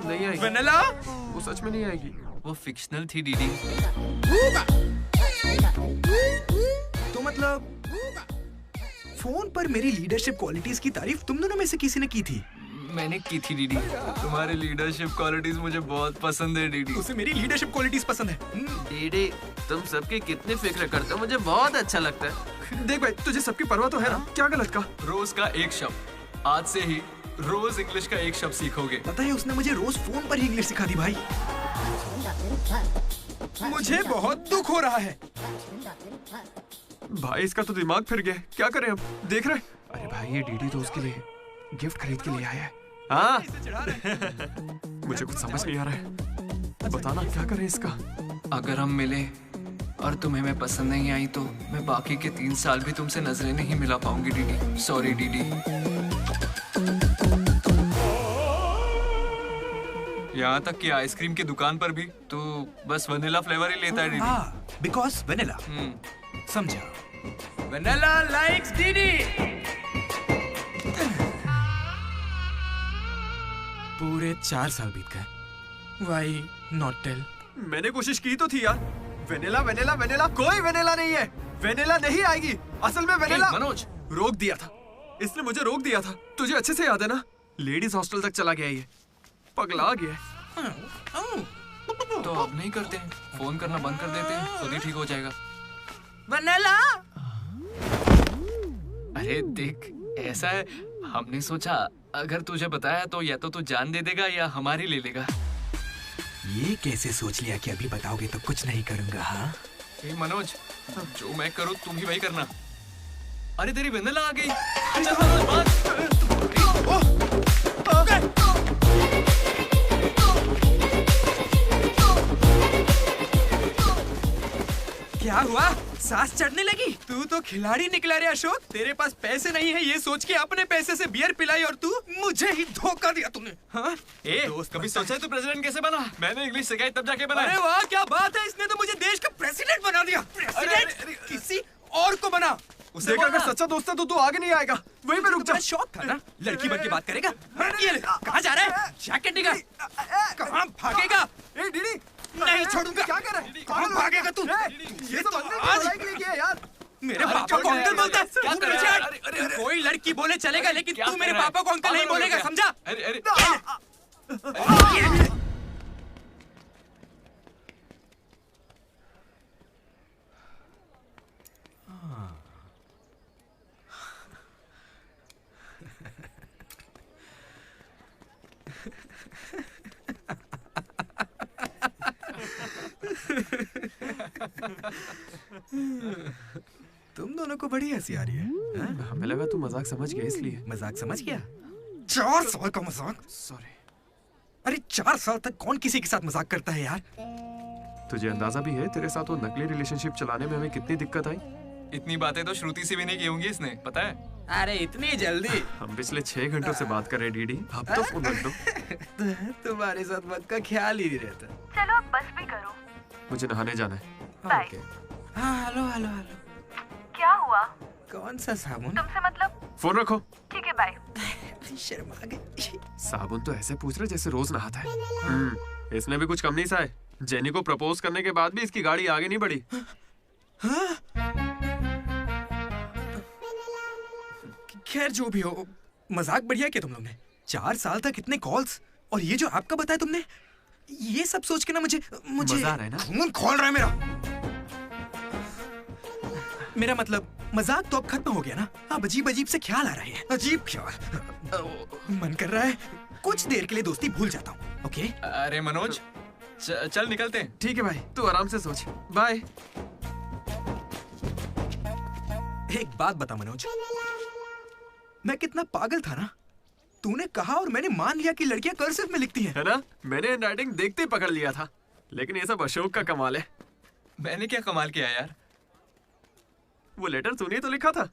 नहीं आएगी। वेनिला वो सच में नहीं आएगी। वो फिक्शनल थी डीडी। तो मतलब फोन पर मेरी लीडरशिप क्वालिटीज की तारीफ तुम दोनों में से किसी ने की थी? मैंने की थी डीडी। तुम्हारी लीडरशिप क्वालिटीज मुझे बहुत पसंद है डीडी। उसे मेरी लीडरशिप क्वालिटीज पसंद है। डीडी, तुम सबकी कितनी फिक्र करते हो, मुझे बहुत अच्छा लगता है। देख भाई, तुझे सबकी परवाह तो है ना? क्या गलत का? रोज का एक शब्द, आज से ही रोज इंग्लिश का एक शब्द सीखोगे। पता है उसने मुझे रोज फोन पर ही इंग्लिश सिखा दी भाई। मुझे बहुत दुख हो रहा है भाई। इसका तो दिमाग फिर गया। क्या करें अब? देख रहे? अरे भाई, ये डीडी तो उसके लिए गिफ्ट खरीद के लिए आया है। हाँ मुझे कुछ समझ नहीं आ रहा है। बताना क्या करें इसका। अगर हम मिले और तुम्हें मैं पसंद नहीं आई तो मैं बाकी के 3 साल भी तुमसे नजरें नहीं मिला पाऊंगी डीडी। Sorry DD. यहाँ तक कि आइसक्रीम की दुकान पर भी तू बस वनीला फ्लेवर ही लेता है डीडी। हाँ, बिकॉज वेनिला। समझा? Vanilla likes DD. पूरे 4 साल बीत गए। Why not tell? मैंने कोशिश की तो थी यार। वेनिला वेनिला वेनिला, कोई वेनिला नहीं है। वेनिला नहीं आएगी। असल में वेनिला मनोज रोक दिया था। इसने मुझे रोक दिया था। तुझे अच्छे से याद है ना? लेडीज हॉस्टल तक चला गया ये। पगला गया। तो अब नहीं करते हैं, फोन करना बंद कर देते हैं, खुद ही ठीक हो जाएगा। वेनिला। अरे देख, ऐसा है, हमने सोचा अगर तुझे बताया तो या तो तू जान दे देगा या हमारी ले लेगा। ये कैसे सोच लिया कि अभी बताओगे तो कुछ नहीं करूंगा? हाँ मनोज, जो मैं करूँ तुम ही वही करना। अरे तेरी वेनिला आ गई। क्या हुआ? सांस चढ़ने लगी? तू तो खिलाड़ी निकला रे अशोक। तेरे पास पैसे नहीं है ये सोच के अपने पैसे से बियर पिलाई और तू मुझे ही धोखा दिया तूने। हाँ? कभी सोचा है तू प्रेसिडेंट कैसे बना? मैंने इंग्लिश सिखाई तब जाके बना। अरे वाह, क्या बात है, इसने तो मुझे देश का प्रेसिडेंट बना दिया। प्रेसिडेंट किसी और को बना। देख, अगर सच्चा दोस्त है तो तू आगे नहीं आएगा। वहीं पे रुक जा। शौक था ना, लड़की बन के बात करेगा। ये कहाँ जा रहा है? जैकेट निकाल। कहाँ भागेगा? ए डीडी, नहीं छोड़ूंगा। क्या कर रहा है? कहाँ भागेगा तू? ये तो आज के लिए किया यार। मेरे पापा को अंकल बोलता है। तू पीछे हट। कोई लड़की बोले चलेगा, लेकिन तू मेरे पापा को अंकल नहीं बोलेगा, समझा? तुम दोनों को बड़ी हंसी आ रही है। हमें लगा तू मजाक समझ गया, इसलिए। मजाक समझ गया? 4 साल का मजाक? सॉरी। अरे 4 साल तक कौन किसी के साथ मजाक करता है यार? तुझे अंदाजा भी है तेरे साथ वो नकली रिलेशनशिप चलाने में हमें कितनी दिक्कत आई? इतनी बातें तो श्रुति से भी नहीं की होंगी इसने, पता है? अरे इतनी जल्दी? हम पिछले 6 घंटों से बात कर रहे हैं डीडी। अब तो फोन रख दो। तुम्हारे साथ वक्त का ख्याल ही नहीं रहता। चलो अब बस भी करो। मुझे नहाने जाना है। बाय। हाँ, हेलो हेलो हेलो। क्या हुआ? कौन सा साबुन? तुमसे मतलब? फोन रखो। ठीक है, बाय। शर्मा गई। साबुन तो ऐसे पूछ रहे जैसे रोज नहाता है। इसने भी कुछ कम नहीं सा है। जेनी को प्रपोज करने के बाद भी इसकी गाड़ी आगे नहीं बढ़ी। खैर जो भी हो, मजाक बढ़िया किया तुम लोग ने। 4 साल तक इतने कॉल्स, और ये जो आपका बताया तुमने, ये सब सोच के ना मुझे मजा आ रहा है ना? खून खोल रहा है मेरा मतलब मजाक तो अब खत्म हो गया ना। अब अजीब अजीब से ख्याल आ रहे हैं। अजीब ख्याल। मन कर रहा है कुछ देर के लिए दोस्ती भूल जाता हूँ। ओके? अरे मनोज, चल निकलते हैं। ठीक है भाई, तू आराम से सोच। बाय। एक बात बता मनोज, मैं कितना पागल था ना। तूने कहा और मैंने मान लिया कि लड़कियां कर्सिव में लिखती हैं। है ना? मैंने हैंडराइटिंग देखते ही पकड़ लिया था। लेकिन ये सब अशोक का कमाल है। मैंने क्या कमाल किया यार? वो लेटर तूने तो लिखा था।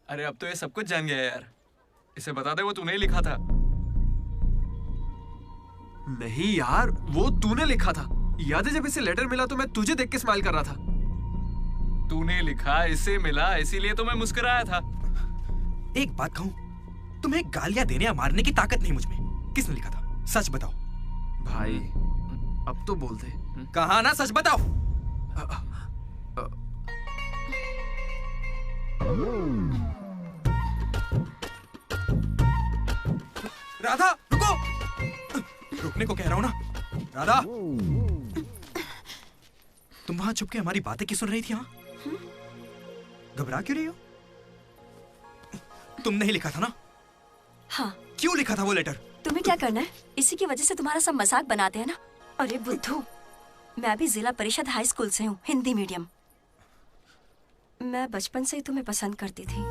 अरे अब तो ये सब कुछ जान गया यार। इसे बता दे वो तूने ही लिखा था। नहीं यार, वो तूने लिखा था। याद है जब इसे लेटर मिला तो मैं तुझे देख के स्माइल कर रहा था। तूने लिखा, इसे मिला, इसीलिए तो मैं मुस्कुराया था। एक बात कहूं, तुम्हें गालियां देने या मारने की ताकत नहीं मुझ में। किसने लिखा था? सच बताओ। भाई अब तो बोल दे। कहा ना, सच बताओ। राधा रुको। रुकने को कह रहा हूं ना। राधा, तुम वहां छुप के हमारी बातें क्यों सुन रही थी? हाँ, घबरा क्यों रही हो? तुमने ही लिखा था ना? हाँ। क्यों लिखा था वो लेटर? तुम्हें क्या करना है? इसी की वजह से तुम्हारा सब मजाक बनाते हैं ना। अरे बुद्धू, मैं भी जिला परिषद हाई स्कूल से हूँ, हिंदी मीडियम। मैं बचपन से ही तुम्हें पसंद करती थी,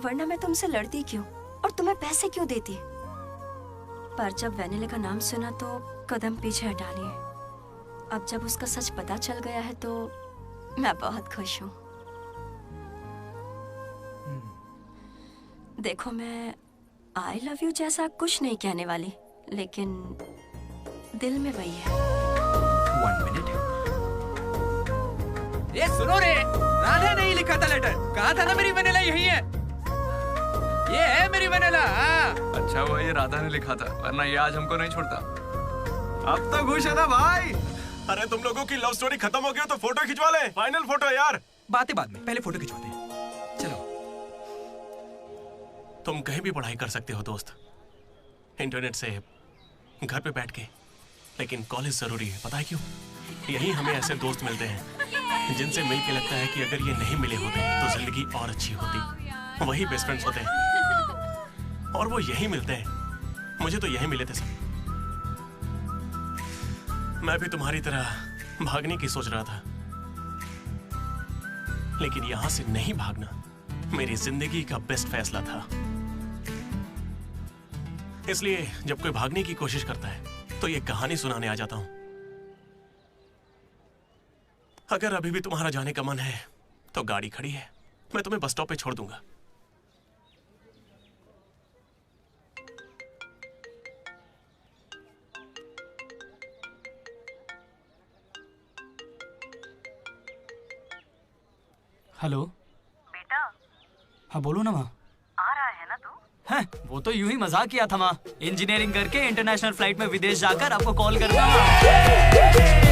वरना मैं तुमसे लड़ती क्यों और तुम्हें पैसे क्यों देती? पर जब वेनिला का नाम सुना तो कदम पीछे हटा लिए। अब जब उसका सच पता चल गया है तो मैं बहुत खुश हूँ। देखो, मैं आई लव यू जैसा कुछ नहीं कहने वाली, लेकिन दिल में वही है। 1 मिनट। ये सुनो रे, राधा नहीं लिखा था लेटर, कहा था ना मेरी वनीला यही है। ये है मेरी वनीला। अच्छा हुआ ये राधा ने लिखा था, वरना ये आज हमको नहीं छोड़ता। अब तो खुश है ना भाई? अरे तुम लोगों की लव स्टोरी खत्म हो गई तो फोटो खिंचवा ले, फाइनल फोटो यार। बातें बाद में, पहले फोटो खिंचवाते हैं। चलो। तुम कहीं भी पढ़ाई कर सकते हो दोस्त, इंटरनेट से, घर पे बैठ के, लेकिन कॉलेज जरूरी है। पता है क्यों? यही हमें ऐसे दोस्त मिलते हैं जिनसे मिल के लगता है कि अगर ये नहीं मिले होते तो जिंदगी और अच्छी होती। वही बेस्ट फ्रेंड्स होते हैं और वो यही मिलते हैं। मुझे तो यही मिले थे सब। मैं भी तुम्हारी तरह भागने की सोच रहा था, लेकिन यहां से नहीं भागना मेरी जिंदगी का बेस्ट फैसला था। इसलिए जब कोई भागने की कोशिश करता है तो ये कहानी सुनाने आ जाता हूं। अगर अभी भी तुम्हारा जाने का मन है तो गाड़ी खड़ी है, मैं तुम्हें बस स्टॉप पे छोड़ दूंगा। हेलो बेटा, हाँ बोलो ना माँ। आ रहा है ना तू? हैं, वो तो यूं ही मजाक किया था माँ। इंजीनियरिंग करके इंटरनेशनल फ्लाइट में विदेश जाकर आपको कॉल करना।